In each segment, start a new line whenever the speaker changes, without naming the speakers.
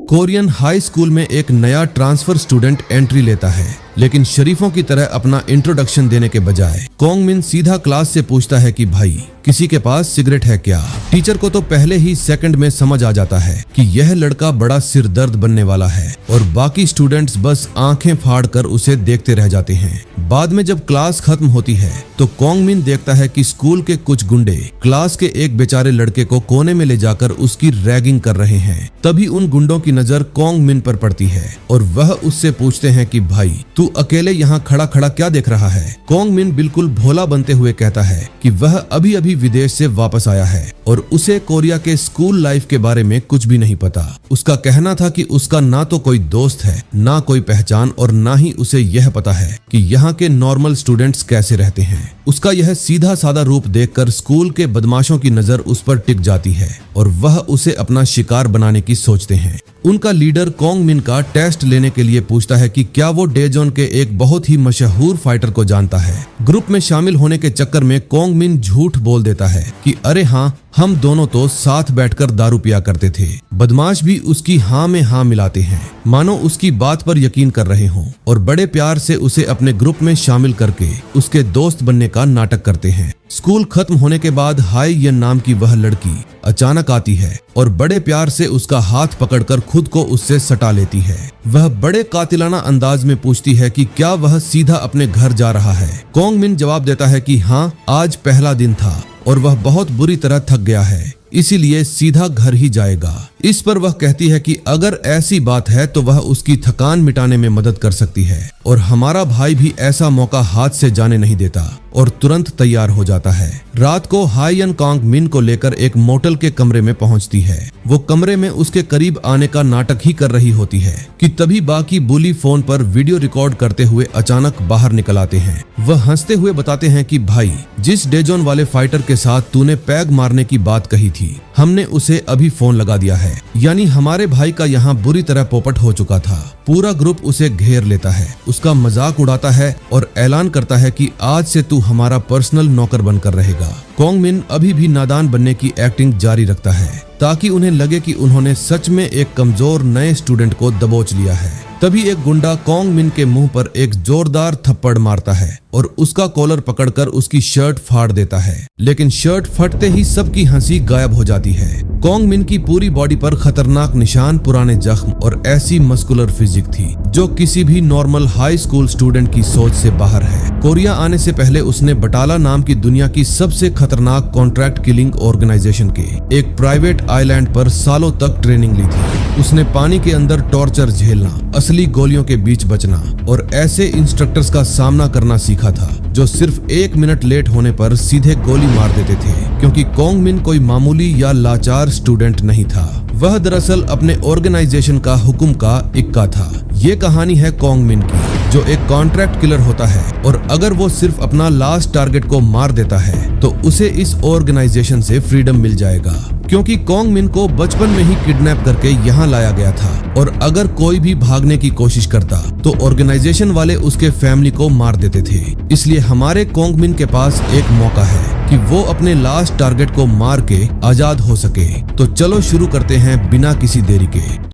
Korean high school में एक नया ट्रांसफर स्टूडेंट एंट्री लेता है, लेकिन शरीफों की तरह अपना इंट्रोडक्शन देने के बजाय कोंग मिन सीधा क्लास से पूछता है कि भाई किसी के पास सिगरेट है क्या। टीचर को तो पहले ही सेकंड में समझ आ जाता है कि यह लड़का बड़ा सिरदर्द बनने वाला है और बाकी स्टूडेंट्स बस आंखें फाड़ कर उसे देखते रह जाते हैं। बाद में जब क्लास खत्म होती है तो कोंग मिन देखता है कि स्कूल के कुछ गुंडे क्लास के एक बेचारे लड़के को कोने में ले जाकर उसकी रैगिंग कर रहे हैं। तभी उन गुंडों की नजर कोंग मिन पर पड़ती है और वह उससे पूछते हैं कि भाई तू अकेले यहाँ खड़ा खड़ा क्या देख रहा है। कोंग मिन बिल्कुल भोला बनते हुए कहता है कि वह अभी अभी विदेश से वापस आया है और उसे कोरिया के स्कूल लाइफ के बारे में कुछ भी नहीं पता। उसका कहना था कि उसका ना तो कोई दोस्त है, ना कोई पहचान और ना ही उसे यह पता है कि यहाँ के नॉर्मल स्टूडेंट्स कैसे रहते हैं। उसका यह सीधा साधा रूप देखकर स्कूल के बदमाशों की नजर उस पर टिक जाती है और वह उसे अपना शिकार बनाने की सोचते हैं। उनका लीडर कोंग मिन का टेस्ट लेने के लिए पूछता है कि क्या वो डेजोन के एक बहुत ही मशहूर फाइटर को जानता है। ग्रुप में शामिल होने के चक्कर में कोंग मिन झूठ बोल देता है कि अरे हाँ, हम दोनों तो साथ बैठकर दारू पिया करते थे। बदमाश भी उसकी हाँ में हाँ मिलाते हैं, मानो उसकी बात पर यकीन कर रहे हों और बड़े प्यार से उसे अपने ग्रुप में शामिल करके उसके दोस्त बनने का नाटक करते हैं। स्कूल खत्म होने के बाद हाई यन नाम की वह लड़की अचानक आती है और बड़े प्यार से उसका हाथ पकड़कर खुद को उससे सटा लेती है। वह बड़े कातिलाना अंदाज में पूछती है कि क्या वह सीधा अपने घर जा रहा है। कोंग मिन जवाब देता है कि हाँ, आज पहला दिन था और वह बहुत बुरी तरह थक गया है, इसीलिए सीधा घर ही जाएगा। इस पर वह कहती है कि अगर ऐसी बात है तो वह उसकी थकान मिटाने में मदद कर सकती है और हमारा भाई भी ऐसा मौका हाथ से जाने नहीं देता और तुरंत तैयार हो जाता है। रात को हाईयन कोंग मिन को लेकर एक मोटल के कमरे में पहुंचती है। वो कमरे में उसके करीब आने का नाटक ही कर रही होती है कि तभी बाकी बुली फोन पर वीडियो रिकॉर्ड करते हुए अचानक बाहर निकल आते हैं। वह हंसते हुए बताते हैं कि भाई, जिस डेजोन वाले फाइटर के साथ तूने पैग मारने की बात कही थी, हमने उसे अभी फोन लगा दिया है। यानी हमारे भाई का यहाँ बुरी तरह पोपट हो चुका था। पूरा ग्रुप उसे घेर लेता है, उसका मजाक उड़ाता है और ऐलान करता है कि आज से तू हमारा पर्सनल नौकर बनकर रहेगा। कोंग मिन अभी भी नादान बनने की एक्टिंग जारी रखता है ताकि उन्हें लगे कि उन्होंने सच में एक कमजोर नए स्टूडेंट को दबोच लिया है। तभी एक गुंडा कोंग मिन के मुंह पर एक जोरदार थप्पड़ मारता है और उसका कॉलर पकड़कर उसकी शर्ट फाड़ देता है, लेकिन शर्ट फटते ही सबकी हंसी गायब हो जाती है। कोंग मिन की पूरी बॉडी पर खतरनाक निशान, पुराने जख्म और ऐसी मस्कुलर फिजिक थी जो किसी भी नॉर्मल हाई स्कूल स्टूडेंट की सोच से बाहर है। कोरिया आने से पहले उसने बटाला नाम की दुनिया की सबसे खतरनाक कॉन्ट्रैक्ट किलिंग ऑर्गेनाइजेशन के एक प्राइवेट आइलैंड पर सालों तक ट्रेनिंग ली थी। उसने पानी के अंदर टॉर्चर झेलना, असली गोलियों के बीच बचना और ऐसे इंस्ट्रक्टर्स का सामना करना सीखा था जो सिर्फ 1 मिनट लेट होने पर सीधे गोली मार देते थे, क्योंकि कोंग मिन कोई मामूली या लाचार स्टूडेंट नहीं था। वह दरअसल अपने ऑर्गेनाइजेशन का हुक्म का इक्का था। ये कहानी है कोंग मिन की, जो एक कॉन्ट्रैक्ट किलर होता है और अगर वो सिर्फ अपना लास्ट टारगेट को मार देता है तो उसे इस ऑर्गेनाइजेशन से फ्रीडम मिल जाएगा, क्योंकि कोंग मिन को बचपन में ही किडनैप करके यहाँ लाया गया था और अगर कोई भी भागने की कोशिश करता तो ऑर्गेनाइजेशन वाले उसके फैमिली को मार देते थे। इसलिए हमारे कोंग मिन के पास एक मौका है कि वो अपने लास्ट टारगेट को मार के आजाद हो सके। तो चलो शुरू करते हैं बिना किसी देरी के।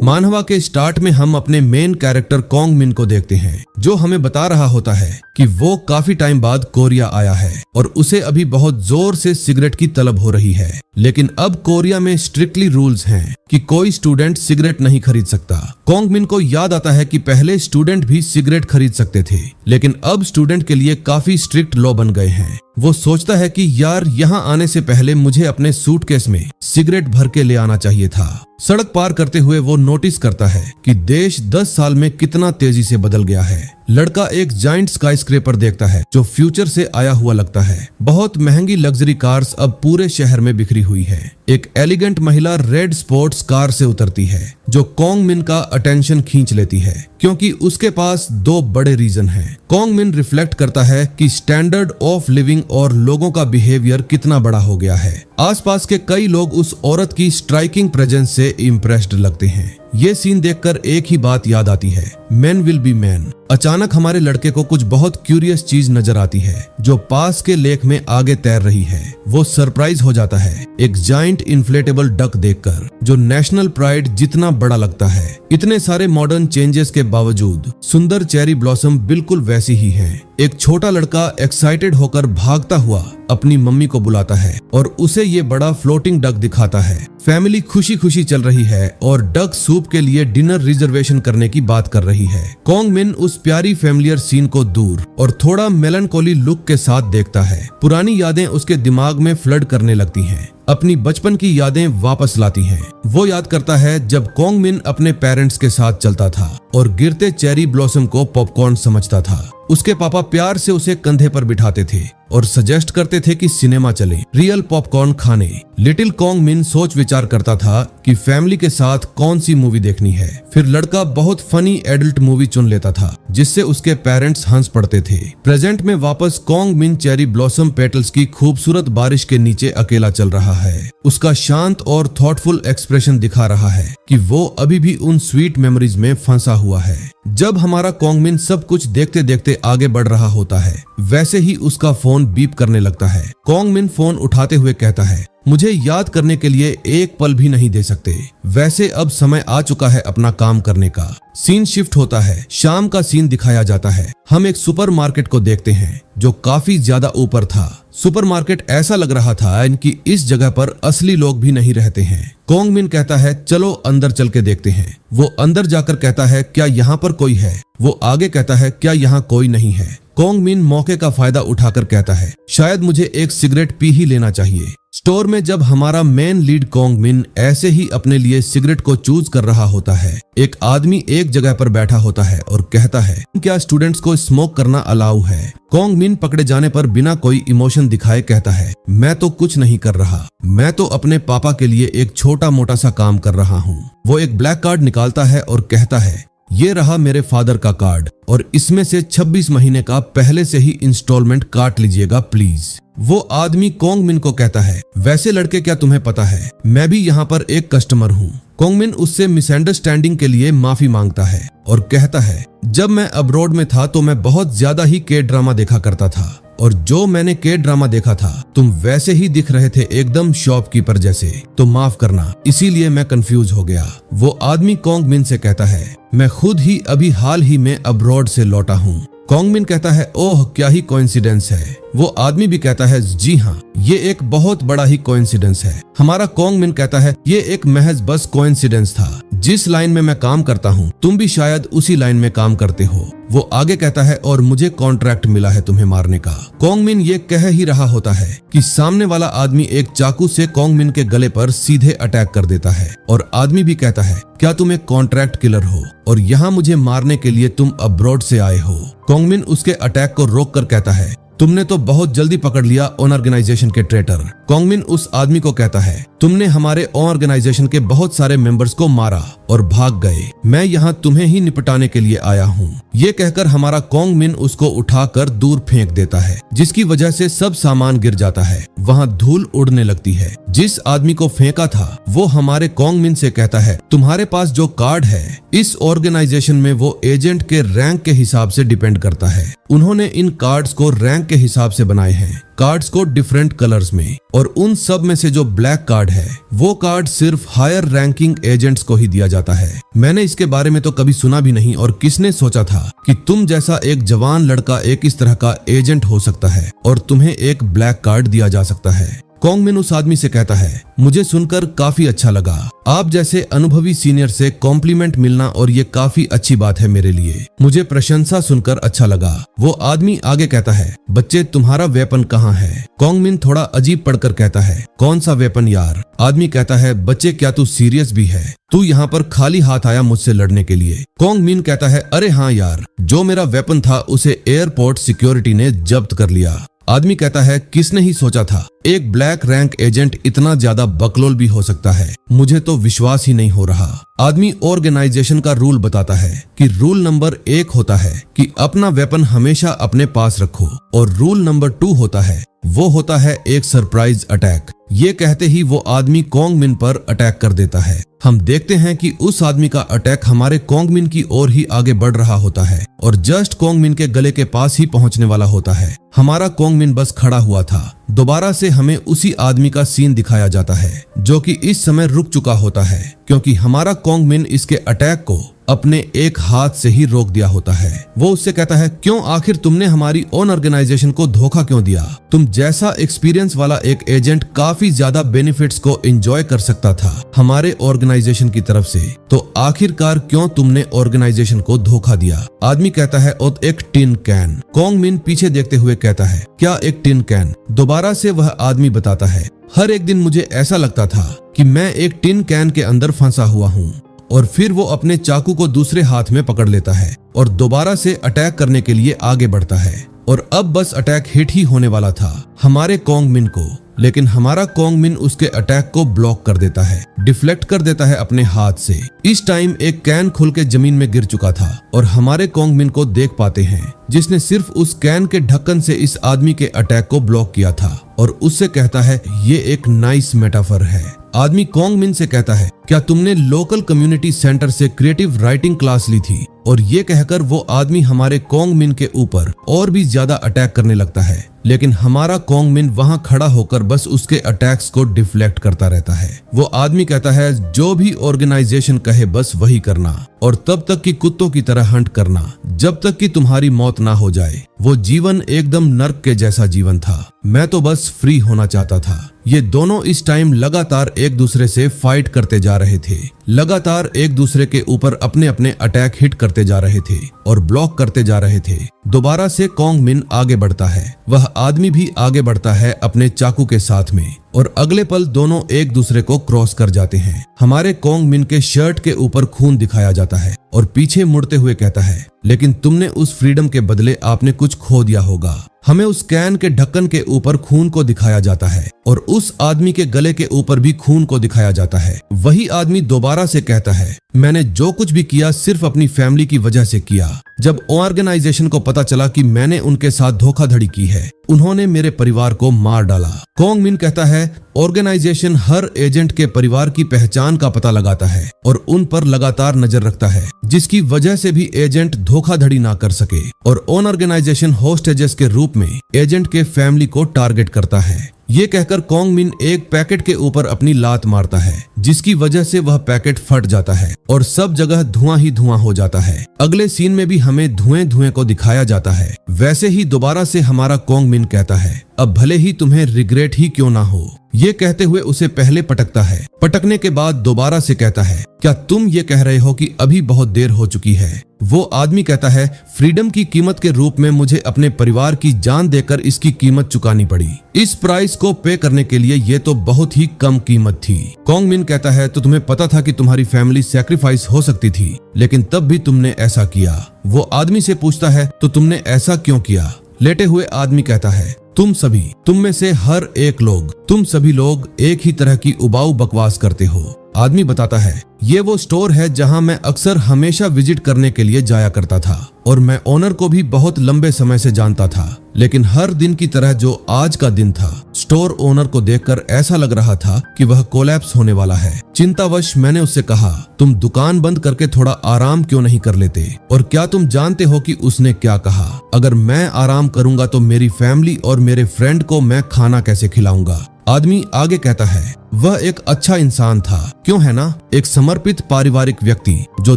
मानवा के स्टार्ट में हम अपने मेन कैरेक्टर कोंग मिन को देखते हैं, जो हमें बता रहा होता है कि वो काफी टाइम बाद कोरिया आया है और उसे अभी बहुत जोर से सिगरेट की तलब हो रही है। लेकिन अब कोरिया में स्ट्रिक्टली रूल्स हैं कि कोई स्टूडेंट सिगरेट नहीं खरीद सकता। कोंग मिन को याद आता है कि पहले स्टूडेंट भी सिगरेट खरीद सकते थे, लेकिन अब स्टूडेंट के लिए काफी स्ट्रिक्ट लॉ बन गए हैं। वो सोचता है कि यार, यहाँ आने से पहले मुझे अपने सूटकेस में सिगरेट भर के ले आना चाहिए था। सड़क पार करते हुए वो नोटिस करता है कि देश 10 साल में कितना तेजी से बदल गया है। लड़का एक जाइंट स्काईस्क्रेपर देखता है जो फ्यूचर से आया हुआ लगता है। बहुत महंगी लग्जरी कार्स अब पूरे शहर में बिखरी हुई है। एक एलिगेंट महिला रेड स्पोर्ट्स कार से उतरती है जो कोंग मिन का अटेंशन खींच लेती है, क्योंकि उसके पास 2 बड़े रीजन हैं। कोंग मिन रिफ्लेक्ट करता है कि स्टैंडर्ड ऑफ लिविंग और लोगों का बिहेवियर कितना बड़ा हो गया है। आसपास के कई लोग उस औरत की स्ट्राइकिंग प्रेजेंस से इम्प्रेस्ड लगते हैं। ये सीन देखकर एक ही बात याद आती है, मैन विल बी मैन। अचानक हमारे लड़के को कुछ बहुत क्यूरियस चीज नजर आती है जो पास के लेक में आगे तैर रही है। वो सरप्राइज हो जाता है एक जाइंट इन्फ्लेटेबल डक देखकर जो नेशनल प्राइड जितना बड़ा लगता है। इतने सारे मॉडर्न चेंजेस के बावजूद सुंदर चेरी ब्लॉसम बिल्कुल वैसी ही है। एक छोटा लड़का एक्साइटेड होकर भागता हुआ अपनी मम्मी को बुलाता है और उसे ये बड़ा फ्लोटिंग डक दिखाता है। फैमिली खुशी खुशी चल रही है और डक सूप के लिए डिनर रिजर्वेशन करने की बात कर रही है। कॉन्ग मिन उस प्यारी फैमिलियर सीन को दूर और थोड़ा मेलनकोली लुक के साथ देखता है। पुरानी यादें उसके दिमाग में फ्लड करने लगती हैं, अपनी बचपन की यादें वापस लाती हैं। वो याद करता है जब कॉन्ग मिन अपने पेरेंट्स के साथ चलता था और गिरते चेरी ब्लॉसम को पॉपकॉर्न समझता था। उसके पापा प्यार से उसे कंधे पर बिठाते थे और सजेस्ट करते थे कि सिनेमा चलें, रियल पॉपकॉर्न खाने। लिटिल कॉन्ग मिन सोच विचार करता था कि फैमिली के साथ कौन सी मूवी देखनी है। फिर लड़का बहुत फनी एडल्ट मूवी चुन लेता था जिससे उसके पेरेंट्स हंस पड़ते थे। प्रेजेंट में वापस कॉन्ग मिन चेरी ब्लॉसम पेटल्स की खूबसूरत बारिश के नीचे अकेला चल रहा है। उसका शांत और थॉटफुल एक्सप्रेशन दिखा रहा है कि वो अभी भी उन स्वीट मेमोरीज में फंसा हुआ है। जब हमारा कॉन्ग मिन सब कुछ देखते देखते आगे बढ़ रहा होता है, वैसे ही उसका फोन बीप करने लगता है। कॉन्ग मिन फोन उठाते हुए कहता है, मुझे याद करने के लिए एक पल भी नहीं दे सकते। वैसे अब समय आ चुका है अपना काम करने का। सीन शिफ्ट होता है, शाम का सीन दिखाया जाता है। हम एक सुपरमार्केट को देखते हैं जो काफी ज्यादा ऊपर था। सुपरमार्केट ऐसा लग रहा था कि इस जगह पर असली लोग भी नहीं रहते हैं। कॉन्ग मिन कहता है, चलो अंदर चल के देखते हैं। वो अंदर जाकर कहता है, क्या यहाँ पर कोई है? वो आगे कहता है, क्या यहाँ कोई नहीं है? कॉन्ग मिन मौके का फायदा उठाकर कहता है, शायद मुझे एक सिगरेट पी ही लेना चाहिए। स्टोर में जब हमारा मेन लीड कॉन्ग मिन ऐसे ही अपने लिए सिगरेट को चूज कर रहा होता है, एक आदमी एक जगह पर बैठा होता है और कहता है, क्या स्टूडेंट्स को स्मोक करना अलाउ है? कॉन्ग मिन पकड़े जाने पर बिना कोई इमोशन दिखाए कहता है, मैं तो कुछ नहीं कर रहा, मैं तो अपने पापा के लिए एक छोटा मोटा सा काम कर रहा हूँ। वो एक ब्लैक कार्ड निकालता है और कहता है, ये रहा मेरे फादर का कार्ड और इसमें से 26 महीने का पहले से ही इंस्टॉलमेंट काट लीजिएगा प्लीज। वो आदमी कॉन्ग मिन को कहता है, वैसे लड़के क्या तुम्हें पता है, मैं भी यहाँ पर एक कस्टमर हूँ। कॉन्ग मिन उससे मिसअंडरस्टैंडिंग के लिए माफी मांगता है और कहता है, जब मैं अब्रॉड में था तो मैं बहुत ज्यादा ही के ड्रामा देखा करता था और जो मैंने के ड्रामा देखा था तुम वैसे ही दिख रहे थे, एकदम शॉपकीपर जैसे, तो माफ करना, इसीलिए मैं कंफ्यूज हो गया। वो आदमी कॉन्ग मिन से कहता है, मैं खुद ही अभी हाल ही में अब्रॉड से लौटा हूँ। कॉन्ग मिन कहता है, ओह क्या ही कोइंसिडेंस है। वो आदमी भी कहता है, जी हाँ, ये एक बहुत बड़ा ही कोइंसिडेंस है। हमारा कॉन्ग मिन कहता है, ये एक महज बस कोइंसिडेंस था। जिस लाइन में मैं काम करता हूँ तुम भी शायद उसी लाइन में काम करते हो। वो आगे कहता है, और मुझे कॉन्ट्रैक्ट मिला है तुम्हें मारने का। कॉन्ग मिन ये कह ही रहा होता है कि सामने वाला आदमी एक चाकू से कॉन्ग मिन के गले पर सीधे अटैक कर देता है और आदमी भी कहता है, क्या तुम एक कॉन्ट्रैक्ट किलर हो और यहाँ मुझे मारने के लिए तुम अब्रॉड से आए हो? कॉन्ग मिन उसके अटैक को रोक कर कहता है, तुमने तो बहुत जल्दी पकड़ लिया ऑर्गेनाइजेशन के ट्रेटर। कॉन्ग मिन उस आदमी को कहता है, तुमने हमारे ऑर्गेनाइजेशन के बहुत सारे मेंबर्स को मारा और भाग गए, मैं यहाँ तुम्हें ही निपटाने के लिए आया हूँ। ये कहकर हमारा कॉन्ग मिन उसको उठाकर दूर फेंक देता है जिसकी वजह से सब सामान गिर जाता है। वहाँ धूल उड़ने लगती है। जिस आदमी को फेंका था वो हमारे कॉन्ग मिन से कहता है, तुम्हारे पास जो कार्ड है इस ऑर्गेनाइजेशन में वो एजेंट के रैंक के हिसाब से डिपेंड करता है। उन्होंने इन कार्ड्स को रैंक के हिसाब से बनाए हैं, कार्ड्स को डिफरेंट कलर्स में, और उन सब में से जो ब्लैक कार्ड है वो कार्ड सिर्फ हायर रैंकिंग एजेंट्स को ही दिया जाता है। मैंने इसके बारे में तो कभी सुना भी नहीं और किसने सोचा था कि तुम जैसा एक जवान लड़का एक इस तरह का एजेंट हो सकता है और तुम्हें एक ब्लैक कार्ड दिया जा सकता है। कॉन्ग मिन उस आदमी से कहता है, मुझे सुनकर काफी अच्छा लगा। आप जैसे अनुभवी सीनियर से कॉम्प्लीमेंट मिलना और ये काफी अच्छी बात है मेरे लिए। मुझे प्रशंसा सुनकर अच्छा लगा। वो आदमी आगे कहता है, बच्चे तुम्हारा वेपन कहाँ है? कॉन्ग मिन थोड़ा अजीब पढ़कर कहता है, कौन सा वेपन यार? आदमी कहता है, बच्चे क्या तू सीरियस भी है? तू यहाँ पर खाली हाथ आया मुझसे लड़ने के लिए? कॉन्ग मिन कहता है, अरे हाँ यार, जो मेरा वेपन था उसे एयरपोर्ट सिक्योरिटी ने जब्त कर लिया। आदमी कहता है, किसने ही सोचा था एक ब्लैक रैंक एजेंट इतना ज्यादा बकलोल भी हो सकता है, मुझे तो विश्वास ही नहीं हो रहा। आदमी ऑर्गेनाइजेशन का रूल बताता है कि रूल नंबर 1 होता है कि अपना वेपन हमेशा अपने पास रखो और रूल नंबर 2 होता है वो होता है एक सरप्राइज अटैक। ये कहते ही वो आदमी कोंग मिन पर अटैक कर देता है। हम देखते हैं कि उस आदमी का अटैक हमारे कोंग मिन की ओर ही आगे बढ़ रहा होता है और जस्ट कोंग मिन के गले के पास ही पहुंचने वाला होता है। हमारा कोंग मिन बस खड़ा हुआ था। दोबारा से हमें उसी आदमी का सीन दिखाया जाता है जो कि इस समय रुक चुका होता है, क्योंकि हमारा कोंग मिन इसके अटैक को अपने एक हाथ से ही रोक दिया होता है। वो उससे कहता है, क्यों आखिर तुमने हमारी ओन ऑर्गेनाइजेशन को धोखा क्यों दिया? तुम जैसा एक्सपीरियंस वाला एक एजेंट काफी ज्यादा बेनिफिट्स को एंजॉय कर सकता था हमारे ऑर्गेनाइजेशन की तरफ से, तो आखिरकार क्यों तुमने ऑर्गेनाइजेशन को धोखा दिया? आदमी कहता है, और एक टिन कैन। कोंग मिन पीछे देखते हुए कहता है, क्या एक टिन कैन? दोबारा से वह आदमी बताता है, हर एक दिन मुझे ऐसा लगता था कि मैं एक टिन कैन के अंदर फंसा हुआ हूँ। और फिर वो अपने चाकू को दूसरे हाथ में पकड़ लेता है और दोबारा से अटैक करने के लिए आगे बढ़ता है। और अब बस अटैक हिट ही होने वाला था हमारे कोंग मिन को, लेकिन हमारा कोंग मिन उसके अटैक को ब्लॉक कर देता है, डिफ्लेक्ट कर देता है अपने हाथ से। इस टाइम एक कैन खुल के जमीन में गिर चुका था और हमारे कोंग मिन को देख पाते हैं, जिसने सिर्फ उस कैन के ढक्कन से इस आदमी के अटैक को ब्लॉक किया था और उससे कहता है, ये एक नाइस मेटाफर है। आदमी कोंग मिन से कहता है, क्या तुमने लोकल कम्युनिटी सेंटर से क्रिएटिव राइटिंग क्लास ली थी? और ये कहकर वो आदमी हमारे कोंग मिन के ऊपर और भी ज्यादा अटैक करने लगता है, लेकिन हमारा कोंग मिन वहां खड़ा होकर बस उसके अटैक्स को डिफ्लेक्ट करता रहता है। वो आदमी कहता है, जो भी ऑर्गेनाइजेशन कहे बस वही करना और तब तक कि कुत्तों की तरह हंट करना जब तक कि तुम्हारी मौत ना हो जाए। वो जीवन एकदम नर्क के जैसा जीवन था। मैं तो बस फ्री होना चाहता था। ये दोनों इस टाइम लगातार एक दूसरे से फाइट करते जा रहे थे, लगातार एक दूसरे के ऊपर अपने अपने अटैक हिट करते जा रहे थे और ब्लॉक करते जा रहे थे। दोबारा से कोंग मिन आगे बढ़ता है, वह आदमी भी आगे बढ़ता है अपने चाकू के साथ में और अगले पल दोनों एक दूसरे को क्रॉस कर जाते हैं। हमारे कोंग मिन के शर्ट के ऊपर खून दिखाया जाता है और पीछे मुड़ते हुए कहता है, लेकिन तुमने उस फ्रीडम के बदले आपने कुछ खो दिया होगा। हमें उस कैन के ढक्कन के ऊपर खून को दिखाया जाता है और उस आदमी के गले के ऊपर भी खून को दिखाया जाता है। वही आदमी दोबारा से कहता है, मैंने जो कुछ भी किया सिर्फ अपनी फैमिली की वजह से किया। जब ऑर्गेनाइजेशन को पता चला कि मैंने उनके साथ धोखाधड़ी की है, उन्होंने मेरे परिवार को मार डाला। कोंग मिन कहता है, ऑर्गेनाइजेशन हर एजेंट के परिवार की पहचान का पता लगाता है और उन पर लगातार नजर रखता है, जिसकी वजह से भी एजेंट धोखाधड़ी ना कर सके। और ऑर्गेनाइजेशन होस्टेजेस के रूप में एजेंट के फैमिली को टारगेट करता है। ये कहकर कोंग मिन एक पैकेट के ऊपर अपनी लात मारता है, जिसकी वजह से वह पैकेट फट जाता है और सब जगह धुआं ही धुआं हो जाता है। अगले सीन में भी हमें धुएं धुएं को दिखाया जाता है। वैसे ही दोबारा से हमारा कोंग मिन कहता है, अब भले ही तुम्हें रिग्रेट ही क्यों ना हो। ये कहते हुए उसे पहले पटकता है। पटकने के बाद दोबारा से कहता है, क्या तुम ये कह रहे हो कि अभी बहुत देर हो चुकी है? वो आदमी कहता है, फ्रीडम की कीमत के रूप में मुझे अपने परिवार की जान देकर इसकी कीमत चुकानी पड़ी। इस प्राइस को पे करने के लिए ये तो बहुत ही कम कीमत थी। कोंग मिन कहता है, तो तुम्हें पता था कि तुम्हारी फैमिली सैक्रिफाइस हो सकती थी, लेकिन तब भी तुमने ऐसा किया। वो आदमी से पूछता है, तो तुमने ऐसा क्यों किया? लेटे हुए आदमी कहता है, तुम सभी, तुम में से हर एक लोग, तुम सभी लोग एक ही तरह की उबाऊ बकवास करते हो। आदमी बताता है, ये वो स्टोर है जहां मैं अक्सर हमेशा विजिट करने के लिए जाया करता था और मैं ओनर को भी बहुत लंबे समय से जानता था, लेकिन हर दिन की तरह जो आज का दिन था, स्टोर ओनर को देखकर ऐसा लग रहा था कि वह कोलैप्स होने वाला है। चिंतावश मैंने उससे कहा, तुम दुकान बंद करके थोड़ा आराम क्यों नहीं कर लेते? और क्या तुम जानते हो कि उसने क्या कहा? अगर मैं आराम करूंगा तो मेरी फैमिली और मेरे फ्रेंड को मैं खाना कैसे खिलाऊंगा? आदमी आगे कहता है, वह एक अच्छा इंसान था, क्यों है ना? एक समर्पित पारिवारिक व्यक्ति जो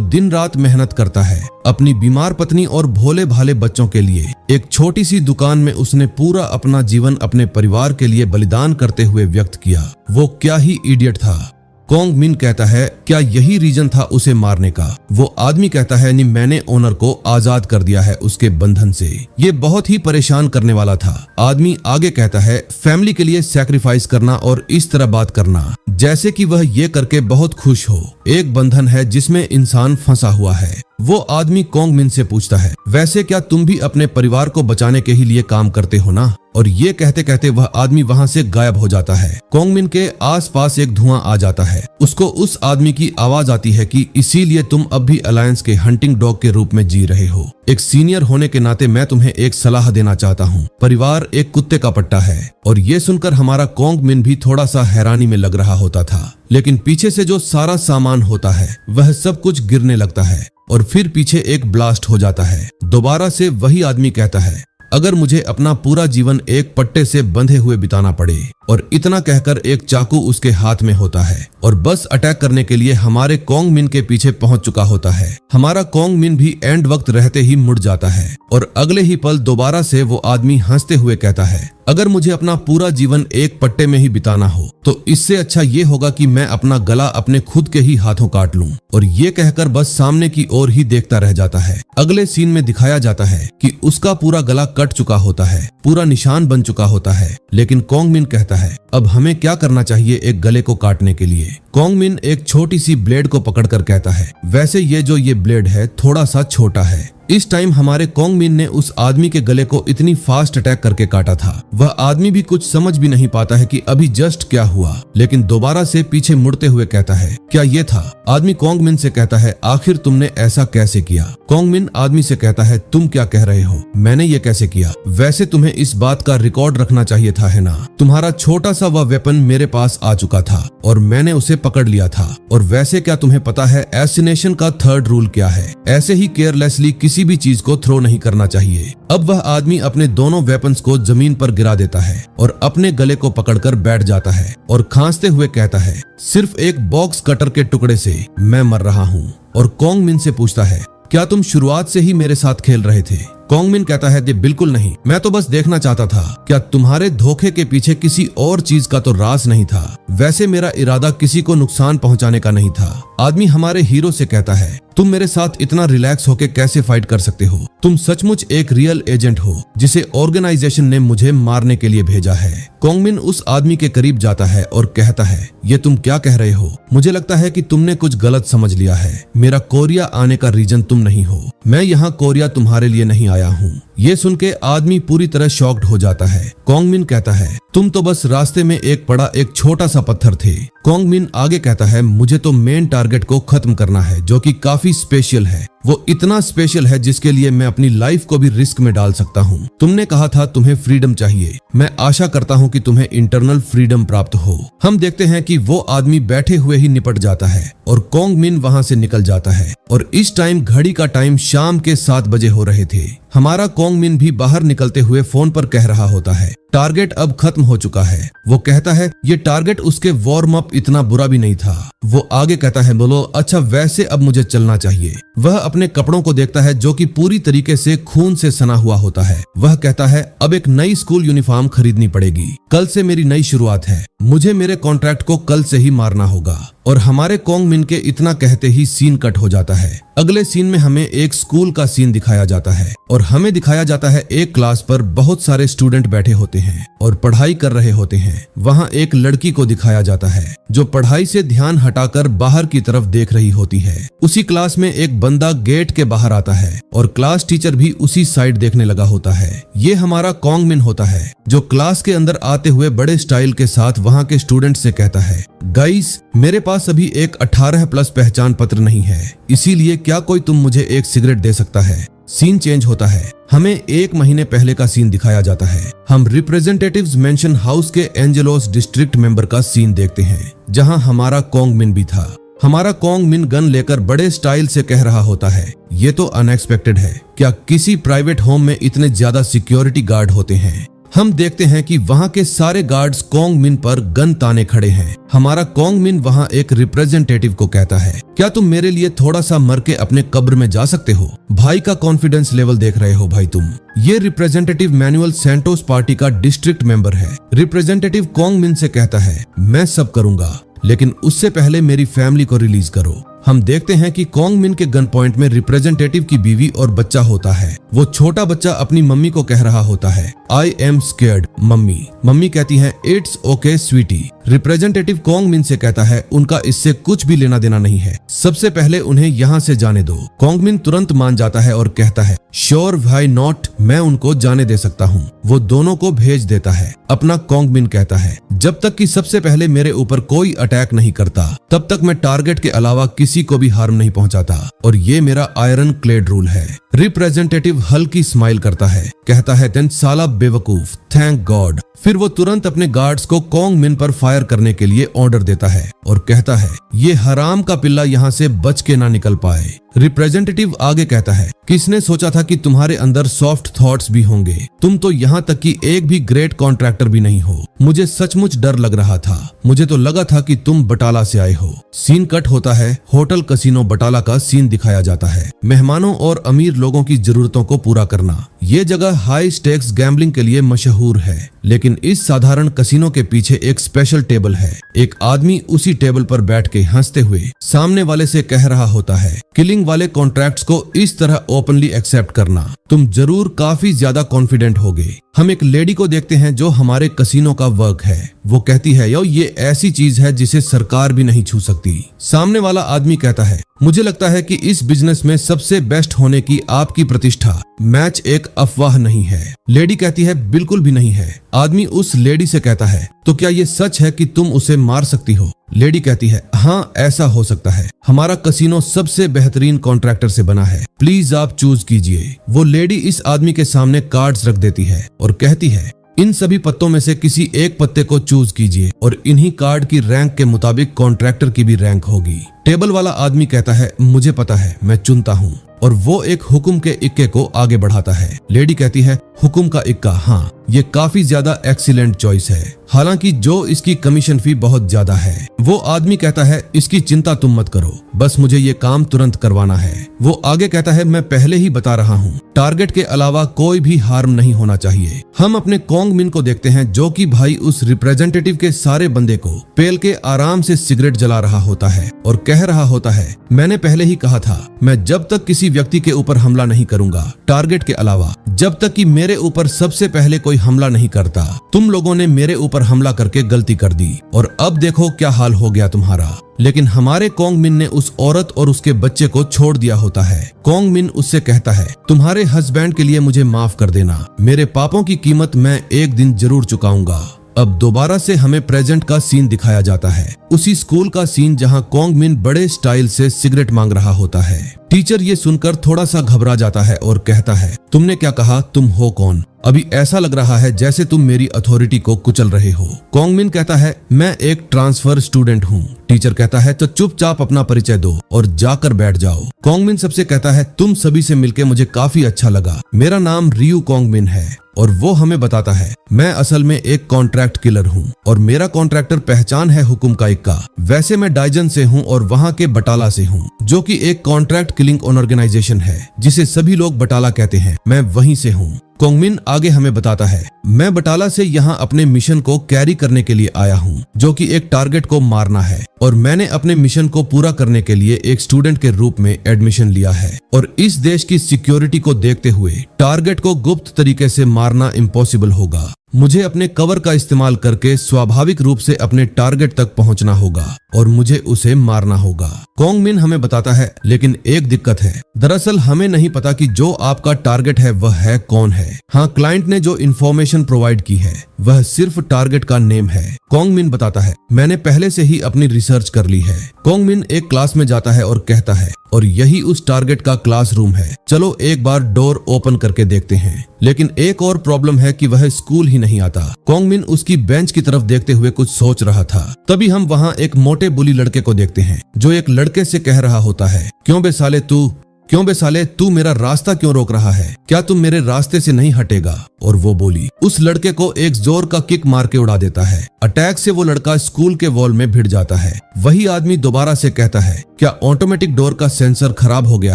दिन रात मेहनत करता है अपनी बीमार पत्नी और भोले भाले बच्चों के लिए। एक छोटी सी दुकान में उसने पूरा अपना जीवन अपने परिवार के लिए बलिदान करते हुए व्यक्त किया। वो क्या ही इडियट था। कोंग मिन कहता है, क्या यही रीजन था उसे मारने का? वो आदमी कहता है, नहीं, मैंने ओनर को आजाद कर दिया है उसके बंधन से। ये बहुत ही परेशान करने वाला था। आदमी आगे कहता है, फैमिली के लिए सैक्रिफाइस करना और इस तरह बात करना जैसे कि वह ये करके बहुत खुश हो। एक बंधन है जिसमें इंसान फंसा हुआ है। वो आदमी कोंग मिन से पूछता है, वैसे क्या तुम भी अपने परिवार को बचाने के ही लिए काम करते हो ना? और ये कहते कहते वह आदमी वहां से गायब हो जाता है। कोंग मिन के आसपास एक धुआं आ जाता है। उसको उस आदमी की आवाज आती है कि इसीलिए तुम अब भी अलायंस के हंटिंग डॉग के रूप में जी रहे हो। एक सीनियर होने के नाते मैं तुम्हें एक सलाह देना चाहता हूँ। परिवार एक कुत्ते का पट्टा है। और ये सुनकर हमारा कोंग मिन भी थोड़ा सा हैरानी में लग रहा होता था, लेकिन पीछे से जो सारा सामान होता है वह सब कुछ गिरने लगता है और फिर पीछे एक ब्लास्ट हो जाता है। दोबारा से वही आदमी कहता है, अगर मुझे अपना पूरा जीवन एक पट्टे से बंधे हुए बिताना पड़े, और इतना कहकर एक चाकू उसके हाथ में होता है और बस अटैक करने के लिए हमारे कोंग मिन के पीछे पहुंच चुका होता है। हमारा कोंग मिन भी एंड वक्त रहते ही मुड़ जाता है और अगले ही पल दोबारा से वो आदमी हंसते हुए कहता है, अगर मुझे अपना पूरा जीवन एक पट्टे में ही बिताना हो तो इससे अच्छा ये होगा कि मैं अपना गला अपने खुद के ही हाथों काट लूं। और ये कहकर बस सामने की ओर ही देखता रह जाता है। अगले सीन में दिखाया जाता है कि उसका पूरा गला कट चुका होता है, पूरा निशान बन चुका होता है। लेकिन कोंग मिन कहता है, अब हमें क्या करना चाहिए एक गले को काटने के लिए? कोंग मिन एक छोटी सी ब्लेड को पकड़कर कहता है, वैसे ये ब्लेड है थोड़ा सा छोटा है। इस टाइम हमारे कोंग मिन ने उस आदमी के गले को इतनी फास्ट अटैक करके काटा था, वह आदमी भी कुछ समझ भी नहीं पाता है कि अभी जस्ट क्या हुआ। लेकिन दोबारा से पीछे मुड़ते हुए कहता है, क्या ये था? आदमी कोंग मिन से कहता है, आखिर तुमने ऐसा कैसे किया? कोंग मिन आदमी से कहता है, तुम क्या कह रहे हो? मैंने ये कैसे किया? वैसे तुम्हें इस बात का रिकॉर्ड रखना चाहिए था, है ना? तुम्हारा छोटा सा वह वेपन मेरे पास आ चुका था और मैंने उसे पकड़ लिया था। और वैसे क्या तुम्हें पता है एसिनेशन का थर्ड रूल क्या है? ऐसे ही केयरलेसली किसी भी चीज को थ्रो नहीं करना चाहिए। अब वह आदमी अपने दोनों वेपन्स को जमीन पर गिरा देता है और अपने गले को पकड़कर बैठ जाता है और खांसते हुए कहता है, सिर्फ एक बॉक्स कटर के टुकड़े से मैं मर रहा हूँ। और कोंग मिन से पूछता है, क्या तुम शुरुआत से ही मेरे साथ खेल रहे थे? कोंग मिन कहता है, बिल्कुल नहीं, मैं तो बस देखना चाहता था क्या तुम्हारे धोखे के पीछे किसी और चीज का तो राज नहीं था। वैसे मेरा इरादा किसी को नुकसान पहुंचाने का नहीं था। आदमी हमारे हीरो से कहता है, तुम मेरे साथ इतना रिलैक्स होके कैसे फाइट कर सकते हो? तुम सचमुच एक रियल एजेंट हो जिसे ऑर्गेनाइजेशन ने मुझे मारने के लिए भेजा है। कोंग मिन उस आदमी के करीब जाता है और कहता है, ये तुम क्या कह रहे हो? मुझे लगता है कि तुमने कुछ गलत समझ लिया है। मेरा कोरिया आने का रीजन तुम नहीं हो। मैं यहाँ कोरिया तुम्हारे लिए नहीं आया हूँ। ये सुन के आदमी पूरी तरह शॉक्ड हो जाता है। कोंग मिन कहता है, तुम तो बस रास्ते में एक पड़ा एक छोटा सा पत्थर थे। कोंग मिन आगे कहता है, मुझे तो मेन टारगेट को खत्म करना है जो कि काफी स्पेशल है। वो इतना स्पेशल है जिसके लिए मैं अपनी लाइफ को भी रिस्क में डाल सकता हूँ। तुमने कहा था तुम्हें फ्रीडम चाहिए। मैं आशा करता हूँ कि तुम्हें इंटरनल फ्रीडम प्राप्त हो। हम देखते हैं कि वो आदमी बैठे हुए ही निपट जाता है और कोंग मिन वहां से निकल जाता है। और इस टाइम घड़ी का टाइम शाम के 7 बजे हो रहे थे। हमारा कोंग मिन भी बाहर निकलते हुए फोन पर कह रहा होता है, टारगेट अब खत्म हो चुका है। वो कहता है, ये टारगेट उसके वार्म अप इतना बुरा भी नहीं था। वो आगे कहता है, बोलो अच्छा वैसे अब मुझे चलना चाहिए। वह अपने कपड़ों को देखता है जो कि पूरी तरीके से खून से सना हुआ होता है। वह कहता है, अब एक नई स्कूल यूनिफॉर्म खरीदनी पड़ेगी। कल से मेरी नई शुरुआत है। मुझे मेरे कॉन्ट्रैक्ट को कल से ही मारना होगा। और हमारे कोंग मिन के इतना कहते ही सीन कट हो जाता है। अगले सीन में हमें एक स्कूल का सीन दिखाया जाता है और हमें दिखाया जाता है एक क्लास पर बहुत सारे स्टूडेंट बैठे होते हैं और पढ़ाई कर रहे होते हैं। वहाँ एक लड़की को दिखाया जाता है जो पढ़ाई से ध्यान हटाकर बाहर की तरफ देख रही होती है। उसी क्लास में एक बंदा गेट के बाहर आता है और क्लास टीचर भी उसी साइड देखने लगा होता है। ये हमारा कोंग मिन होता है जो क्लास के अंदर आते हुए बड़े स्टाइल के साथ वहाँ के स्टूडेंट से कहता है, गाइस मेरे पास अभी एक 18+ पहचान पत्र नहीं है, इसीलिए क्या कोई तुम मुझे एक सिगरेट दे सकता है? सीन चेंज होता है। हमें 1 महीने पहले का सीन दिखाया जाता है। हम रिप्रेजेंटेटिव्स मेंशन हाउस के एंजेलोस डिस्ट्रिक्ट मेंबर का सीन देखते हैं जहां हमारा कोंग मिन भी था। हमारा कोंग मिन गन लेकर बड़े स्टाइल से कह रहा होता है, ये तो अनएक्सपेक्टेड है। क्या किसी प्राइवेट होम में इतने ज्यादा सिक्योरिटी गार्ड होते हैं? हम देखते हैं कि वहाँ के सारे गार्ड्स कोंग मिन पर गन ताने खड़े हैं। हमारा कोंग मिन वहाँ एक रिप्रेजेंटेटिव को कहता है, क्या तुम मेरे लिए थोड़ा सा मर के अपने कब्र में जा सकते हो? भाई का कॉन्फिडेंस लेवल देख रहे हो भाई तुम। ये रिप्रेजेंटेटिव मैनुअल सैंटोस पार्टी का डिस्ट्रिक्ट मेंबर है। रिप्रेजेंटेटिव कोंग मिन से कहता है, मैं सब करूंगा लेकिन उससे पहले मेरी फैमिली को रिलीज करो। हम देखते हैं कि कॉन्ग मिन के गन पॉइंट में रिप्रेजेंटेटिव की बीवी और बच्चा होता है। वो छोटा बच्चा अपनी मम्मी को कह रहा होता है, I am scared mummy. Mummy कहती है, it's okay sweetie. Representative Kong Min से कहता है, उनका इससे कुछ भी लेना देना नहीं है, सबसे पहले उन्हें यहाँ से जाने दो। कॉन्ग मिन तुरंत मान जाता है और कहता है, श्योर व्हाई नॉट, मैं उनको जाने दे सकता हूँ। वो दोनों को भेज देता है। अपना कॉन्ग मिन कहता है, जब तक कि सबसे पहले मेरे ऊपर कोई अटैक नहीं करता तब तक मैं टारगेट के अलावा किसी को भी हार्म नहीं पहुंचाता, और ये मेरा आयरन क्लेड रूल है। रिप्रेजेंटेटिव हल्की स्माइल करता है, कहता है, देन साला बेवकूफ, थैंक गॉड। फिर वो तुरंत अपने गार्ड्स को कॉन्ग मिन पर फायर करने के लिए ऑर्डर देता है और कहता है, ये हराम का पिल्ला यहाँ से बच के ना निकल पाए। रिप्रेजेंटेटिव आगे कहता है, किसने सोचा था कि तुम्हारे अंदर सॉफ्ट थॉट्स भी होंगे? तुम तो यहाँ तक कि एक भी ग्रेट कॉन्ट्रैक्टर भी नहीं हो। मुझे सचमुच डर लग रहा था। मुझे तो लगा था कि तुम बटाला से आए हो। सीन कट होता है। होटल कसिनो बटाला का सीन दिखाया जाता है। मेहमानों और अमीर लोगों की जरूरतों को पूरा करना। ये जगह हाई स्टेक्स गैम्बलिंग के लिए मशहूर है, लेकिन इस साधारण कसिनो के पीछे एक स्पेशल टेबल है। एक आदमी उसी टेबल पर बैठ के हंसते हुए सामने वाले से कह रहा होता है, किलिंग वाले कॉन्ट्रैक्ट्स को इस तरह ओपनली एक्सेप्ट करना, तुम जरूर काफी ज्यादा कॉन्फिडेंट होगे। हम एक लेडी को देखते हैं जो हमारे कसिनो का वर्क है। वो कहती है, यो ये ऐसी चीज है जिसे सरकार भी नहीं छू सकती। सामने वाला आदमी कहता है, मुझे लगता है कि इस बिजनेस में सबसे बेस्ट होने की आपकी प्रतिष्ठा मैच एक अफवाह नहीं है। लेडी कहती है, बिल्कुल भी नहीं है। आदमी उस लेडी से कहता है, तो क्या ये सच है कि तुम उसे मार सकती हो? लेडी कहती है, हाँ ऐसा हो सकता है। हमारा कसिनो सबसे बेहतरीन कॉन्ट्रैक्टर से बना है, प्लीज आप चूज कीजिए। वो लेडी इस आदमी के सामने कार्ड्स रख देती है और कहती है, इन सभी पत्तों में से किसी एक पत्ते को चूज कीजिए और इन्हीं कार्ड की रैंक के मुताबिक कॉन्ट्रैक्टर की भी रैंक होगी। टेबल वाला आदमी कहता है, मुझे पता है, मैं चुनता हूँ। और वो एक हुक्म के इक्के को आगे बढ़ाता है। लेडी कहती है, हुक्म का इक्का, हाँ ये काफी ज्यादा एक्सीलेंट चॉइस है, हालांकि जो इसकी कमीशन फी बहुत ज्यादा है। वो आदमी कहता है, इसकी चिंता तुम मत करो, बस मुझे ये काम तुरंत करवाना है। वो आगे कहता है, मैं पहले ही बता रहा हूँ, टारगेट के अलावा कोई भी हार्म नहीं होना चाहिए। हम अपने कॉन्ग मिन को देखते हैं जो कि भाई उस रिप्रेजेंटेटिव के सारे बंदे को पेल के आराम से सिगरेट जला रहा होता है और कह रहा होता है, मैंने पहले ही कहा था, मैं जब तक किसी व्यक्ति के ऊपर हमला नहीं करूंगा टारगेट के अलावा, जब तक कि मेरे ऊपर सबसे पहले कोई हमला नहीं करता। तुम लोगों ने मेरे ऊपर हमला करके गलती कर दी और अब देखो क्या हाल हो गया तुम्हारा। लेकिन हमारे कॉन्ग मिन ने उस औरत और उसके बच्चे को छोड़ दिया होता है। कॉन्ग मिन उससे कहता है, तुम्हारे हस्बैंड के लिए मुझे माफ कर देना, मेरे पापों की कीमत मैं एक दिन जरूर चुकाऊंगा। अब दोबारा से हमें प्रेजेंट का सीन दिखाया जाता है, उसी स्कूल का सीन जहां कॉन्ग मिन बड़े स्टाइल से सिगरेट मांग रहा होता है। टीचर ये सुनकर थोड़ा सा घबरा जाता है और कहता है, तुमने क्या कहा, तुम हो कौन? अभी ऐसा लग रहा है जैसे तुम मेरी अथॉरिटी को कुचल रहे हो। कॉन्ग मिन कहता है, मैं एक ट्रांसफर स्टूडेंट हूँ। टीचर कहता है, तो चुपचाप अपना परिचय दो और जाकर बैठ जाओ। कॉन्ग मिन सबसे कहता है, तुम सभी से मिलकर मुझे काफी अच्छा लगा, मेरा नाम रियू कॉन्ग मिन है। और वो हमें बताता है, मैं असल में एक कॉन्ट्रैक्ट किलर हूँ और मेरा कॉन्ट्रैक्टर पहचान है हुकुम का इक्का। वैसे मैं डाइजन से हूँ और वहाँ के बटाला से हूँ, जो कि एक कॉन्ट्रैक्ट किलिंग ऑर्गेनाइजेशन है जिसे सभी लोग बटाला कहते हैं। मैं वहीं से हूँ। कॉन्ग मिन आगे हमें बताता है, मैं बटाला से यहाँ अपने मिशन को कैरी करने के लिए आया हूँ, जो कि एक टारगेट को मारना है, और मैंने अपने मिशन को पूरा करने के लिए एक स्टूडेंट के रूप में एडमिशन लिया है। और इस देश की सिक्योरिटी को देखते हुए टारगेट को गुप्त तरीके से मारना इम्पॉसिबल होगा। मुझे अपने कवर का इस्तेमाल करके स्वाभाविक रूप से अपने टारगेट तक पहुंचना होगा और मुझे उसे मारना होगा। कॉन्ग मिन हमें बताता है, लेकिन एक दिक्कत है, दरअसल हमें नहीं पता कि जो आपका टारगेट है वह है कौन है। हाँ, क्लाइंट ने जो इन्फॉर्मेशन प्रोवाइड की है वह सिर्फ टारगेट का नेम है। कॉन्ग मिन बताता है, मैंने पहले से ही अपनी रिसर्च कर ली है। कॉन्ग मिन एक क्लास में जाता है और कहता है, और यही उस टारगेट का क्लासरूम है, चलो एक बार डोर ओपन करके देखते हैं। लेकिन एक और प्रॉब्लम है कि वह स्कूल ही नहीं आता। कॉन्ग मिन उसकी बेंच की तरफ देखते हुए कुछ सोच रहा था। तभी हम वहाँ एक मोटे बुली लड़के को देखते हैं जो एक लड़के से कह रहा होता है, क्यों बे साले तू मेरा रास्ता क्यों रोक रहा है? क्या तुम मेरे रास्ते से नहीं हटेगा? और वो बोली उस लड़के को एक जोर का किक मार के उड़ा देता है। अटैक से वो लड़का स्कूल के वॉल में भिड़ जाता है। वही आदमी दोबारा से कहता है, क्या ऑटोमेटिक डोर का सेंसर खराब हो गया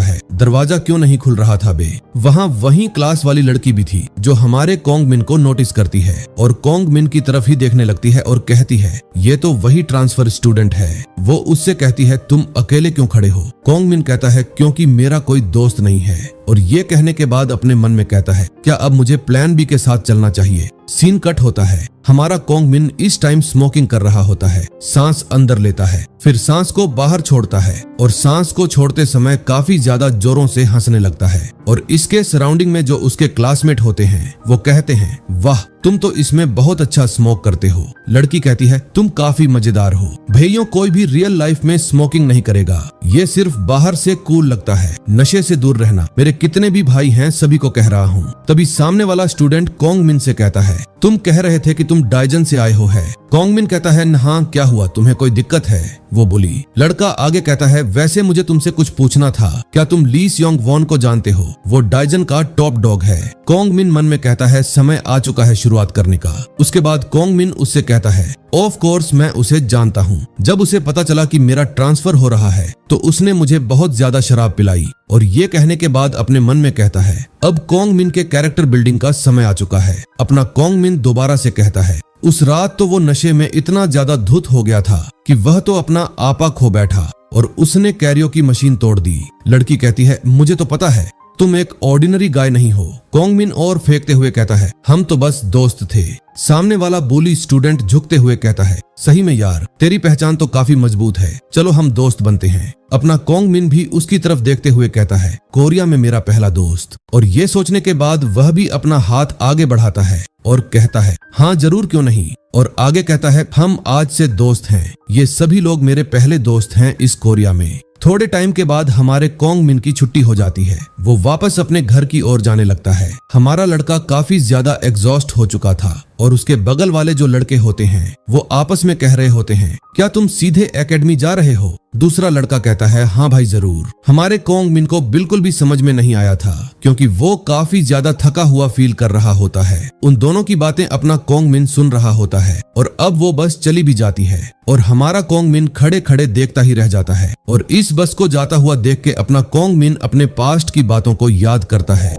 है? दरवाजा क्यों नहीं खुल रहा था बे? वहाँ वही क्लास वाली लड़की भी थी जो हमारे कोंग मिन को नोटिस करती है और कोंग मिन की तरफ ही देखने लगती है और कहती है ये तो वही ट्रांसफर स्टूडेंट है। वो उससे कहती है तुम अकेले क्यों खड़े हो? कोंग मिन कहता है क्योंकि मेरा कोई दोस्त नहीं है। और ये कहने के बाद अपने मन में कहता है क्या अब मुझे प्लान बी के साथ चलना चाहिए? सीन कट होता है। हमारा कोंग मिन इस टाइम स्मोकिंग कर रहा होता है। सांस अंदर लेता है, फिर सांस को बाहर छोड़ता है और सांस को छोड़ते समय काफी ज्यादा जोरों से हंसने लगता है। और इसके सराउंडिंग में जो उसके क्लासमेट होते हैं वो कहते हैं वाह तुम तो इसमें बहुत अच्छा स्मोक करते हो। लड़की कहती है तुम काफी मजेदार हो। भैया कोई भी रियल लाइफ में स्मोकिंग नहीं करेगा, ये सिर्फ बाहर से कूल लगता है। नशे से दूर रहना। मेरे कितने भी भाई हैं सभी को कह रहा हूँ। तभी सामने वाला स्टूडेंट कोंग मिन से कहता है तुम कह रहे थे कि तुम डाइजन से आए हो है। कोंग मिन कहता है हाँ क्या हुआ, तुम्हें कोई दिक्कत है? वो बोली। लड़का आगे कहता है वैसे मुझे तुमसे कुछ पूछना था, क्या तुम ली सियोंग वॉन को जानते हो? वो डाइजन का टॉप डॉग है। कोंग मिन मन में कहता है समय आ चुका है शुरुआत करने का। उसके बाद कोंग मिन उससे कहता है ऑफ कोर्स मैं उसे जानता हूँ। जब उसे पता चला कि मेरा ट्रांसफर हो रहा है तो उसने मुझे बहुत ज्यादा शराब पिलाई। और ये कहने के बाद अपने मन में कहता है अब कोंग मिन के कैरेक्टर बिल्डिंग का समय आ चुका है। अपना कोंग मिन दोबारा से कहता है उस रात तो वो नशे में इतना ज्यादा धुत हो गया था कि वह तो अपना आपा खो बैठा और उसने कैरियो की मशीन तोड़ दी। लड़की कहती है मुझे तो पता है तुम एक ऑर्डिनरी गाय नहीं हो। कोंग मिन और फेंकते हुए कहता है हम तो बस दोस्त थे। सामने वाला बोली स्टूडेंट झुकते हुए कहता है सही में यार तेरी पहचान तो काफी मजबूत है, चलो हम दोस्त बनते हैं। अपना कोंग मिन भी उसकी तरफ देखते हुए कहता है कोरिया में मेरा पहला दोस्त। और ये सोचने के बाद वह भी अपना हाथ आगे बढ़ाता है और कहता है हाँ जरूर क्यों नहीं। और आगे कहता है हम आज से दोस्त हैं, ये सभी लोग मेरे पहले दोस्त हैं इस कोरिया में। थोड़े टाइम के बाद हमारे कोंग मिन की छुट्टी हो जाती है। वो वापस अपने घर की ओर जाने लगता है। हमारा लड़का काफी ज्यादा एग्जॉस्ट हो चुका था और उसके बगल वाले जो लड़के होते हैं वो आपस में कह रहे होते हैं क्या तुम सीधे एकेडमी जा रहे हो? दूसरा लड़का कहता है हाँ भाई जरूर। हमारे कोंग मिन को बिल्कुल भी समझ में नहीं आया था क्योंकि वो काफी ज्यादा थका हुआ फील कर रहा होता है। उन दोनों की बातें अपना कोंग मिन सुन रहा होता है और अब वो बस चली भी जाती है और हमारा कोंग मिन खड़े खड़े देखता ही रह जाता है। और इस बस को जाता हुआ देख के अपना कोंग मिन अपने पास्ट की बातों को याद करता है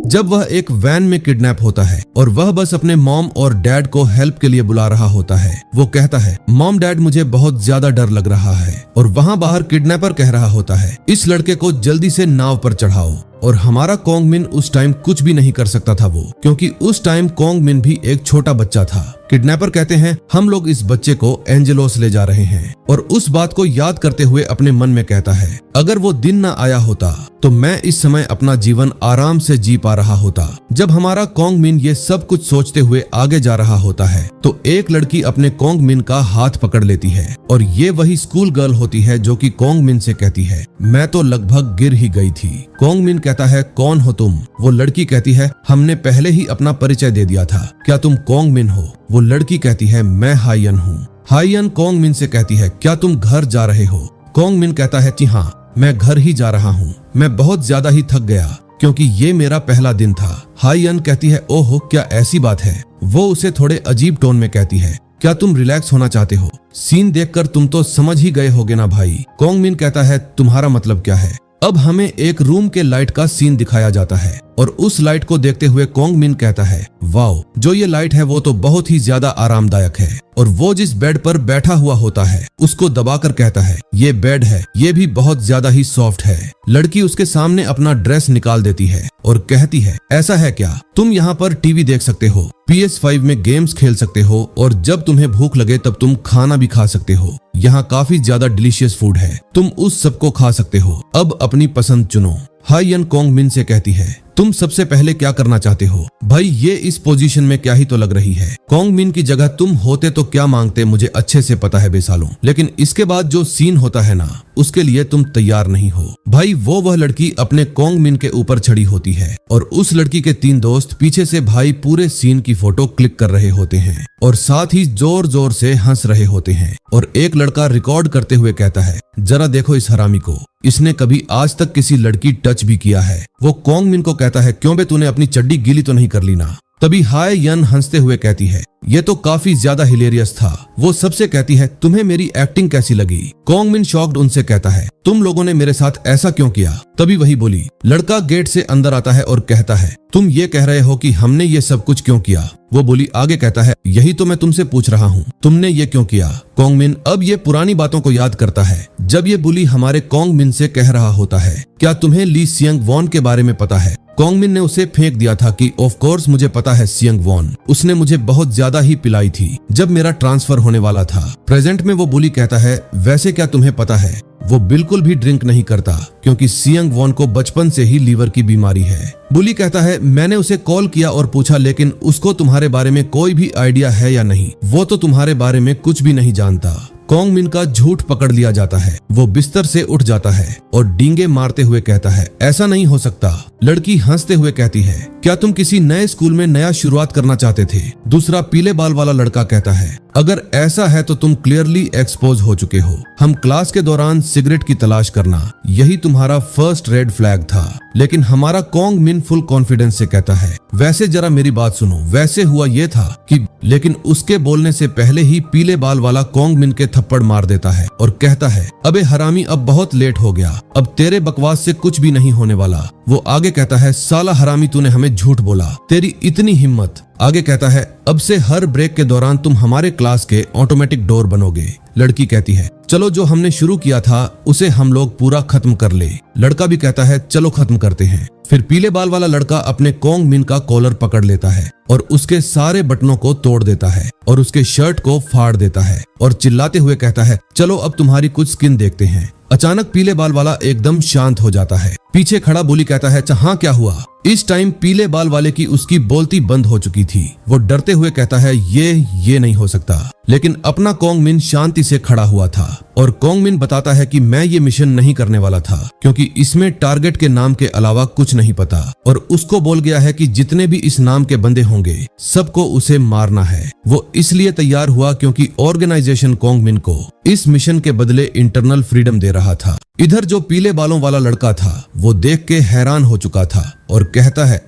जब वह एक वैन में किडनैप होता है और वह बस अपने मॉम और डैड को हेल्प के लिए बुला रहा होता है। वो कहता है मॉम डैड मुझे बहुत ज्यादा डर लग रहा है। और वहाँ बाहर किडनैपर कह रहा होता है इस लड़के को जल्दी से नाव पर चढ़ाओ। और हमारा कोंग मिन उस टाइम कुछ भी नहीं कर सकता था वो, क्योंकि उस टाइम कोंग मिन भी एक छोटा बच्चा था। किडनैपर कहते हैं हम लोग इस बच्चे को एंजेलोस ले जा रहे हैं। और उस बात को याद करते हुए अपने मन में कहता है अगर वो दिन ना आया होता तो मैं इस समय अपना जीवन आराम से जी पा रहा होता। जब हमारा कोंग मिन ये सब कुछ सोचते हुए आगे जा रहा होता है तो एक लड़की अपने कोंग मिन का हाथ पकड़ लेती है और ये वही स्कूल गर्ल होती है जो कि कोंग मिन से कहती है मैं तो लगभग गिर ही गई थी। कोंग मिन कहता है कौन हो तुम? वो लड़की कहती है हमने पहले ही अपना परिचय दे दिया था, क्या तुम कोंग मिन हो? वो लड़की कहती है मैं हाइयन हूँ। हाइयन कोंग मिन से कहती है क्या तुम घर जा रहे हो? कोंग मिन कहता है जी हाँ मैं घर ही जा रहा हूँ, मैं बहुत ज्यादा ही थक गया क्योंकि ये मेरा पहला दिन था। हाइयन कहती है ओहो क्या ऐसी बात है? वो उसे थोड़े अजीब टोन में कहती है क्या तुम रिलैक्स होना चाहते हो? सीन देखकर तुम तो समझ ही गए होगे ना भाई। कोंग मिन कहता है तुम्हारा मतलब क्या है? अब हमें एक रूम के लाइट का सीन दिखाया जाता है और उस लाइट को देखते हुए कोंग मिन कहता है वाओ जो ये लाइट है वो तो बहुत ही ज्यादा आरामदायक है। और वो जिस बेड पर बैठा हुआ होता है उसको दबाकर कहता है ये बेड है, ये भी बहुत ज्यादा ही सॉफ्ट है। लड़की उसके सामने अपना ड्रेस निकाल देती है और कहती है ऐसा है क्या, तुम यहाँ पर टीवी देख सकते हो, PS5 में गेम्स खेल सकते हो और जब तुम्हें भूख लगे तब तुम खाना भी खा सकते हो। यहाँ काफी ज्यादा डिलीशियस फूड है, तुम उस सबको खा सकते हो, अब अपनी पसंद चुनो। हाइयन कोंग मिन से कहती है तुम सबसे पहले क्या करना चाहते हो? भाई ये इस पोजीशन में क्या ही तो लग रही है। कोंग मिन की जगह तुम होते तो क्या मांगते मुझे अच्छे से पता है बेसालों, लेकिन इसके बाद जो सीन होता है ना उसके लिए तुम तैयार नहीं हो। भाई वह लड़की अपने कोंग मिन के ऊपर चढ़ी होती है और उस लड़की के 3 दोस्त पीछे से भाई पूरे सीन की फोटो क्लिक कर रहे होते हैं और साथ ही जोर जोर से हंस रहे होते हैं। और एक लड़का रिकॉर्ड करते हुए कहता है जरा देखो इस हरामी को, इसने कभी आज तक किसी लड़की टच भी किया है। वो कोंग मिन को कहता है क्यों बे तूने अपनी चड्डी गीली तो नहीं कर ली ना? तभी हाय यन हंसते हुए कहती है, ये तो काफी ज्यादा हिलेरियस था। वो सबसे कहती है, तुम्हें मेरी एक्टिंग कैसी लगी? कॉन्ग मिन शॉक्ड उनसे कहता है, तुम लोगों ने मेरे साथ ऐसा क्यों किया? तभी वही बोली। लड़का गेट से अंदर आता है और कहता है, तुम ये कह रहे हो कि हमने ये सब कुछ क्यों किया? वो बोली आगे कहता है, यही तो मैं तुमसे पूछ रहा हूँ, तुमने ये क्यों किया? कॉन्ग मिन अब ये पुरानी बातों को याद करता है, जब ये बुली हमारे कॉन्ग मिन से कह रहा होता है, क्या तुम्हें ली सियंग वॉन के बारे में पता है? कॉन्ग मिन ने उसे फेंक दिया था कि ऑफ कोर्स मुझे पता है सियंग वॉन, उसने मुझे बहुत ज्यादा ही पिलाई थी जब मेरा ट्रांसफर होने वाला था। प्रेजेंट में वो बुली कहता है, वैसे क्या तुम्हें पता है वो बिल्कुल भी ड्रिंक नहीं करता क्योंकि सियंग वॉन को बचपन से ही लीवर की बीमारी है। बुली कहता है, मैंने उसे कॉल किया और पूछा लेकिन उसको तुम्हारे बारे में कोई भी आइडिया है या नहीं, वो तो तुम्हारे बारे में कुछ भी नहीं जानता। कॉन्ग मिन का झूठ पकड़ लिया जाता है। वो बिस्तर से उठ जाता है और डींगे मारते हुए कहता है, ऐसा नहीं हो सकता। लड़की हंसते हुए कहती है, क्या तुम किसी नए स्कूल में नया शुरुआत करना चाहते थे? दूसरा पीले बाल वाला लड़का कहता है, अगर ऐसा है तो तुम क्लियरली एक्सपोज हो चुके हो। हम क्लास के दौरान सिगरेट की तलाश करना, यही तुम्हारा फर्स्ट रेड फ्लैग था। लेकिन हमारा कॉन्ग मिन फुल कॉन्फिडेंस से कहता है, वैसे जरा मेरी बात सुनो, वैसे हुआ ये था कि, लेकिन उसके बोलने से पहले ही पीले बाल वाला कॉन्ग मिन के थप्पड़ मार देता है और कहता है, अबे हरामी अब बहुत लेट हो गया, अब तेरे बकवास से कुछ भी नहीं होने वाला। वो आगे कहता है, साला हरामी तूने हमें झूठ बोला, तेरी इतनी हिम्मत। आगे कहता है, अब से हर ब्रेक के दौरान तुम हमारे क्लास के ऑटोमेटिक डोर बनोगे। लड़की कहती है, चलो जो हमने शुरू किया था उसे हम लोग पूरा खत्म कर ले। लड़का भी कहता है, चलो खत्म करते हैं। फिर पीले बाल वाला लड़का अपने कॉन्ग मिन का कॉलर पकड़ लेता है और उसके सारे बटनों को तोड़ देता है और उसके शर्ट को फाड़ देता है और चिल्लाते हुए कहता है, चलो अब तुम्हारी कुछ स्किन देखते हैं। अचानक पीले बाल वाला एकदम शांत हो जाता है। पीछे खड़ा बुली कहता है, हाँ क्या हुआ? इस टाइम पीले बाल वाले की उसकी बोलती बंद हो चुकी थी। वो डरते हुए कहता है, ये नहीं हो सकता। लेकिन अपना कॉन्ग मिन शांति से खड़ा हुआ था और कॉन्ग मिन बताता है कि मैं ये मिशन नहीं करने वाला था क्योंकि इसमें टारगेट के नाम के अलावा कुछ नहीं पता और उसको बोल गया है कि जितने भी इस नाम के बंदे होंगे सबको उसे मारना है। वो इसलिए तैयार हुआ क्योंकि ऑर्गेनाइजेशन कॉन्ग मिन को इस मिशन के बदले इंटरनल फ्रीडम दे रहा था। इधर जो पीले बालों वाला लड़का था वो देख के हैरान हो चुका था और कहता है,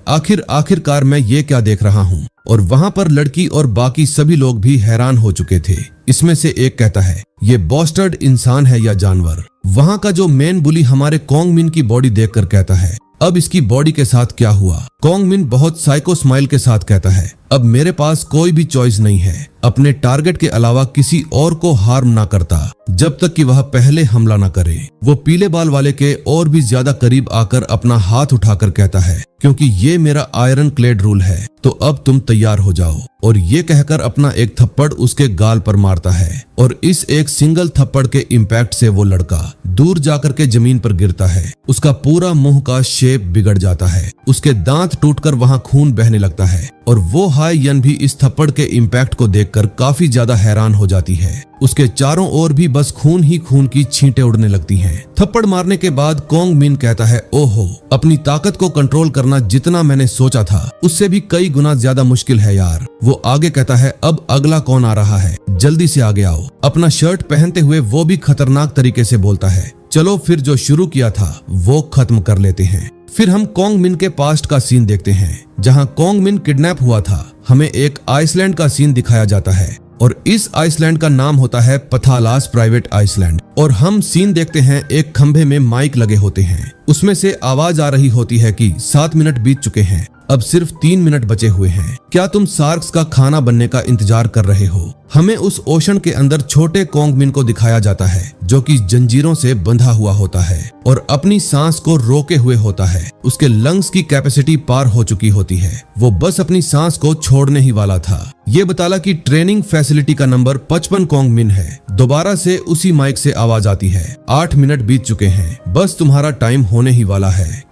आखिरकार मैं ये क्या देख रहा हूँ। और वहाँ पर लड़की और बाकी सभी लोग भी हैरान हो चुके थे। इसमें से एक कहता है, ये बॉस्टर्ड इंसान है या जानवर? वहाँ का जो मेन बुली हमारे कॉन्ग मिन की बॉडी देखकर कहता है, अब इसकी बॉडी के साथ क्या हुआ? कॉन्ग मिन बहुत साइको स्माइल के साथ कहता है, अब मेरे पास कोई भी चॉइस नहीं है, अपने टारगेट के अलावा किसी और को हार्म ना करता जब तक कि वह पहले हमला ना करे। वो पीले बाल वाले के और भी ज्यादा करीब आकर अपना हाथ उठाकर कहता है, क्योंकि ये मेरा आयरन क्लेड रूल है तो अब तुम तैयार हो जाओ। और ये कहकर अपना एक थप्पड़ उसके गाल पर मारता है और इस एक सिंगल थप्पड़ के इम्पैक्ट से वो लड़का दूर जाकर के जमीन पर गिरता है। उसका पूरा मुंह का शेप बिगड़ जाता है, उसके दांत टूटकर वहां खून बहने लगता है और वो हाय यन भी इस थप्पड़ के इम्पैक्ट को देखकर काफी ज्यादा हैरान हो जाती है। उसके चारों ओर भी बस खून ही खून की छींटें उड़ने लगती हैं। थप्पड़ मारने के बाद कॉन्ग मिन कहता है, ओहो, अपनी ताकत को कंट्रोल करना जितना मैंने सोचा था उससे भी कई गुना ज्यादा मुश्किल है यार। वो आगे कहता है, अब अगला कौन आ रहा है, जल्दी से आगे आओ। अपना शर्ट पहनते हुए वो भी खतरनाक तरीके से बोलता है, चलो फिर जो शुरू किया था वो खत्म कर लेते हैं। फिर हम कॉन्ग मिन के पास्ट का सीन देखते हैं जहां कॉन्ग मिन किडनैप हुआ था। हमें एक आइसलैंड का सीन दिखाया जाता है और इस आइसलैंड का नाम होता है पथालास प्राइवेट आइसलैंड। और हम सीन देखते हैं, एक खंभे में माइक लगे होते हैं, उसमें से आवाज आ रही होती है कि 7 मिनट बीत चुके हैं, अब सिर्फ 3 मिनट बचे हुए हैं, क्या तुम शार्क्स का खाना बनने का इंतजार कर रहे हो? हमें उस ओशन के अंदर छोटे कॉन्ग मिन को दिखाया जाता है जो कि जंजीरों से बंधा हुआ होता है और अपनी सांस को रोके हुए होता है। उसके लंग्स की कैपेसिटी पार हो चुकी होती है, वो बस अपनी सांस को छोड़ने ही वाला था। ये बताला कि ट्रेनिंग फैसिलिटी का नंबर 55 कॉन्ग मिन है। दोबारा से उसी माइक से आवाज आती है, 8 मिनट बीत चुके हैं, बस तुम्हारा टाइम होने ही वाला है।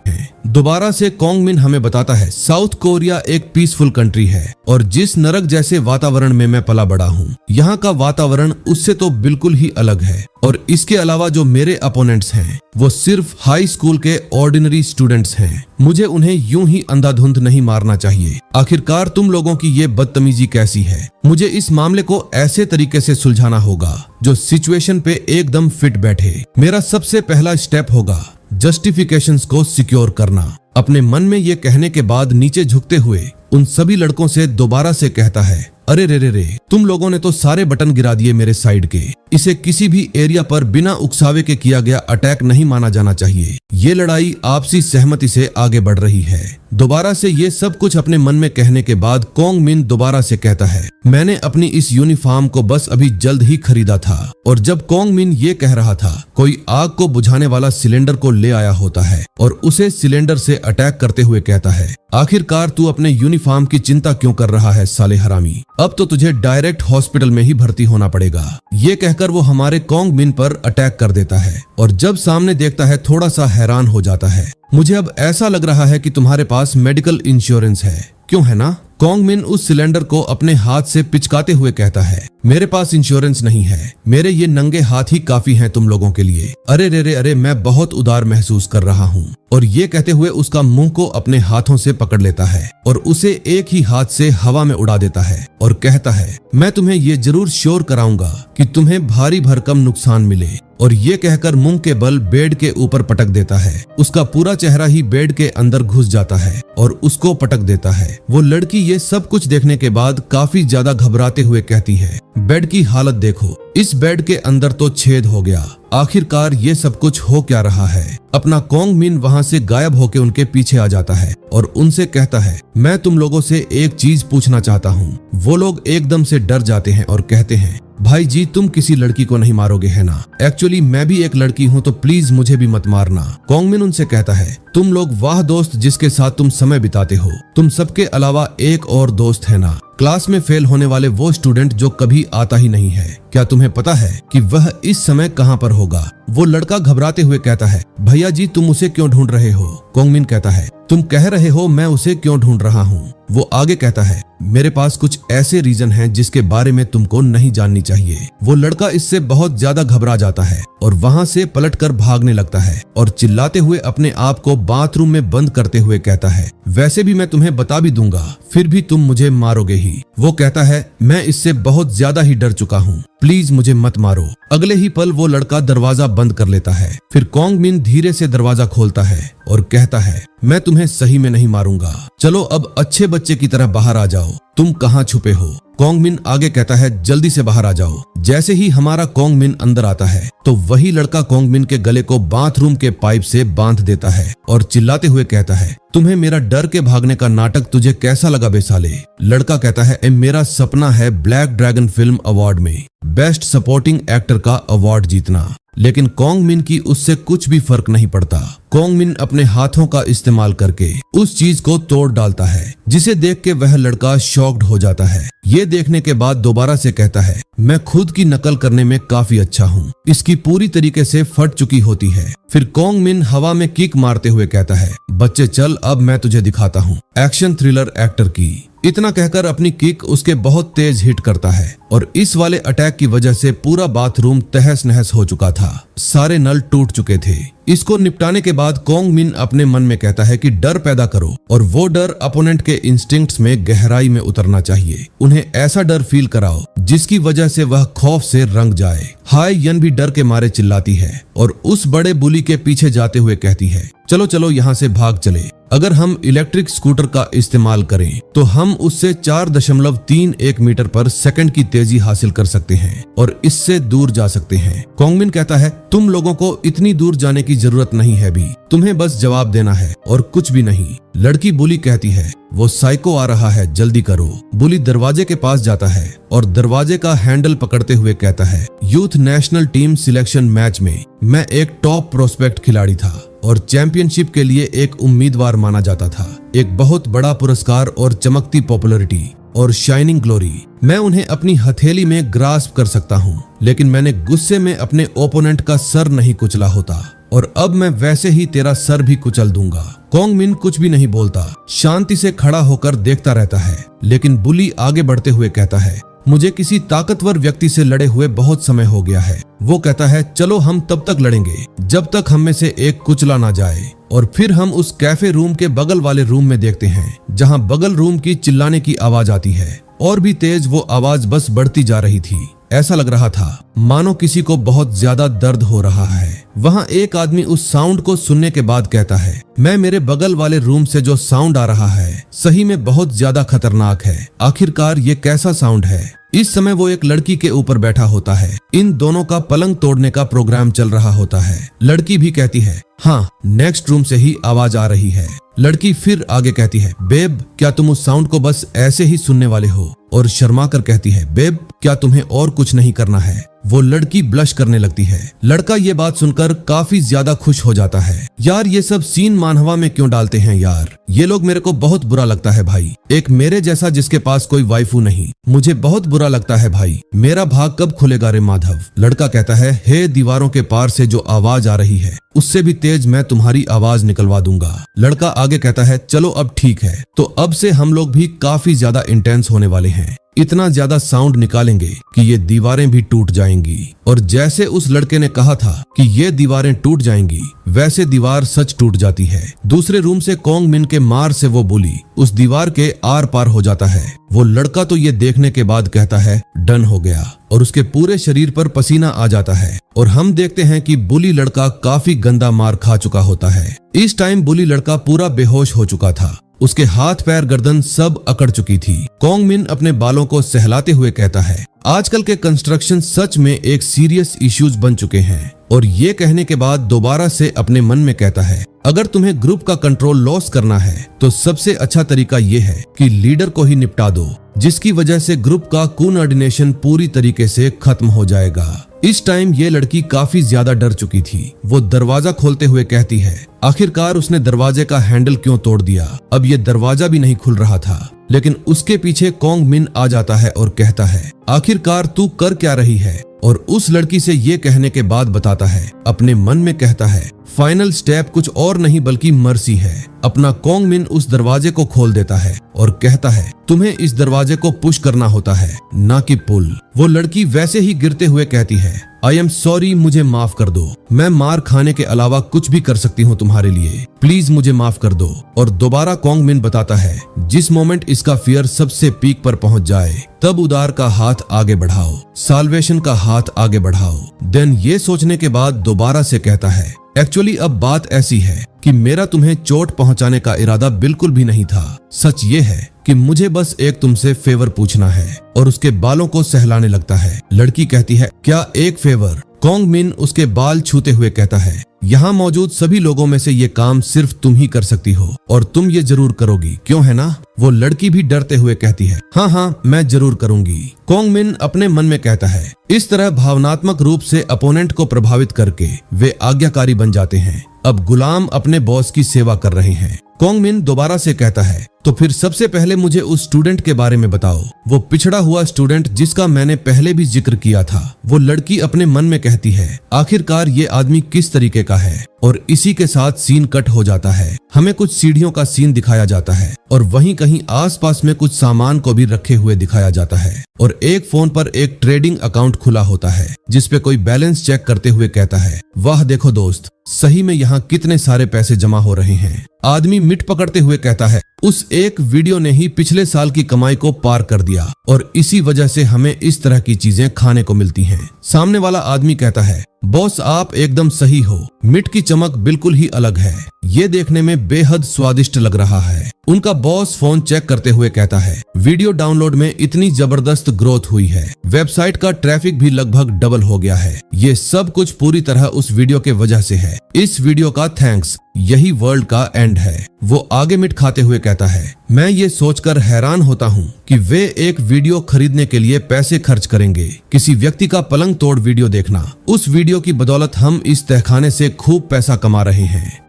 दोबारा से कॉन्ग मिन हमें बताता है, साउथ कोरिया एक पीसफुल कंट्री है और जिस नरक जैसे वातावरण में मैं पला बड़ा हूँ, यहाँ का वातावरण उससे तो बिल्कुल ही अलग है। और इसके अलावा जो मेरे अपोनेंट्स हैं वो सिर्फ हाई स्कूल के ऑर्डिनरी स्टूडेंट्स हैं, मुझे उन्हें यूं ही अंधाधुंध नहीं मारना चाहिए। आखिरकार तुम लोगों की ये बदतमीजी कैसी है? मुझे इस मामले को ऐसे तरीके से सुलझाना होगा जो सिचुएशन पे एकदम फिट बैठे। मेरा सबसे पहला स्टेप होगा जस्टिफिकेशंस को सिक्योर करना। अपने मन में ये कहने के बाद नीचे झुकते हुए उन सभी लड़कों से दोबारा से कहता है, अरे रे रे रे, तुम लोगों ने तो सारे बटन गिरा दिए मेरे साइड के। इसे किसी भी एरिया पर बिना उकसावे के किया गया अटैक नहीं माना जाना चाहिए। ये लड़ाई आपसी सहमति से आगे बढ़ रही है। दोबारा से ये सब कुछ अपने मन में कहने के बाद कोंग मिन दोबारा से कहता है, मैंने अपनी इस यूनिफॉर्म को बस अभी जल्द ही खरीदा था। और जब कोंग मिन ये कह रहा था, कोई आग को बुझाने वाला सिलेंडर को ले आया होता है और उसे सिलेंडर से अटैक करते हुए कहता है, आखिरकार तू अपने यूनिफॉर्म की चिंता क्यों कर रहा है साले हरामी, अब तो तुझे डायरेक्ट हॉस्पिटल में ही भर्ती होना पड़ेगा। ये कहकर वो हमारे कोंग मिन पर अटैक कर देता है और जब सामने देखता है थोड़ा सा हैरान हो जाता है। मुझे अब ऐसा लग रहा है कि तुम्हारे पास मेडिकल इंश्योरेंस है, क्यों है ना? कोंग मिन उस सिलेंडर को अपने हाथ से पिचकाते हुए कहता है, मेरे पास इंश्योरेंस नहीं है, मेरे ये नंगे हाथ ही काफी हैं तुम लोगों के लिए। अरे रे रे अरे, मैं बहुत उदार महसूस कर रहा हूँ। और ये कहते हुए उसका मुंह को अपने हाथों से पकड़ लेता है और उसे एक ही हाथ से हवा में उड़ा देता है और कहता है, मैं तुम्हें ये जरूर श्योर कराऊंगा कि तुम्हें भारी भरकम नुकसान मिले। और ये कहकर मुंह के बल बेड के ऊपर पटक देता है। उसका पूरा चेहरा ही बेड के अंदर घुस जाता है और उसको पटक देता है। वो लड़की ये सब कुछ देखने के बाद काफी ज्यादा घबराते हुए कहती है, बेड की हालत देखो, इस बेड के अंदर तो छेद हो गया, आखिरकार ये सब कुछ हो क्या रहा है? अपना कोंग मिन वहाँ से गायब होके उनके पीछे आ जाता है और उनसे कहता है, मैं तुम लोगों से एक चीज पूछना चाहता हूँ। वो लोग एकदम से डर जाते हैं और कहते हैं, भाई जी तुम किसी लड़की को नहीं मारोगे है ना? एक्चुअली मैं भी एक लड़की हूँ तो प्लीज मुझे भी मत मारना। कोंग मिन उनसे कहता है, तुम लोग वाह दोस्त जिसके साथ तुम समय बिताते हो, तुम सबके अलावा एक और दोस्त है ना, क्लास में फेल होने वाले वो स्टूडेंट जो कभी आता ही नहीं है। क्या तुम्हें पता है कि वह इस समय कहाँ पर होगा? वो लड़का घबराते हुए कहता है, भैया जी तुम उसे क्यों ढूंढ रहे हो? कोंग मिन कहता है, तुम कह रहे हो मैं उसे क्यों ढूंढ रहा हूँ? वो आगे कहता है, मेरे पास कुछ ऐसे रीजन हैं जिसके बारे में तुमको नहीं जाननी चाहिए। वो लड़का इससे बहुत ज्यादा घबरा जाता है और वहाँ से पलटकर भागने लगता है और चिल्लाते हुए अपने आप को बाथरूम में बंद करते हुए कहता है, वैसे भी मैं तुम्हें बता भी दूंगा, फिर भी तुम मुझे मारोगे ही। वो कहता है, मैं इससे बहुत ज्यादा ही डर चुका हूँ, प्लीज मुझे मत मारो। अगले ही पल वो लड़का दरवाजा बंद कर लेता है। फिर कोंग मिन धीरे से दरवाजा खोलता है और कहता है, मैं तुम्हें सही में नहीं मारूंगा, चलो अब अच्छे बच्चे की तरह बाहर आ जाओ, तुम कहाँ छुपे हो? कोंग मिन आगे कहता है, जल्दी से बाहर आ जाओ। जैसे ही हमारा कोंग मिन अंदर आता है तो वही लड़का कोंग मिन के गले को बाथरूम के पाइप से बांध देता है और चिल्लाते हुए कहता है, तुम्हें मेरा डर के भागने का नाटक तुझे कैसा लगा बे साले? लड़का कहता है, मेरा सपना है ब्लैक ड्रैगन फिल्म अवार्ड में बेस्ट सपोर्टिंग एक्टर का अवार्ड जीतना। लेकिन कोंग मिन की उससे कुछ भी फर्क नहीं पड़ता। कोंग मिन अपने हाथों का इस्तेमाल करके उस चीज को तोड़ डालता है, जिसे देख के वह लड़का शॉक्ड हो जाता है। ये देखने के बाद दोबारा से कहता है, मैं खुद की नकल करने में काफी अच्छा हूँ, इसकी पूरी तरीके से फट चुकी होती है। फिर कोंग मिन हवा में किक मारते हुए कहता है, बच्चे चल अब मैं तुझे दिखाता हूँ एक्शन थ्रिलर एक्टर की। इतना कहकर अपनी किक उसके बहुत तेज हिट करता है और इस वाले अटैक की वजह से पूरा बाथरूम तहस नहस हो चुका था, सारे नल टूट चुके थे। इसको निपटाने के बाद कोंग मिन अपने मन में कहता है कि डर पैदा करो और वो डर अपोनेंट के इंस्टिंक्ट्स में गहराई में उतरना चाहिए। उन्हें ऐसा डर फील कराओ जिसकी वजह से वह खौफ से रंग जाए। हाय यन भी डर के मारे चिल्लाती है और उस बड़े बुली के पीछे जाते हुए कहती है, चलो चलो यहाँ से भाग चले। अगर हम इलेक्ट्रिक स्कूटर का इस्तेमाल करें तो हम उससे 4.31 मीटर पर सेकंड की तेजी हासिल कर सकते हैं और इससे दूर जा सकते हैं। कोंग मिन कहता है, तुम लोगों को इतनी दूर जाने की जरूरत नहीं है भी, तुम्हें बस जवाब देना है और कुछ भी नहीं। लड़की बुली कहती है, वो साइको आ रहा है, जल्दी करो। बुली दरवाजे के पास जाता है और दरवाजे का हैंडल पकड़ते हुए कहता है, youth national team selection match में मैं एक टॉप प्रोस्पेक्ट खिलाड़ी था और चैंपियनशिप के लिए एक उम्मीदवार माना जाता था। एक बहुत बड़ा पुरस्कार और चमकती पॉपुलैरिटी और शाइनिंग ग्लोरी, मैं उन्हें अपनी हथेली में ग्रास्प कर सकता हूँ, लेकिन मैंने गुस्से में अपने ओपोनेंट का सर नहीं कुचला होता और अब मैं वैसे ही तेरा सर भी कुचल दूंगा। कोंग मिन कुछ भी नहीं बोलता, शांति से खड़ा होकर देखता रहता है। लेकिन बुली आगे बढ़ते हुए कहता है, मुझे किसी ताकतवर व्यक्ति से लड़े हुए बहुत समय हो गया है। वो कहता है, चलो हम तब तक लड़ेंगे जब तक हम में से एक कुचला ना जाए। और फिर हम उस कैफे रूम के बगल वाले रूम में देखते हैं जहां बगल रूम की चिल्लाने की आवाज आती है और भी तेज वो आवाज बस बढ़ती जा रही थी। ऐसा लग रहा था मानो किसी को बहुत ज्यादा दर्द हो रहा है। वहां एक आदमी उस साउंड को सुनने के बाद कहता है, मैं मेरे बगल वाले रूम से जो साउंड आ रहा है सही में बहुत ज्यादा खतरनाक है। आखिरकार ये कैसा साउंड है? इस समय वो एक लड़की के ऊपर बैठा होता है। इन दोनों का पलंग तोड़ने का प्रोग्राम चल रहा होता है। लड़की भी कहती है, हाँ, नेक्स्ट रूम से ही आवाज आ रही है। लड़की फिर आगे कहती है, बेब, क्या तुम उस साउंड को बस ऐसे ही सुनने वाले हो? और शर्मा कर कहती है, बेब, क्या तुम्हें और कुछ नहीं करना है? वो लड़की ब्लश करने लगती है। लड़का ये बात सुनकर काफी ज्यादा खुश हो जाता है। यार, ये सब सीन मानहवा में क्यों डालते हैं यार? ये लोग मेरे को बहुत बुरा लगता है भाई। एक मेरे जैसा जिसके पास कोई वाइफू नहीं, मुझे बहुत बुरा लगता है भाई। मेरा भाग कब खुलेगा रे माधव? लड़का कहता है, हे दीवारों के पार से जो आवाज आ रही है उससे भी तेज मैं तुम्हारी आवाज निकलवा दूंगा। लड़का आगे कहता है, चलो अब ठीक है, तो अब से हम लोग भी काफी ज्यादा इंटेंस होने वाले हैं। इतना ज्यादा साउंड निकालेंगे कि ये दीवारें भी टूट जाएंगी। और जैसे उस लड़के ने कहा था कि ये दीवारें टूट जाएंगी, वैसे दीवार सच टूट जाती है। दूसरे रूम से कोंग मिन के मार से वो बुली उस दीवार के आर पार हो जाता है। वो लड़का तो ये देखने के बाद कहता है, डन हो गया, और उसके पूरे शरीर पर पसीना आ जाता है। और हम देखते हैं कि बुली लड़का काफी गंदा मार खा चुका होता है। इस टाइम बुली लड़का पूरा बेहोश हो चुका था। उसके हाथ पैर गर्दन सब अकड़ चुकी थी। कोंग मिन अपने बालों को सहलाते हुए कहता है, आजकल के कंस्ट्रक्शन सच में एक सीरियस इश्यूज बन चुके हैं। और ये कहने के बाद दोबारा से अपने मन में कहता है, अगर तुम्हें ग्रुप का कंट्रोल लॉस करना है तो सबसे अच्छा तरीका ये है कि लीडर को ही निपटा दो, जिसकी वजह से ग्रुप का कोऑर्डिनेशन पूरी तरीके से खत्म हो जाएगा। इस टाइम ये लड़की काफी ज्यादा डर चुकी थी। वो दरवाजा खोलते हुए कहती है, आखिरकार उसने दरवाजे का हैंडल क्यों तोड़ दिया? अब ये दरवाजा भी नहीं खुल रहा था। लेकिन उसके पीछे कोंग मिन आ जाता है और कहता है, आखिरकार तू कर क्या रही है? और उस लड़की से ये कहने के बाद बताता है, अपने मन में कहता है, फाइनल स्टेप कुछ और नहीं बल्कि मर्सी है। अपना कोंग मिन उस दरवाजे को खोल देता है और कहता है, तुम्हें इस दरवाजे को पुश करना होता है, ना कि पुल। वो लड़की वैसे ही गिरते हुए कहती है, आई एम सॉरी, मुझे माफ कर दो। मैं मार खाने के अलावा कुछ भी कर सकती हूँ तुम्हारे लिए, प्लीज मुझे माफ कर दो। और दोबारा कोंग मिन बताता है, जिस मोमेंट इसका फियर सबसे पीक पर पहुंच जाए तब उदार का हाथ आगे बढ़ाओ, साल्वेशन का हाथ आगे बढ़ाओ। देन ये सोचने के बाद दोबारा से कहता है, एक्चुअली अब बात ऐसी है कि मेरा तुम्हें चोट पहुंचाने का इरादा बिल्कुल भी नहीं था। सच ये है कि मुझे बस एक तुमसे फेवर पूछना है। और उसके बालों को सहलाने लगता है। लड़की कहती है, क्या एक फेवर? कोंग मिन उसके बाल छूते हुए कहता है, यहाँ मौजूद सभी लोगों में से ये काम सिर्फ तुम ही कर सकती हो और तुम ये जरूर करोगी, क्यों है ना? वो लड़की भी डरते हुए कहती है, हाँ हाँ, मैं जरूर करूंगी। कोंग मिन अपने मन में कहता है, इस तरह भावनात्मक रूप से अपोनेंट को प्रभावित करके वे आज्ञाकारी बन जाते हैं। अब गुलाम अपने बॉस की सेवा कर रहे हैं। कोंग मिन दोबारा से कहता है, तो फिर सबसे पहले मुझे उस स्टूडेंट के बारे में बताओ, वो पिछड़ा हुआ स्टूडेंट जिसका मैंने पहले भी जिक्र किया था। वो लड़की अपने मन में कहती है, आखिरकार ये आदमी किस तरीके का है? और इसी के साथ सीन कट हो जाता है। हमें कुछ सीढ़ियों का सीन दिखाया जाता है और वहीं कहीं आसपास में कुछ सामान को भी रखे हुए दिखाया जाता है। और एक फोन पर एक ट्रेडिंग अकाउंट खुला होता है जिसपे कोई बैलेंस चेक करते हुए कहता है, वाह देखो दोस्त, सही में यहाँ कितने सारे पैसे जमा हो रहे हैं। आदमी मिट पकड़ते हुए कहता है, उस एक वीडियो ने ही पिछले साल की कमाई को पार कर दिया और इसी वजह से हमें इस तरह की चीजें खाने को मिलती हैं। सामने वाला आदमी कहता है, बॉस आप एकदम सही हो, मिट की चमक बिल्कुल ही अलग है, ये देखने में बेहद स्वादिष्ट लग रहा है। उनका बॉस फोन चेक करते हुए कहता है, वीडियो डाउनलोड में इतनी जबरदस्त ग्रोथ हुई है, वेबसाइट का ट्रैफिक भी लगभग डबल हो गया है। ये सब कुछ पूरी तरह उस वीडियो के वजह से है। इस वीडियो का थैंक्स, यही वर्ल्ड का एंड है। वो आगे मिट खाते हुए कहता है, मैं ये सोचकर हैरान होता हूँ कि वे एक वीडियो खरीदने के लिए पैसे खर्च करेंगे। किसी व्यक्ति का पलंग तोड़ वीडियो देखना, उस वीडियो की बदौलत हम इस तहखाने से खूब पैसा कमा रहे हैं।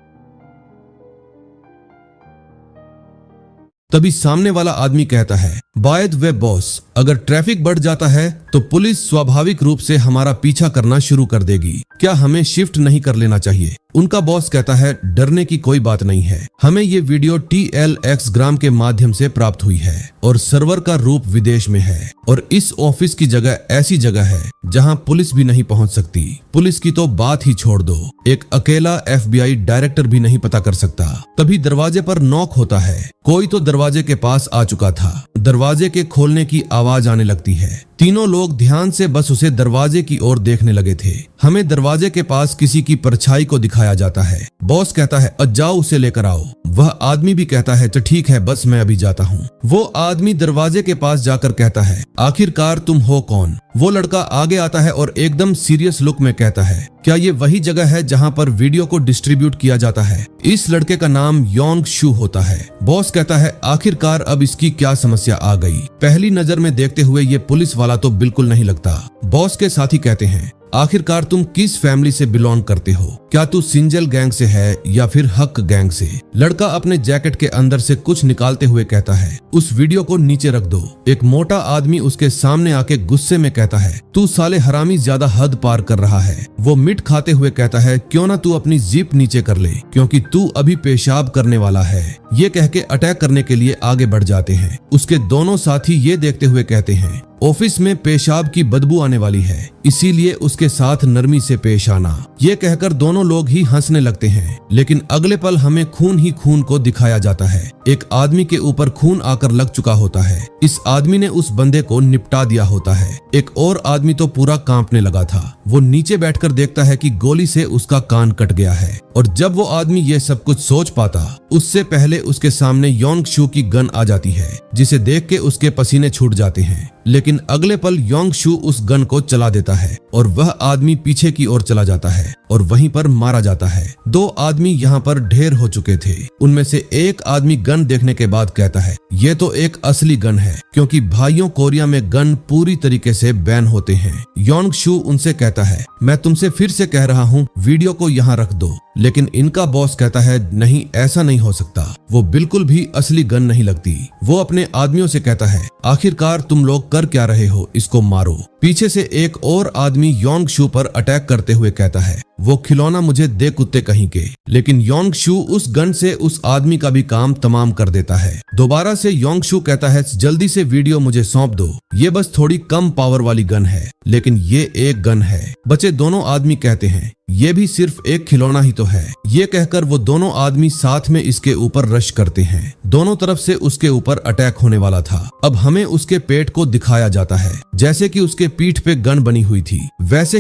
तभी सामने वाला आदमी कहता है, बाय द वे बॉस, अगर ट्रैफिक बढ़ जाता है तो पुलिस स्वाभाविक रूप से हमारा पीछा करना शुरू कर देगी। क्या हमें शिफ्ट नहीं कर लेना चाहिए? उनका बॉस कहता है, डरने की कोई बात नहीं है, हमें ये वीडियो TLX ग्राम के माध्यम से प्राप्त हुई है और सर्वर का रूप विदेश में है और इस ऑफिस की जगह ऐसी जगह है जहां पुलिस भी नहीं पहुंच सकती। पुलिस की तो बात ही छोड़ दो, एक अकेला FBI डायरेक्टर भी नहीं पता कर सकता। तभी दरवाजे पर नॉक होता है। कोई तो दरवाजे के पास आ चुका था। दरवाजे के खोलने की आवाज आने लगती है। तीनों लोग ध्यान से बस उसे दरवाजे की ओर देखने लगे थे। हमें दरवाजे के पास किसी की परछाई को दिखाया जाता है। बॉस कहता है जाओ उसे लेकर आओ। वह आदमी भी कहता है तो ठीक है, बस मैं अभी जाता हूँ। वो आदमी दरवाजे के पास जाकर कहता है आखिरकार तुम हो कौन? वो लड़का आगे आता है और एकदम सीरियस लुक में कहता है क्या ये वही जगह है जहाँ पर वीडियो को डिस्ट्रीब्यूट किया जाता है? इस लड़के का नाम योंग शू होता है। बॉस कहता है आखिरकार अब इसकी क्या समस्या आ गई? पहली नजर में देखते हुए ये पुलिस वाला तो बिल्कुल नहीं लगता। बॉस के साथी कहते हैं आखिरकार तुम किस फैमिली से बिलोंग करते हो? क्या तू सिंजल गैंग से है या फिर हक गैंग से? लड़का अपने जैकेट के अंदर से कुछ निकालते हुए कहता है उस वीडियो को नीचे रख दो। एक मोटा आदमी उसके सामने आके गुस्से में कहता है तू साले हरामी ज्यादा हद पार कर रहा है। वो मिट खाते हुए कहता है क्यों ना तू अपनी जीप नीचे कर ले क्योंकि तू अभी पेशाब करने वाला है। ये कह के अटैक करने के लिए आगे बढ़ जाते हैं। उसके दोनों साथी ये देखते हुए कहते हैं ऑफिस में पेशाब की बदबू आने वाली है, इसीलिए उसके साथ नरमी से पेश आना। ये कहकर दोनों लोग ही हंसने लगते हैं, लेकिन अगले पल हमें खून ही खून को दिखाया जाता है। एक आदमी के ऊपर खून आकर लग चुका होता है। इस आदमी ने उस बंदे को निपटा दिया होता है। एक और आदमी तो पूरा कांपने लगा था। वो नीचे बैठकर देखता है कि गोली से उसका कान कट गया है। और जब वो आदमी ये सब कुछ सोच पाता उससे पहले उसके सामने योंग शू की गन आ जाती है, जिसे देख के उसके पसीने छूट जाते हैं। लेकिन अगले पल योंग शू उस गन को चला देता है और वह आदमी पीछे की ओर चला जाता है और वहीं पर मारा जाता है। दो आदमी यहाँ पर ढेर हो चुके थे। उनमें से एक आदमी गन देखने के बाद कहता है ये तो एक असली गन है, क्योंकि भाइयों कोरिया में गन पूरी तरीके से बैन होते हैं। योंग शू उनसे कहता है मैं तुमसे फिर से कह रहा हूँ वीडियो को यहाँ रख दो। लेकिन इनका बॉस कहता है नहीं, ऐसा नहीं हो सकता, वो बिल्कुल भी असली गन नहीं लगती। वो अपने आदमियों से कहता है आखिरकार तुम लोग कर क्या रहे हो, इसको मारो। पीछे से एक और आदमी योंग शू पर अटैक करते हुए कहता है वो खिलौना मुझे दे कुत्ते कहीं के। लेकिन योंग शू उस गन से उस आदमी का भी काम तमाम कर देता है। दोबारा से योंग शू कहता है जल्दी से वीडियो मुझे सौंप दो, ये बस थोड़ी कम पावर वाली गन है, लेकिन ये एक गन है। बचे दोनों आदमी कहते हैं ये भी सिर्फ एक खिलौना ही तो है। ये कहकर वो दोनों आदमी साथ में इसके ऊपर रश करते हैं। दोनों तरफ से उसके ऊपर अटैक होने वाला था। अब हमें उसके पेट को दिखाया जाता है। जैसे कि उसके पीठ पे गन बनी हुई थी, वैसे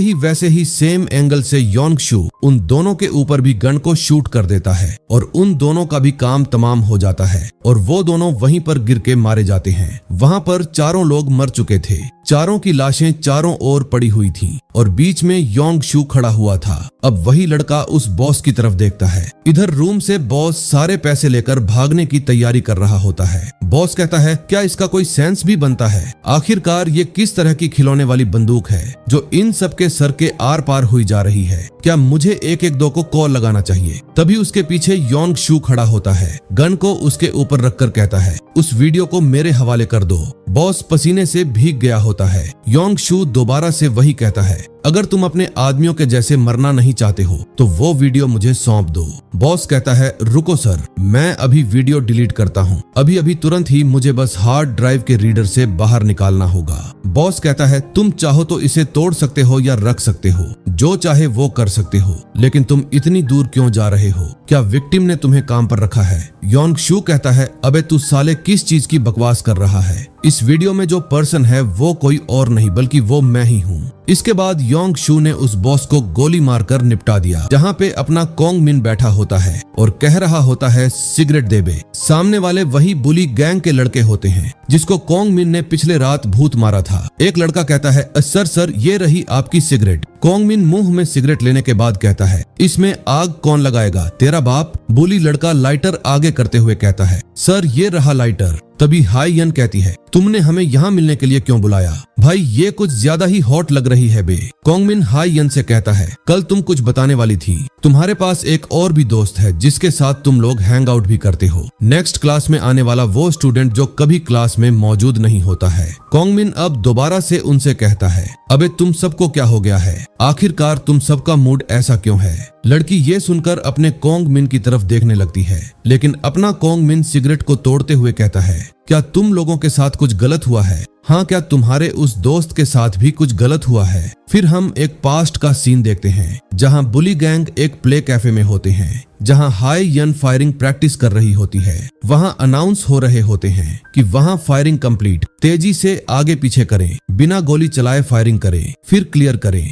ही सेम एंगल से योंग शू उन दोनों के ऊपर भी गन को शूट कर देता है और उन दोनों का भी काम तमाम हो जाता है और वो दोनों वहीं पर गिर के मारे जाते हैं। वहाँ पर चारों लोग मर चुके थे। चारों की लाशें चारों ओर पड़ी हुई थीं और बीच में योंग शू खड़ा हुआ था। अब वही लड़का उस बॉस की तरफ देखता है। इधर रूम से बॉस सारे पैसे लेकर भागने की तैयारी कर रहा होता है। बॉस कहता है क्या इसका कोई सेंस भी बनता है? आखिरकार ये किस तरह की खिलौने वाली बंदूक है जो इन सबके सर के आर पार हुई जा रही है? क्या मुझे 112 को कॉल लगाना चाहिए? तभी उसके पीछे योंग शू खड़ा होता है। गन को उसके ऊपर रखकर कहता है उस वीडियो को मेरे हवाले कर दो। बॉस पसीने से भीग गया होता है। योंग शू दोबारा से वही कहता है अगर तुम अपने आदमियों के जैसे मरना नहीं चाहते हो तो वो वीडियो मुझे सौंप दो। बॉस कहता है रुको सर, मैं अभी वीडियो डिलीट करता हूँ, अभी तुरंत ही मुझे बस हार्ड ड्राइव के रीडर से बाहर निकालना होगा। बॉस कहता है तुम चाहो तो इसे तोड़ सकते हो या रख सकते हो, जो चाहे वो कर सकते हो, लेकिन तुम इतनी दूर क्यों जा रहे हो? क्या विक्टिम ने तुम्हें काम पर रखा है? योंग शू कहता है अबे तू साले किस चीज की बकवास कर रहा है? इस वीडियो में जो पर्सन है वो कोई और नहीं बल्कि वो मैं ही हूँ। इसके बाद योंग शू ने उस बॉस को गोली मारकर निपटा दिया, जहाँ पे अपना कोंग मिन बैठा होता है और कह रहा होता है सिगरेट दे बे। सामने वाले वही बुली गैंग के लड़के होते हैं जिसको कोंग मिन ने पिछले रात भूत मारा था। एक लड़का कहता है सर ये रही आपकी सिगरेट। कोंग मिन मुंह में सिगरेट लेने के बाद कहता है इसमें आग कौन लगाएगा, तेरा बाप? बुली लड़का लाइटर आगे करते हुए कहता है सर ये रहा लाइटर। तभी हाई यन कहती है तुमने हमें यहाँ मिलने के लिए क्यों बुलाया? भाई ये कुछ ज्यादा ही हॉट लग रही है बे। कोंग मिन हाई यन से कहता है कल तुम कुछ बताने वाली थी, तुम्हारे पास एक और भी दोस्त है जिसके साथ तुम लोग हैंग आउट भी करते हो। नेक्स्ट क्लास में आने वाला वो स्टूडेंट जो कभी क्लास में मौजूद नहीं होता है। कोंग मिन अब दोबारा से उनसे कहता है अबे तुम सबको क्या हो गया है? आखिरकार तुम सबका मूड ऐसा क्यों है? लड़की ये सुनकर अपने कोंग मिन की तरफ देखने लगती है, लेकिन अपना कोंग मिन सिगरेट को तोड़ते हुए कहता है क्या तुम लोगों के साथ कुछ गलत हुआ है? हाँ, क्या तुम्हारे उस दोस्त के साथ भी कुछ गलत हुआ है? फिर हम एक पास्ट का सीन देखते हैं जहां बुली गैंग एक प्ले कैफे में होते हैं, जहां हाई यन फायरिंग प्रैक्टिस कर रही होती है। वहां अनाउंस हो रहे होते हैं कि वहां फायरिंग कंप्लीट, तेजी से आगे पीछे करें, बिना गोली चलाए फायरिंग करें, फिर क्लियर करें।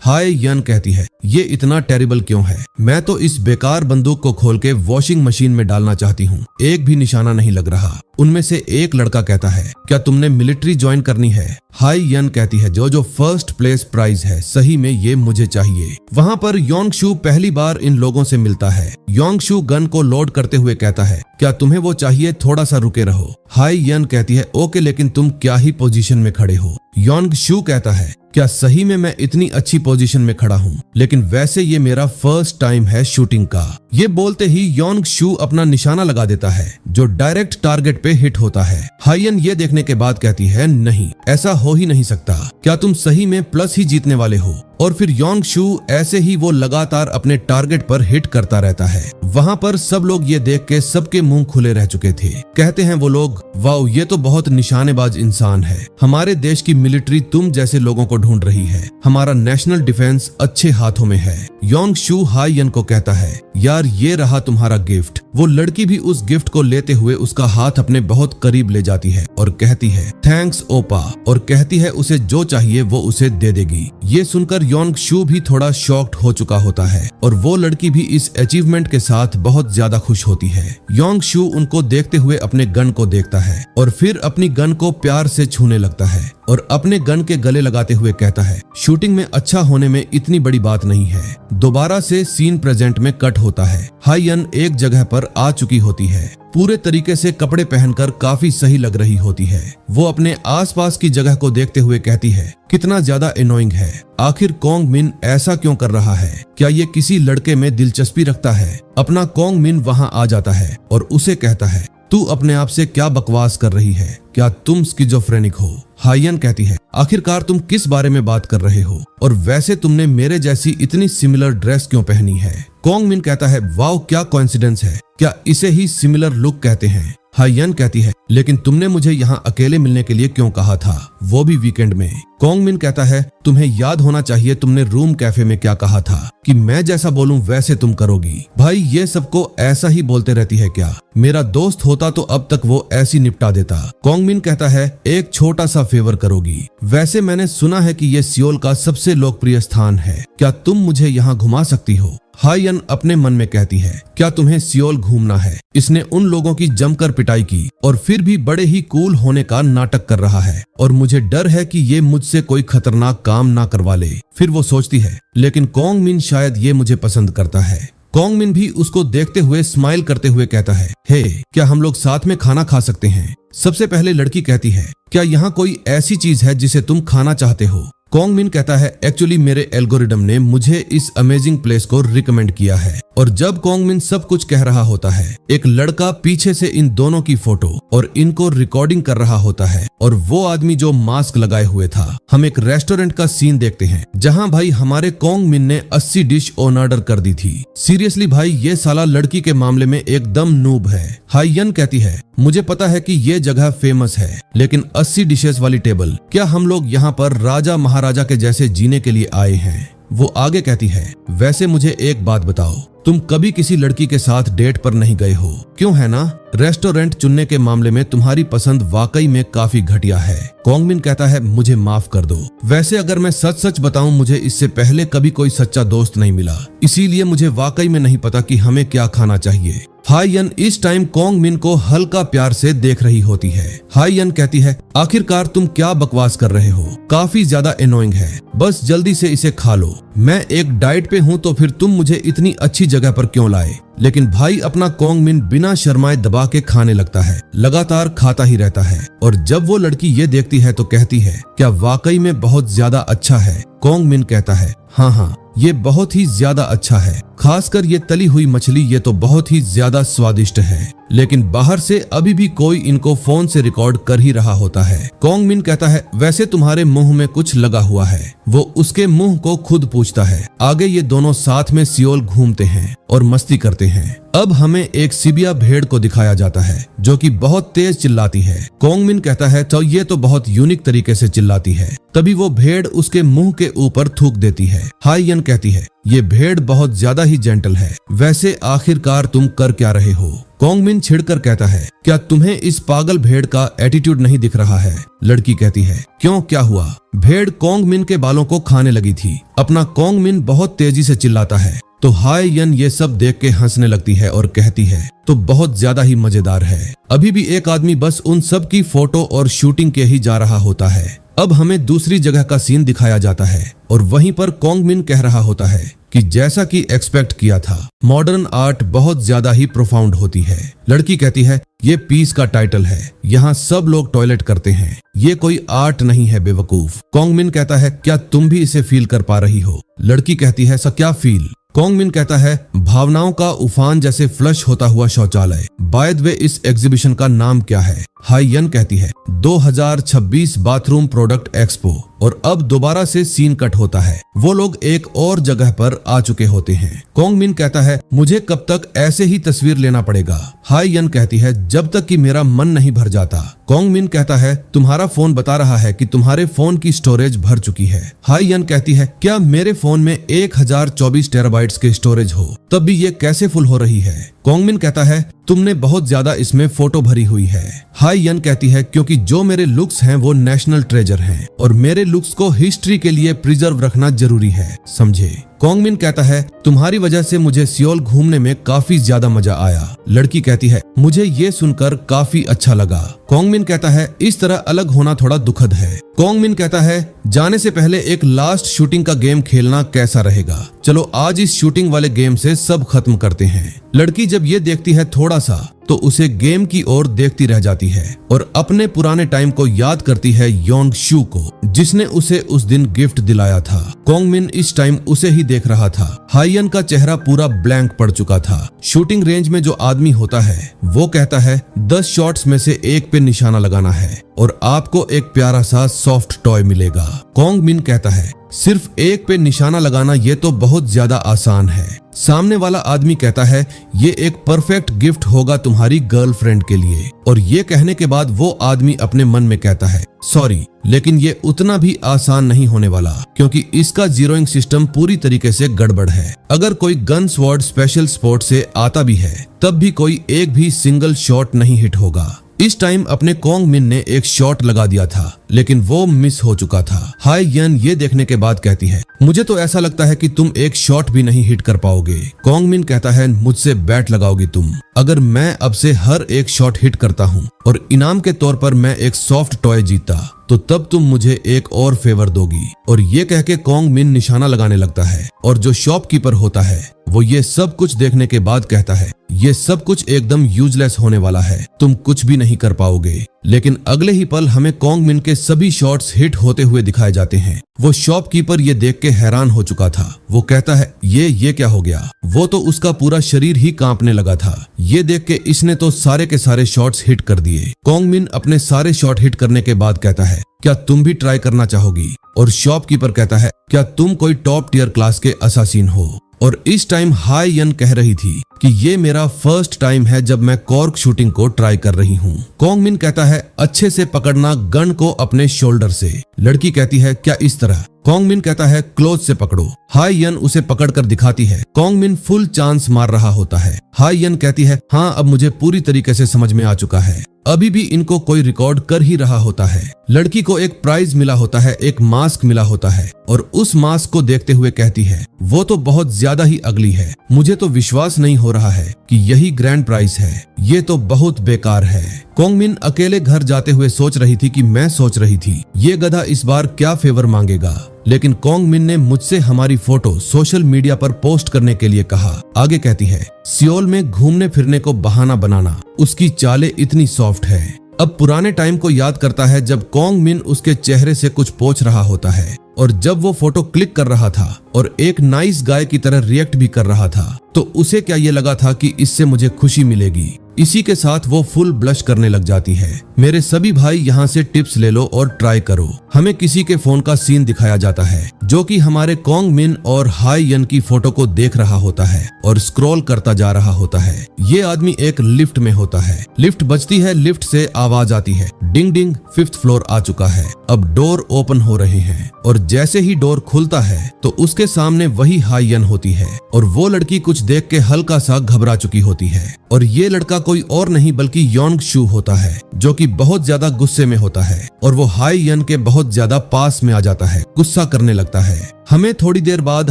हाय यन कहती है, ये इतना टेरिबल क्यों है? मैं तो इस बेकार बंदूक को खोल के वॉशिंग मशीन में डालना चाहती हूँ, एक भी निशाना नहीं लग रहा। उनमें से एक लड़का कहता है, क्या तुमने मिलिट्री ज्वाइन करनी है? हाय यन कहती है, जो फर्स्ट प्लेस प्राइज है, सही में ये मुझे चाहिए। वहाँ पर योंग शू पहली बार इन लोगों से मिलता है। योंग शू गन को लोड करते हुए कहता है, क्या तुम्हें वो चाहिए? थोड़ा सा रुके रहो। हाय यन कहती है, ओके, लेकिन तुम क्या ही पोजीशन में खड़े हो? योंग शू कहता है, क्या सही में मैं इतनी अच्छी पोजीशन में खड़ा हूँ? लेकिन वैसे ये मेरा फर्स्ट टाइम है शूटिंग का। ये बोलते ही योंग शू अपना निशाना लगा देता है, जो डायरेक्ट टारगेट पे हिट होता है। हायन ये देखने के बाद कहती है, नहीं, ऐसा हो ही नहीं सकता। क्या तुम सही में प्लस ही जीतने वाले हो? और फिर योंग शू ऐसे ही वो लगातार अपने टारगेट पर हिट करता रहता है। वहाँ पर सब लोग ये देख के सबके मुंह खुले रह चुके थे। कहते हैं वो लोग, वाओ, ये तो बहुत निशानेबाज इंसान है। हमारे देश की मिलिट्री तुम जैसे लोगों को ढूंढ रही है। हमारा नेशनल डिफेंस अच्छे हाथों में है। योंग शू हाई यन को कहता है, यार ये रहा तुम्हारा गिफ्ट। वो लड़की भी उस गिफ्ट को लेते हुए उसका हाथ अपने बहुत करीब ले जाती है और कहती है, थैंक्स ओपा, और कहती है उसे जो चाहिए वो उसे दे देगी। ये सुनकर योंग शू भी थोड़ा शॉक्ड हो चुका होता है और वो लड़की भी इस अचीवमेंट के साथ बहुत ज्यादा खुश होती है। योंग शू उनको देखते हुए अपने गन को देखता है और फिर अपनी गन को प्यार से छूने लगता है और अपने गन के गले लगाते हुए कहता है, शूटिंग में अच्छा होने में इतनी बड़ी बात नहीं है। दोबारा से सीन प्रेजेंट में कट होता है। हायन एक जगह पर आ चुकी होती है। पूरे तरीके से कपड़े पहनकर काफी सही लग रही होती है। वो अपने आसपास की जगह को देखते हुए कहती है, कितना ज्यादा एनोइंग है। आखिर कोंग मिन ऐसा क्यों कर रहा है? क्या ये किसी लड़के में दिलचस्पी रखता है? अपना कोंग मिन वहाँ आ जाता है और उसे कहता है, तू अपने आप से क्या बकवास कर रही है? क्या तुम स्किज़ोफ्रेनिक हो? हायन कहती है, आखिरकार तुम किस बारे में बात कर रहे हो? और वैसे तुमने मेरे जैसी इतनी सिमिलर ड्रेस क्यों पहनी है? कोंग मिन कहता है, वाओ, क्या कोइंसिडेंस है। क्या इसे ही सिमिलर लुक कहते हैं? हायन कहती है, लेकिन तुमने मुझे यहाँ अकेले मिलने के लिए क्यों कहा था, वो भी वीकेंड में? कोंग मिन कहता है, तुम्हें याद होना चाहिए तुमने रूम कैफे में क्या कहा था कि मैं जैसा बोलूं वैसे तुम करोगी। भाई ये सबको ऐसा ही बोलते रहती है क्या? मेरा दोस्त होता तो अब तक वो ऐसी निपटा देता। कोंग मिन कहता है, एक छोटा सा फेवर करोगी? वैसे मैंने सुना है कि ये सियोल का सबसे लोकप्रिय स्थान है, क्या तुम मुझे यहाँ घुमा सकती हो? हायन अपने मन में कहती है, क्या तुम्हें सियोल घूमना है? इसने उन लोगों की जमकर पिटाई की और फिर भी बड़े ही कूल होने का नाटक कर रहा है और मुझे डर है कि ये मुझसे कोई खतरनाक काम ना करवा ले। फिर वो सोचती है, लेकिन कोंग मिन शायद ये मुझे पसंद करता है। कोंग मिन भी उसको देखते हुए स्माइल करते हुए कहता है, हे, क्या हम लोग साथ में खाना खा सकते हैं? सबसे पहले लड़की कहती है, क्या यहाँ कोई ऐसी चीज है जिसे तुम खाना चाहते हो? कोंग मिन कहता है, एक्चुअली मेरे एल्गोरिदम ने मुझे इस अमेजिंग प्लेस को रिकमेंड किया है। और जब कोंग मिन सब कुछ कह रहा होता है, एक लड़का पीछे से इन दोनों की फोटो और इनको रिकॉर्डिंग कर रहा होता है और वो आदमी जो मास्क लगाए हुए था। हम एक रेस्टोरेंट का सीन देखते हैं जहां भाई हमारे कोंग मिन ने 80 डिश ऑन ऑर्डर कर दी थी। सीरियसली भाई, ये साला लड़की के मामले में एकदम नूब है। हायन कहती है, मुझे पता है कि ये जगह फेमस है, लेकिन 80 डिशेस वाली टेबल, क्या हम लोग यहाँ पर राजा महाराजा के जैसे जीने के लिए आए हैं? वो आगे कहती है, वैसे मुझे एक बात बताओ, तुम कभी किसी लड़की के साथ डेट पर नहीं गए हो, क्यों है ना? रेस्टोरेंट चुनने के मामले में तुम्हारी पसंद वाकई में काफी घटिया है। कोंग मिन कहता है, मुझे माफ कर दो। वैसे अगर मैं सच सच बताऊं, मुझे इससे पहले कभी कोई सच्चा दोस्त नहीं मिला, इसीलिए मुझे वाकई में नहीं पता कि हमें क्या खाना चाहिए। हायन इस टाइम कोंग मिन को हल्का प्यार से देख रही होती है। हायन कहती है, आखिरकार तुम क्या बकवास कर रहे हो? काफी ज्यादा एनोइंग है, बस जल्दी से इसे खा लो। मैं एक डाइट पे हूँ तो फिर तुम मुझे इतनी अच्छी जगह पर क्यों लाए? लेकिन भाई अपना कोंग मिन बिना शर्माए दबा के खाने लगता है, लगातार खाता ही रहता है। और जब वो लड़की ये देखती है तो कहती है, क्या वाकई में बहुत ज्यादा अच्छा है? कोंग मिन कहता है, हाँ, ये बहुत ही ज्यादा अच्छा है, खासकर ये तली हुई मछली, ये तो बहुत ही ज्यादा स्वादिष्ट है। लेकिन बाहर से अभी भी कोई इनको फोन से रिकॉर्ड कर ही रहा होता है। कोंग मिन कहता है, वैसे तुम्हारे मुंह में कुछ लगा हुआ है। वो उसके मुंह को खुद पूछता है। आगे ये दोनों साथ में सियोल घूमते हैं और मस्ती करते हैं। हैं। अब हमें एक सिबिया भेड़ को दिखाया जाता है जो कि बहुत तेज चिल्लाती है। कोंग मिन कहता है तो ये तो बहुत यूनिक तरीके से चिल्लाती है। तभी वो भेड़ उसके मुंह के ऊपर थूक देती है। हाई यन कहती है ये भेड़ बहुत ज्यादा ही जेंटल है, वैसे आखिरकार तुम कर क्या रहे हो? कोंग मिन छिड़कर कहता है क्या तुम्हें इस पागल भेड़ का एटीट्यूड नहीं दिख रहा है? लड़की कहती है क्यों, क्या हुआ? भेड़ कोंग मिन के बालों को खाने लगी थी। अपना कोंग मिन बहुत तेजी से चिल्लाता है तो हाई यन ये सब देख के हंसने लगती है और कहती है तो बहुत ज्यादा ही मजेदार है। अभी भी एक आदमी बस उन सब की फोटो और शूटिंग के ही जा रहा होता है। अब हमें दूसरी जगह का सीन दिखाया जाता है और वहीं पर कोंग मिन कह रहा होता है कि जैसा कि एक्सपेक्ट किया था, मॉडर्न आर्ट बहुत ज्यादा ही प्रोफाउंड होती है। लड़की कहती है ये पीस का टाइटल है, यहाँ सब लोग टॉयलेट करते हैं, ये कोई आर्ट नहीं है बेवकूफ। कोंग मिन कहता है क्या तुम भी इसे फील कर पा रही हो? लड़की कहती है क्या फील? कोंग मिन कहता है भावनाओं का उफान जैसे फ्लश होता हुआ शौचालय। बाय द वे इस एग्जीबिशन का नाम क्या है? हाई यन कहती है 2026 बाथरूम प्रोडक्ट एक्सपो। और अब दोबारा से सीन कट होता है, वो लोग एक और जगह पर आ चुके होते हैं। कोंग मिन कहता है मुझे कब तक ऐसे ही तस्वीर लेना पड़ेगा? हाई यन कहती है जब तक कि मेरा मन नहीं भर जाता। कोंग मिन कहता है तुम्हारा फोन बता रहा है कि तुम्हारे फोन की स्टोरेज भर चुकी है। हाई यन कहती है क्या मेरे फोन में 1024 टेराबाइट्स के स्टोरेज हो, तब भी ये कैसे फुल हो रही है? कोंग मिन कहता है तुमने बहुत ज्यादा इसमें फोटो भरी हुई है। हाई यन कहती है क्योंकि जो मेरे लुक्स हैं वो नेशनल ट्रेजर हैं और मेरे लुक्स को हिस्ट्री के लिए प्रिजर्व रखना जरूरी है, समझे? कोंग मिन कहता है तुम्हारी वजह से मुझे सियोल घूमने में काफी ज्यादा मजा आया। लड़की कहती है मुझे ये सुनकर काफी अच्छा लगा। कोंग मिन कहता है इस तरह अलग होना थोड़ा दुखद है। कोंग मिन कहता है जाने से पहले एक लास्ट शूटिंग का गेम खेलना कैसा रहेगा? चलो आज इस शूटिंग वाले गेम से सब खत्म करते हैं। लड़की जब ये देखती है थोड़ा सा तो उसे गेम की ओर देखती रह जाती है और अपने पुराने टाइम को याद करती है योंग शू को, जिसने उसे उस दिन गिफ्ट दिलाया था। कोंग मिन इस टाइम उसे ही देख रहा था। हाई यन का चेहरा पूरा ब्लैंक पड़ चुका था। शूटिंग रेंज में जो आदमी होता है वो कहता है 10 शॉट्स में से एक पे निशाना लगाना है और आपको एक प्यारा सा सॉफ्ट टॉय मिलेगा। कोंग मिन कहता है सिर्फ एक पे निशाना लगाना ये तो बहुत ज्यादा आसान है। सामने वाला आदमी कहता है ये एक परफेक्ट गिफ्ट होगा तुम्हारी गर्लफ्रेंड के लिए। और ये कहने के बाद वो आदमी अपने मन में कहता है सॉरी, लेकिन ये उतना भी आसान नहीं होने वाला क्योंकि इसका जीरोइंग सिस्टम पूरी तरीके से गड़बड़ है। अगर कोई गन स्वॉर्ड स्पेशल स्पोर्ट से आता भी है तब भी कोई एक भी सिंगल शॉट नहीं हिट होगा। इस टाइम अपने कोंग मिन ने एक शॉट लगा दिया था लेकिन वो मिस हो चुका था। हाई यन ये देखने के बाद कहती है मुझे तो ऐसा लगता है कि तुम एक शॉट भी नहीं हिट कर पाओगे। कोंग मिन कहता है मुझसे बैट लगाओगी तुम? अगर मैं अब से हर एक शॉट हिट करता हूँ और इनाम के तौर पर मैं एक सॉफ्ट टॉय जीता तो तब तुम मुझे एक और फेवर दोगी। और ये कह के कोंग मिन निशाना लगाने लगता है और जो शॉपकीपर होता है वो ये सब कुछ देखने के बाद कहता है ये सब कुछ एकदम यूजलेस होने वाला है, तुम कुछ भी नहीं कर पाओगे। लेकिन अगले ही पल हमें कोंग मिन के सभी शॉट्स हिट होते हुए दिखाए जाते हैं। वो शॉपकीपर ये देख के हैरान हो चुका था। वो कहता है ये क्या हो गया? वो तो उसका पूरा शरीर ही कांपने लगा था। ये देख के इसने तो सारे के सारे शॉट्स हिट कर दिए। कोंग मिन अपने सारे शॉट हिट करने के बाद कहता है क्या तुम भी ट्राई करना चाहोगी? और शॉपकीपर कहता है क्या तुम कोई टॉप टियर क्लास के असासिन हो? और इस टाइम हाई यन कह रही थी कि ये मेरा फर्स्ट टाइम है जब मैं कॉर्क शूटिंग को ट्राई कर रही हूँ। कोंग मिन कहता है अच्छे से पकड़ना गन को अपने शोल्डर से। लड़की कहती है क्या इस तरह? कोंग मिन कहता है क्लोज से पकड़ो। हाई यन उसे पकड़कर दिखाती है। कोंग मिन फुल चांस मार रहा होता है। हाई यन कहती है हाँ अब मुझे पूरी तरीके से समझ में आ चुका है। अभी भी इनको कोई रिकॉर्ड कर ही रहा होता है। लड़की को एक प्राइज मिला होता है, एक मास्क मिला होता है और उस मास्क को देखते हुए कहती है वो तो बहुत ज्यादा ही अगली है, मुझे तो विश्वास नहीं हो रहा है कि यही ग्रैंड प्राइज है, ये तो बहुत बेकार है। कोंग मिन अकेले घर जाते हुए सोच रही थी कि मैं सोच रही थी ये गधा इस बार क्या फेवर मांगेगा, लेकिन कोंग मिन ने मुझसे हमारी फोटो सोशल मीडिया पर पोस्ट करने के लिए कहा। आगे कहती है सियोल में घूमने फिरने को बहाना बनाना, उसकी चालें इतनी सॉफ्ट है। अब पुराने टाइम को याद करता है जब कोंग मिन उसके चेहरे से कुछ पोंछ रहा होता है और जब वो फोटो क्लिक कर रहा था और एक नाइस गाय की तरह रिएक्ट भी कर रहा था तो उसे क्या ये लगा था कि इससे मुझे खुशी मिलेगी। इसी के साथ वो फुल ब्लश करने लग जाती है। मेरे सभी भाई यहाँ से टिप्स ले लो और ट्राई करो। हमें किसी के फोन का सीन दिखाया जाता है जो कि हमारे कॉन्ग मिन और हाई यन की फोटो को देख रहा होता है और स्क्रॉल करता जा रहा होता है। ये आदमी एक लिफ्ट में होता है। लिफ्ट बजती है, लिफ्ट से आवाज आती है, डिंग डिंग, 5th फ्लोर आ चुका है। अब डोर ओपन हो रहे हैं और जैसे ही डोर खुलता है तो उसके सामने वही हाई यन होती है और वो लड़की कुछ देख के हल्का सा घबरा चुकी होती है। और ये लड़का कोई और नहीं बल्कि योंग शू होता है जो कि बहुत ज्यादा गुस्से में होता है और वो हाई यन के बहुत ज्यादा पास में आ जाता है, गुस्सा करने लगता है। हमें थोड़ी देर बाद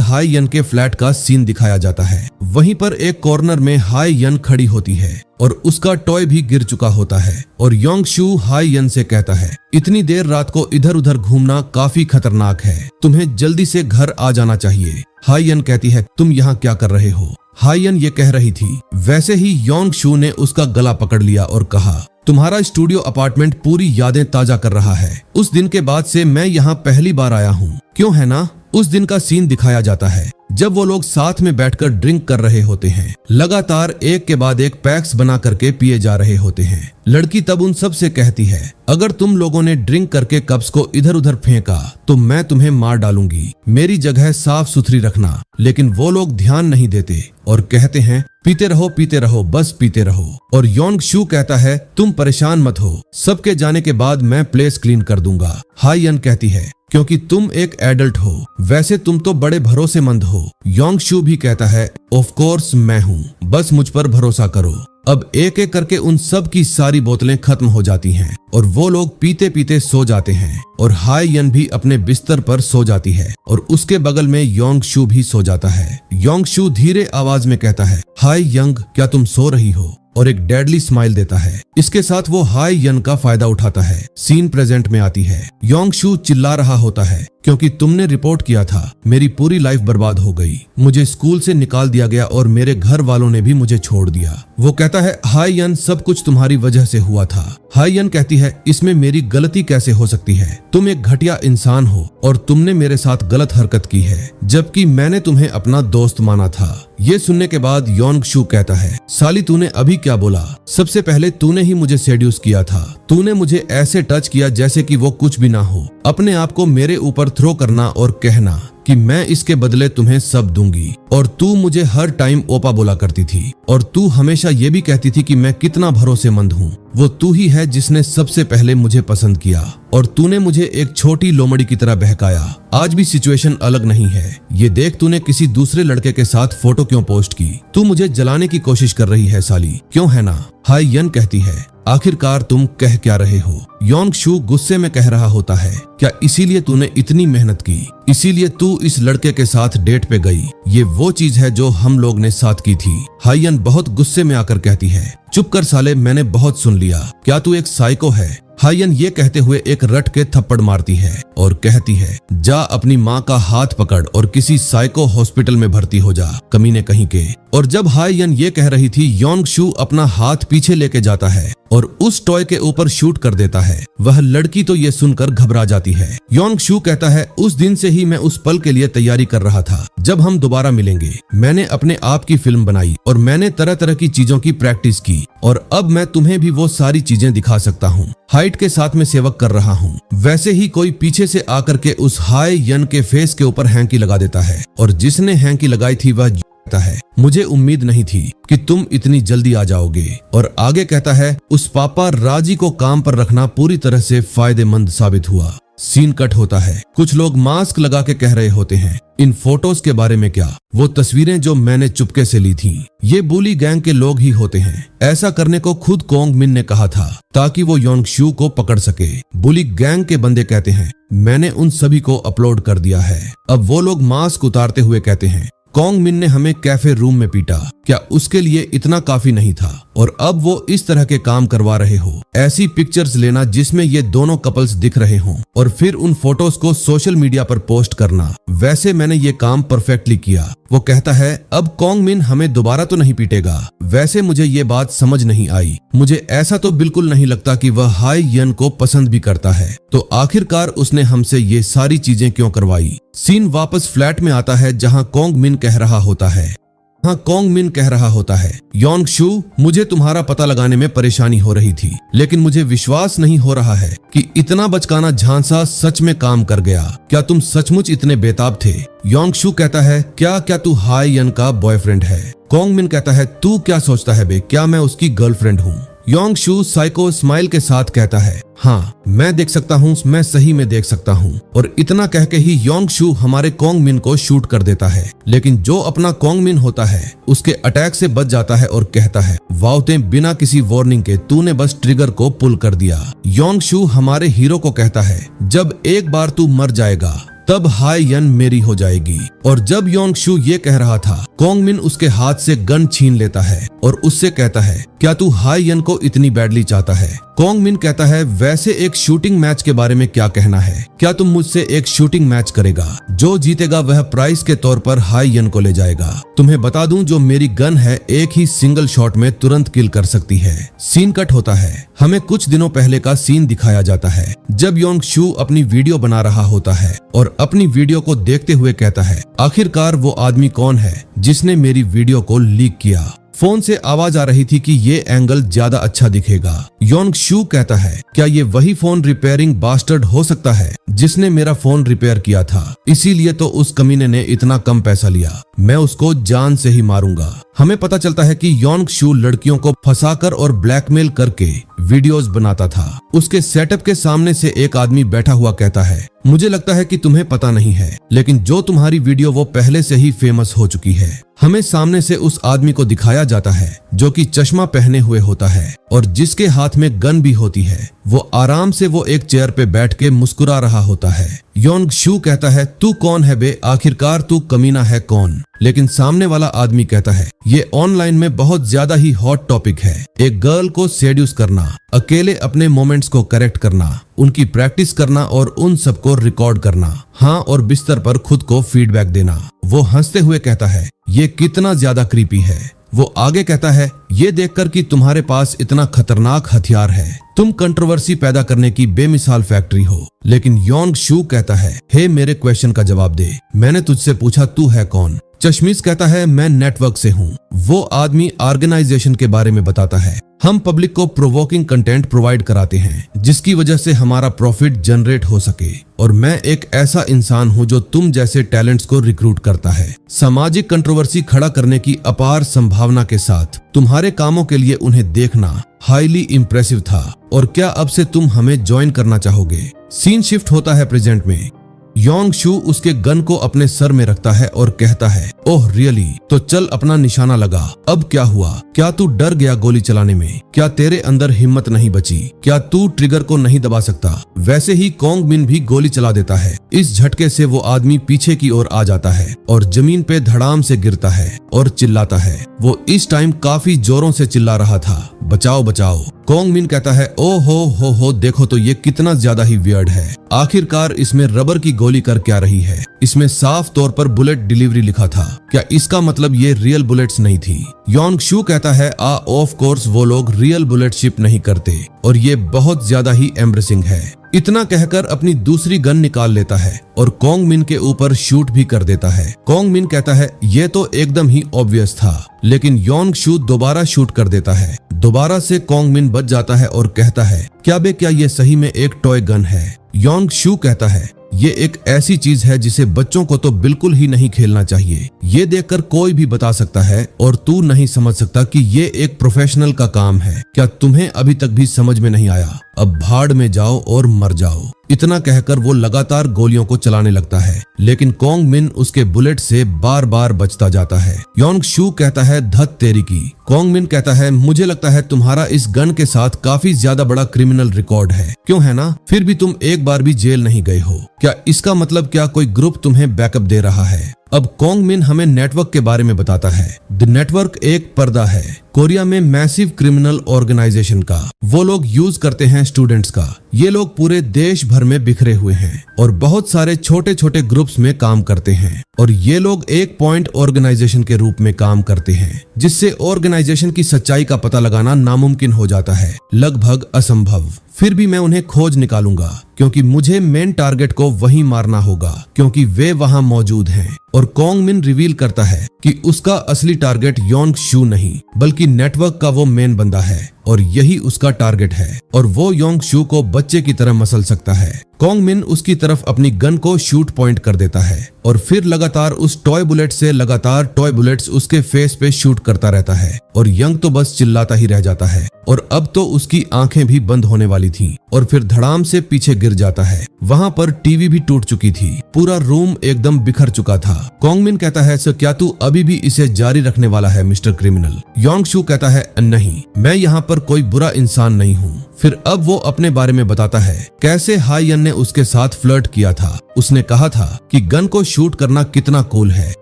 हाई यन के फ्लैट का सीन दिखाया जाता है। वहीं पर एक कॉर्नर में हाई यन खड़ी होती है और उसका टॉय भी गिर चुका होता है और योंग शू हाई यन से कहता है, इतनी देर रात को इधर उधर घूमना काफी खतरनाक है, तुम्हें जल्दी से घर आ जाना चाहिए। हाई यन कहती है, तुम यहाँ क्या कर रहे हो? हाई यन ये कह रही थी। वैसे ही योंग शू ने उसका गला पकड़ लिया और कहा, तुम्हारा स्टूडियो अपार्टमेंट पूरी यादें ताजा कर रहा है। उस दिन के बाद से मैं यहाँ पहली बार आया हूँ, क्यों है ना? उस दिन का सीन दिखाया जाता है जब वो लोग साथ में बैठकर ड्रिंक कर रहे होते हैं। लगातार एक के बाद एक पैक्स बना करके पिए जा रहे होते हैं। लड़की तब उन सब से कहती है, अगर तुम लोगों ने ड्रिंक करके कप्स को इधर उधर फेंका तो मैं तुम्हें मार डालूंगी। मेरी जगह साफ सुथरी रखना। लेकिन वो लोग ध्यान नहीं देते और कहते हैं, पीते रहो, बस पीते रहो। और योंग शू कहता है, तुम परेशान मत हो, सबके जाने के बाद मैं प्लेस क्लीन कर दूंगा। हाई यन कहती है, क्योंकि तुम एक एडल्ट हो, वैसे तुम तो बड़े भरोसेमंद हो। योंग शू भी कहता है, ऑफ कोर्स मैं हूँ, बस मुझ पर भरोसा करो। अब एक एक करके उन सब की सारी बोतलें खत्म हो जाती हैं और वो लोग पीते पीते सो जाते हैं और हाई यन भी अपने बिस्तर पर सो जाती है और उसके बगल में योंग शू भी सो जाता है। योंग शू धीरे आवाज में कहता है, हाई यंग, क्या तुम सो रही हो? और एक डेडली स्माइल देता है। इसके साथ वो हाई यन का फायदा उठाता है। सीन प्रेजेंट में आती है। योंग शू चिल्ला रहा होता है, क्योंकि तुमने रिपोर्ट किया था, मेरी पूरी लाइफ बर्बाद हो गई, मुझे स्कूल से निकाल दिया गया और मेरे घर वालों ने भी मुझे छोड़ दिया। वो कहता है, हाई यन, सब कुछ तुम्हारी वजह से हुआ था। हाई यन कहती है, इसमें मेरी गलती कैसे हो सकती है? तुम एक घटिया इंसान हो और तुमने मेरे साथ गलत हरकत की है, जबकि मैंने तुम्हें अपना दोस्त माना था। ये सुनने के बाद योंग शू कहता है, साली तूने अभी क्या बोला? सबसे पहले तूने ही मुझे सेड्यूस किया था। तूने मुझे ऐसे टच किया जैसे कि वो कुछ भी ना हो, अपने आप को मेरे ऊपर थ्रो करना और कहना कि मैं इसके बदले तुम्हें सब दूंगी। और तू मुझे हर टाइम ओपा बोला करती थी और तू हमेशा ये भी कहती थी कि मैं कितना भरोसेमंद हूँ। वो तू ही है जिसने सबसे पहले मुझे पसंद किया और तूने मुझे एक छोटी लोमड़ी की तरह बहकाया। आज भी सिचुएशन अलग नहीं है। ये देख, तूने किसी दूसरे लड़के के साथ फोटो क्यों पोस्ट की? तू मुझे जलाने की कोशिश कर रही है साली, क्यों है ना? हाई यन कहती है, आखिरकार तुम कह क्या रहे हो? योंग शू गुस्से में कह रहा होता है, क्या इसीलिए तूने इतनी मेहनत की? इसीलिए तू इस लड़के के साथ डेट पे गई? ये वो चीज है जो हम लोग ने साथ की थी। हाई यन बहुत गुस्से में आकर कहती है, चुप कर साले, मैंने बहुत सुन लिया, क्या तू एक साइको है? हाई यन ये कहते हुए एक रट के थप्पड़ मारती है और कहती है, जा अपनी माँ का हाथ पकड़ और किसी साइको हॉस्पिटल में भर्ती हो जा, कमीने कहीं के। और जब हाई यन ये कह रही थी, योंग शू अपना हाथ पीछे लेके जाता है और उस टॉय के ऊपर शूट कर देता है। वह लड़की तो ये सुनकर घबरा जाती है। योंग शू कहता है, उस दिन से ही मैं उस पल के लिए तैयारी कर रहा था जब हम दोबारा मिलेंगे। मैंने अपने आप की फिल्म बनाई और मैंने तरह तरह की चीजों की प्रैक्टिस की और अब मैं तुम्हें भी वो सारी चीजें दिखा सकता हूँ। हाइट के साथ में सेवक कर रहा हूँ। वैसे ही कोई पीछे से आकर के उस हाई यन के फेस के ऊपर हैंकी लगा देता है और जिसने हैंकी लगाई थी वह कहता है, मुझे उम्मीद नहीं थी कि तुम इतनी जल्दी आ जाओगे। और आगे कहता है, उस पापा राजी को काम पर रखना पूरी तरह से फायदेमंद साबित हुआ। सीन कट होता है। कुछ लोग मास्क लगा के कह रहे होते हैं, इन फोटोज के बारे में क्या? वो तस्वीरें जो मैंने चुपके से ली थी, ये बुली गैंग के लोग ही होते हैं। ऐसा करने को खुद कॉन्ग मिन ने कहा था ताकि वो योंग शू को पकड़ सके। बुली गैंग के बंदे कहते हैं, मैंने उन सभी को अपलोड कर दिया है। अब वो लोग मास्क उतारते हुए कहते हैं, कॉन्ग मिन ने हमें कैफे रूम में पीटा, क्या उसके लिए इतना काफी नहीं था? और अब वो इस तरह के काम करवा रहे हो, ऐसी पिक्चर्स लेना जिसमें ये दोनों कपल्स दिख रहे हों और फिर उन फोटोज को सोशल मीडिया पर पोस्ट करना। वैसे मैंने ये काम परफेक्टली किया। वो कहता है, अब कॉन्ग मिन हमें दोबारा तो नहीं पीटेगा। वैसे मुझे ये बात समझ नहीं आई। मुझे ऐसा तो बिल्कुल नहीं लगता कि वह हाई यन को पसंद भी करता है, तो आखिरकार उसने हमसे ये सारी चीजें क्यों करवाई? सीन वापस फ्लैट में आता है जहां कॉन्ग मिन कह रहा होता है, हाँ, कोंग मिन कह रहा होता है, योंग शू, मुझे तुम्हारा पता लगाने में परेशानी हो रही थी, लेकिन मुझे विश्वास नहीं हो रहा है कि इतना बचकाना झांसा सच में काम कर गया। क्या तुम सचमुच इतने बेताब थे? योंग शू कहता है, क्या तू हाई यन का बॉयफ्रेंड है? कोंग मिन कहता है, तू क्या सोचता है बे, क्या मैं उसकी गर्लफ्रेंड हूँ? योंग शू साइको स्माइल के साथ कहता है, हाँ, मैं देख सकता हूँ, मैं सही में देख सकता हूँ। और इतना कह के ही योंग शू हमारे कोंग मिन को शूट कर देता है, लेकिन जो अपना कोंग मिन होता है उसके अटैक से बच जाता है और कहता है, वाओते, बिना किसी वार्निंग के तूने बस ट्रिगर को पुल कर दिया। योंग शू हमारे हीरो को कहता है, जब एक बार तू मर जाएगा तब हाई यन मेरी हो जाएगी। और जब योंग शू ये कह रहा था, कोंग मिन उसके हाथ से गन छीन लेता है और उससे कहता है, क्या तू हाई यन को इतनी बैडली चाहता है? कोंग मिन कहता है, वैसे एक शूटिंग मैच के बारे में क्या कहना है? क्या तुम मुझसे एक शूटिंग मैच करेगा? जो जीतेगा वह प्राइज के तौर पर हाई यन को ले जाएगा। तुम्हें बता दूं, जो मेरी गन है एक ही सिंगल शॉट में तुरंत किल कर सकती है। सीन कट होता है, हमें कुछ दिनों पहले का सीन दिखाया जाता है, जब योंग शू अपनी वीडियो बना रहा होता है और अपनी वीडियो को देखते हुए कहता है, आखिरकार वो आदमी कौन है जिसने मेरी वीडियो को लीक किया? फोन से आवाज आ रही थी कि ये एंगल ज्यादा अच्छा दिखेगा। योंग शू कहता है, क्या ये वही फोन रिपेयरिंग बास्टर्ड हो सकता है जिसने मेरा फोन रिपेयर किया था? इसीलिए तो उस कमीने ने इतना कम पैसा लिया। मैं उसको जान से ही मारूंगा। हमें पता चलता है कि योंग शू लड़कियों को फंसाकर और ब्लैकमेल करके वीडियोस बनाता था। उसके सेटअप के सामने से एक आदमी बैठा हुआ कहता है, मुझे लगता है कि तुम्हें पता नहीं है, लेकिन जो तुम्हारी वीडियो वो पहले से ही फेमस हो चुकी है। हमें सामने से उस आदमी को दिखाया जाता है जो कि चश्मा पहने हुए होता है और जिसके हाथ में गन भी होती है। वो आराम से वो एक चेयर पे बैठ के मुस्कुरा रहा होता है। योंग शू कहता है, तू कौन है बे, आखिरकार तू कमीना है कौन? लेकिन सामने वाला आदमी कहता है, ये ऑनलाइन में बहुत ज्यादा ही हॉट टॉपिक है। एक गर्ल को सेड्यूस करना, अकेले अपने मोमेंट्स को करेक्ट करना, उनकी प्रैक्टिस करना और उन सबको रिकॉर्ड करना, हाँ, और बिस्तर पर खुद को फीडबैक देना। वो हंसते हुए कहता है, ये कितना ज्यादा क्रीपी है। वो आगे कहता है, ये देखकर कि तुम्हारे पास इतना खतरनाक हथियार है, तुम कंट्रोवर्सी पैदा करने की बेमिसाल फैक्ट्री हो। लेकिन योंग शू कहता है, हे, मेरे क्वेश्चन का जवाब दे, मैंने तुझसे पूछा तू है कौन? चश्मीश कहता है, मैं नेटवर्क से हूँ। वो आदमी ऑर्गेनाइजेशन के बारे में बताता है, हम पब्लिक को प्रोवोकिंग कंटेंट प्रोवाइड कराते हैं जिसकी वजह से हमारा प्रॉफिट जनरेट हो सके। और मैं एक ऐसा इंसान हूँ जो तुम जैसे टैलेंट्स को रिक्रूट करता है। सामाजिक कंट्रोवर्सी खड़ा करने की अपार संभावना के साथ तुम्हारे कामों के लिए उन्हें देखना हाईली इम्प्रेसिव था। और क्या अब से तुम हमें ज्वाइन करना चाहोगे? सीन शिफ्ट होता है प्रेजेंट में। योंग शू उसके गन को अपने सर में रखता है और कहता है, ओह रियली, तो चल अपना निशाना लगा। अब क्या हुआ? क्या तू डर गया गोली चलाने में? क्या तेरे अंदर हिम्मत नहीं बची? क्या तू ट्रिगर को नहीं दबा सकता? वैसे ही कोंग मिन भी गोली चला देता है। इस झटके से वो आदमी पीछे की ओर आ जाता है और जमीन पे धड़ाम से गिरता है और चिल्लाता है। वो इस टाइम काफी जोरों से चिल्ला रहा था, बचाओ बचाओ। कोंग मिन कहता है, ओ हो, देखो तो ये कितना ज्यादा ही वियर्ड है। आखिरकार इसमें रबर की गोली कर क्या रही है? इसमें साफ तौर पर बुलेट डिलीवरी लिखा था। क्या इसका मतलब ये रियल बुलेट्स नहीं थी? योंग शू कहता है, ऑफ कोर्स वो लोग रियल बुलेट शिप नहीं करते और ये बहुत ज्यादा ही एम्ब्रेसिंग है। इतना कहकर अपनी दूसरी गन निकाल लेता है और कोंग मिन के ऊपर शूट भी कर देता है। कोंग मिन कहता है, ये तो एकदम ही ऑब्वियस था, लेकिन योंग शू दोबारा शूट कर देता है। दोबारा से कोंग मिन बच जाता है और कहता है, क्या ये सही में एक टॉय गन है? योंग शू कहता है, ये एक ऐसी चीज है जिसे बच्चों को तो बिल्कुल ही नहीं खेलना चाहिए। ये देखकर कोई भी बता सकता है और तू नहीं समझ सकता कि ये एक प्रोफेशनल का काम है। क्या तुम्हें अभी तक भी समझ में नहीं आया? अब भाड़ में जाओ और मर जाओ। इतना कहकर वो लगातार गोलियों को चलाने लगता है, लेकिन कोंग मिन उसके बुलेट से बार बार बचता जाता है। योंग शू कहता है, धत तेरी की। कोंग मिन कहता है, मुझे लगता है तुम्हारा इस गन के साथ काफी ज्यादा बड़ा क्रिमिनल रिकॉर्ड है, क्यों है ना? फिर भी तुम एक बार भी जेल नहीं गए हो। क्या इसका मतलब क्या कोई ग्रुप तुम्हें बैकअप दे रहा है? अब कोंग मिन हमें नेटवर्क के बारे में बताता है। द नेटवर्क एक पर्दा है कोरिया में मैसिव क्रिमिनल ऑर्गेनाइजेशन का। वो लोग यूज करते हैं स्टूडेंट्स का। ये लोग पूरे देश भर में बिखरे हुए हैं और बहुत सारे छोटे छोटे ग्रुप्स में काम करते हैं और ये लोग एक पॉइंट ऑर्गेनाइजेशन के रूप में काम करते हैं, जिससे ऑर्गेनाइजेशन की सच्चाई का पता लगाना नामुमकिन हो जाता है, लगभग असंभव। फिर भी मैं उन्हें खोज निकालूंगा क्योंकि मुझे मेन टारगेट को वहीं मारना होगा क्योंकि वे वहां मौजूद हैं। और कॉन्ग मिन रिवील करता है कि उसका असली टारगेट योंग शू नहीं बल्कि नेटवर्क का वो मेन बंदा है और यही उसका टारगेट है और वो योंग शू को बच्चे की तरह मसल सकता है। कॉन्ग मिन उसकी तरफ अपनी गन को शूट पॉइंट कर देता है और फिर लगातार उस टॉय बुलेट से लगातार टॉय बुलेट्स उसके फेस पे शूट करता रहता है और यंग तो बस चिल्लाता ही रह जाता है और अब तो उसकी आंखें भी बंद होने वाली थीं और फिर धड़ाम से पीछे गिर जाता है। वहां पर टीवी भी टूट चुकी थी, पूरा रूम एकदम बिखर चुका था। कॉन्ग मिन कहता है, सर क्या तू अभी भी इसे जारी रखने वाला है मिस्टर क्रिमिनल? योंग शू कहता है, नहीं, मैं यहाँ पर कोई बुरा इंसान नहीं हूँ। फिर अब वो अपने बारे में बताता है कैसे हाई यन ने उसके साथ फ्लर्ट किया था। उसने कहा था कि गन को शूट करना कितना कूल है,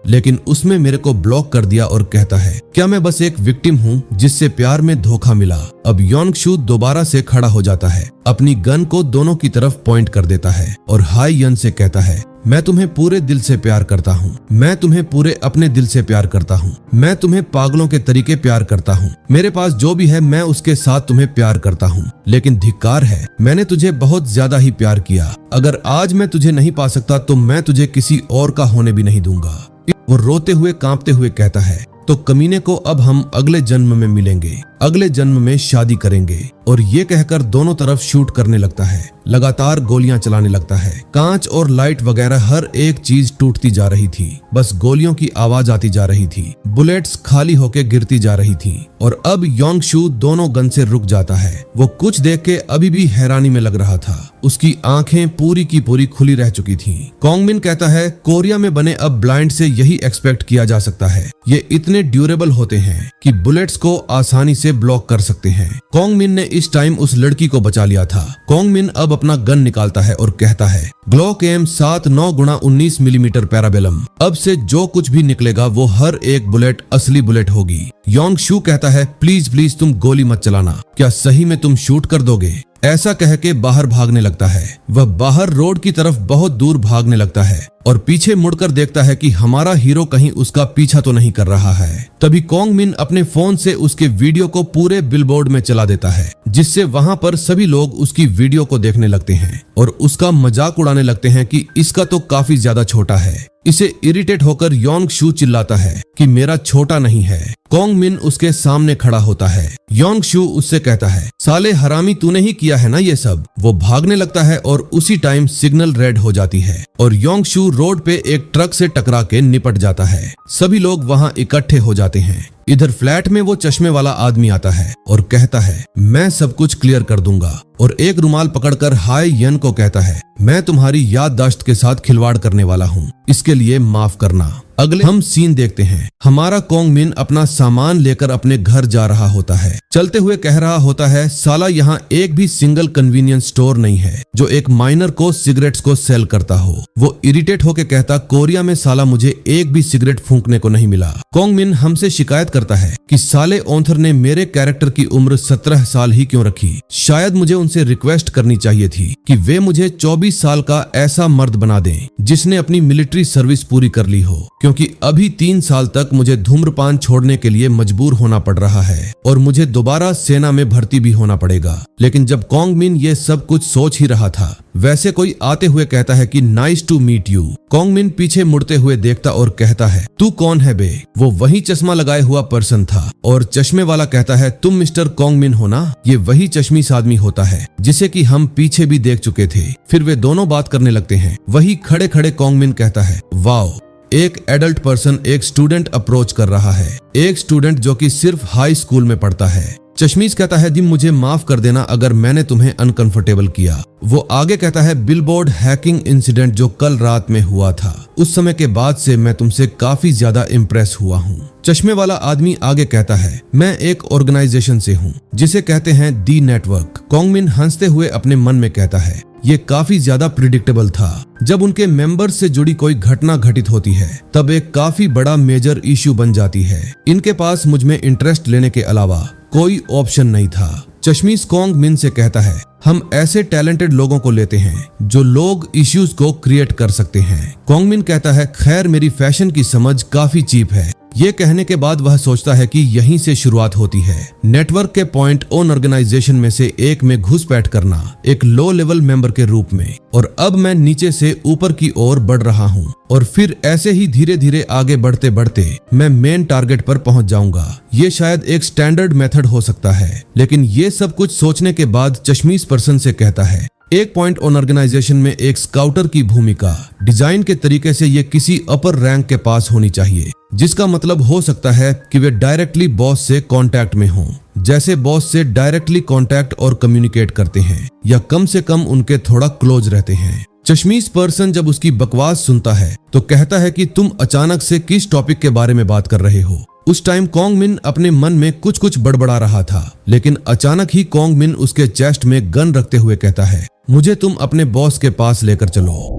लेकिन उसमें मेरे को ब्लॉक कर दिया और कहता है क्या मैं बस एक विक्टिम हूँ जिससे प्यार में धोखा मिला। अब योंग शू दोबारा से खड़ा हो जाता है, अपनी गन को दोनों की तरफ पॉइंट कर देता है और हाई यन से कहता है, मैं तुम्हें पूरे दिल से प्यार करता हूँ, मैं तुम्हें पूरे अपने दिल से प्यार करता हूँ, मैं तुम्हें पागलों के तरीके प्यार करता हूँ, मेरे पास जो भी है मैं उसके साथ तुम्हें प्यार करता हूँ, लेकिन धिक्कार है, मैंने तुझे बहुत ज्यादा ही प्यार किया। अगर आज मैं तुझे नहीं पा सकता तो मैं तुझे किसी और का होने भी नहीं दूंगा। वो रोते हुए कांपते हुए कहता है, तो कमीने को अब हम अगले जन्म में मिलेंगे, अगले जन्म में शादी करेंगे। और ये कहकर दोनों तरफ शूट करने लगता है, लगातार गोलियां चलाने लगता है। कांच और लाइट वगैरह हर एक चीज टूटती जा रही थी, बस गोलियों की आवाज आती जा रही थी, बुलेट्स खाली होके गिरती जा रही थी। और अब योंग शू दोनों गन से रुक जाता है। वो कुछ देख के अभी भी हैरानी में लग रहा था, उसकी आंखें पूरी की पूरी खुली रह चुकी थीं। कॉन्ग मिन कहता है, कोरिया में बने अब ब्लाइंड से यही एक्सपेक्ट किया जा सकता है, ये इतने ड्यूरेबल होते हैं कि बुलेट्स को आसानी से ब्लॉक कर सकते हैं। कॉन्ग मिन ने इस टाइम उस लड़की को बचा लिया था। कॉन्ग मिन अब अपना गन निकालता है और कहता है, Glock M 7.9x19 millimetre Parabellum, अब से जो कुछ भी निकलेगा वो हर एक बुलेट असली बुलेट होगी। योंग शू कहता है, प्लीज प्लीज तुम गोली मत चलाना, क्या सही में तुम शूट कर दोगे? ऐसा कह के बाहर भागने लगता है। वह बाहर रोड की तरफ बहुत दूर भागने लगता है और पीछे मुड़कर देखता है कि हमारा हीरो कहीं उसका पीछा तो नहीं कर रहा है। तभी कॉन्ग मिन अपने फोन से उसके वीडियो को पूरे बिलबोर्ड में चला देता है, जिससे वहां पर सभी लोग उसकी वीडियो को देखने लगते हैं और उसका मजाक उड़ाने लगते हैं कि इसका तो काफी ज्यादा छोटा है। इसे इरिटेट होकर योंग शू चिल्लाता है कि मेरा छोटा नहीं है। कॉन्ग मिन उसके सामने खड़ा होता है। योंग शू उससे कहता है, साले हरामी तूने ही किया है ना ये सब। वो भागने लगता है और उसी टाइम सिग्नल रेड हो जाती है और योंग शू रोड पे एक ट्रक से टकरा के निपट जाता है। सभी लोग वहां इकट्ठे हो जाते हैं। इधर फ्लैट में वो चश्मे वाला आदमी आता है और कहता है, मैं सब कुछ क्लियर कर दूंगा, और एक रुमाल पकड़कर हाई यन को कहता है, मैं तुम्हारी याददाश्त के साथ खिलवाड़ करने वाला हूँ, इसके लिए माफ करना। अगले हम सीन देखते हैं। हमारा कॉन्ग मिन अपना सामान लेकर अपने घर जा रहा होता है। चलते हुए कह रहा होता है, साला यहाँ एक भी सिंगल कन्वीनियंस स्टोर नहीं है जो एक माइनर को सिगरेट्स को सेल करता हो। वो इरिटेट होके कहता, कोरिया में साला मुझे एक भी सिगरेट फूंकने को नहीं मिला। कॉन्ग मिन हमसे शिकायत करता है कि साले ऑथर ने मेरे कैरेक्टर की उम्र 17 साल ही क्यों रखी। शायद मुझे उनसे रिक्वेस्ट करनी चाहिए थी कि वे मुझे 24 साल का ऐसा मर्द बना दें जिसने अपनी मिलिट्री सर्विस पूरी कर ली हो, क्योंकि अभी 3 साल तक मुझे धूम्रपान छोड़ने के लिए मजबूर होना पड़ रहा है और मुझे दोबारा सेना में भर्ती भी होना पड़ेगा। लेकिन जब कॉन्ग मिन ये सब कुछ सोच ही रहा था, वैसे कोई आते हुए कहता है कि nice to meet you. Kong Min पीछे मुड़ते हुए देखता और कहता है, तू कौन है बे? वो वही चश्मा लगाए हुआ पर्सन था और चश्मे वाला कहता है, तुम मिस्टर कॉन्ग मिन हो ना? ये वही चश्मीश आदमी होता है जिसे कि हम पीछे भी देख चुके थे। फिर वे दोनों बात करने लगते हैं। वही खड़े खड़े कॉन्ग मिन कहता है, वाओ, एक एडल्ट पर्सन एक स्टूडेंट अप्रोच कर रहा है, एक स्टूडेंट जो कि सिर्फ हाई स्कूल में पढ़ता है। चश्मीश कहता है, जी मुझे माफ कर देना अगर मैंने तुम्हें अनकंफर्टेबल किया। वो आगे कहता है, बिलबोर्ड हैकिंग इंसिडेंट जो कल रात में हुआ था, उस समय के बाद से मैं तुमसे काफी ज्यादा इम्प्रेस हुआ हूँ। चश्मे वाला आदमी आगे कहता है, मैं एक ऑर्गेनाइजेशन से हूँ जिसे कहते हैं दी नेटवर्क। कॉन्ग मिन हंसते हुए अपने मन में कहता है, ये काफी ज्यादा प्रिडिक्टेबल था। जब उनके मेंबर्स से जुड़ी कोई घटना घटित होती है तब एक काफी बड़ा मेजर इश्यू बन जाती है। इनके पास मुझ में इंटरेस्ट लेने के अलावा कोई ऑप्शन नहीं था। चश्मीश कॉन्ग मिन से कहता है, हम ऐसे टैलेंटेड लोगों को लेते हैं जो लोग इश्यूज को क्रिएट कर सकते हैं। कॉन्ग मिन कहता है, खैर मेरी फैशन की समझ काफी चीप है। ये कहने के बाद वह सोचता है कि यहीं से शुरुआत होती है। नेटवर्क के पॉइंट ऑन ऑर्गेनाइजेशन में से एक में घुसपैठ करना एक लो लेवल मेंबर के रूप में, और अब मैं नीचे से ऊपर की ओर बढ़ रहा हूँ और फिर ऐसे ही धीरे धीरे आगे बढ़ते बढ़ते मैं मेन टारगेट पर पहुंच जाऊंगा। ये शायद एक स्टैंडर्ड मेथड हो सकता है, लेकिन ये सब कुछ सोचने के बाद चश्मीश पर्सन से कहता है, एक पॉइंट ऑन ऑर्गेनाइजेशन में एक स्काउटर की भूमिका डिजाइन के तरीके से ये किसी अपर रैंक के पास होनी चाहिए, जिसका मतलब हो सकता है कि वे डायरेक्टली बॉस से कांटेक्ट में हों, जैसे बॉस से डायरेक्टली कांटेक्ट और कम्युनिकेट करते हैं, या कम से कम उनके थोड़ा क्लोज रहते हैं। चश्मीश पर्सन जब उसकी बकवास सुनता है तो कहता है कि तुम अचानक से किस टॉपिक के बारे में बात कर रहे हो। उस टाइम कॉन्ग मिन अपने मन में कुछ बड़बड़ा रहा था, लेकिन अचानक ही कॉन्ग मिन उसके चेस्ट में गन रखते हुए कहता है, मुझे तुम अपने बॉस के पास लेकर चलो।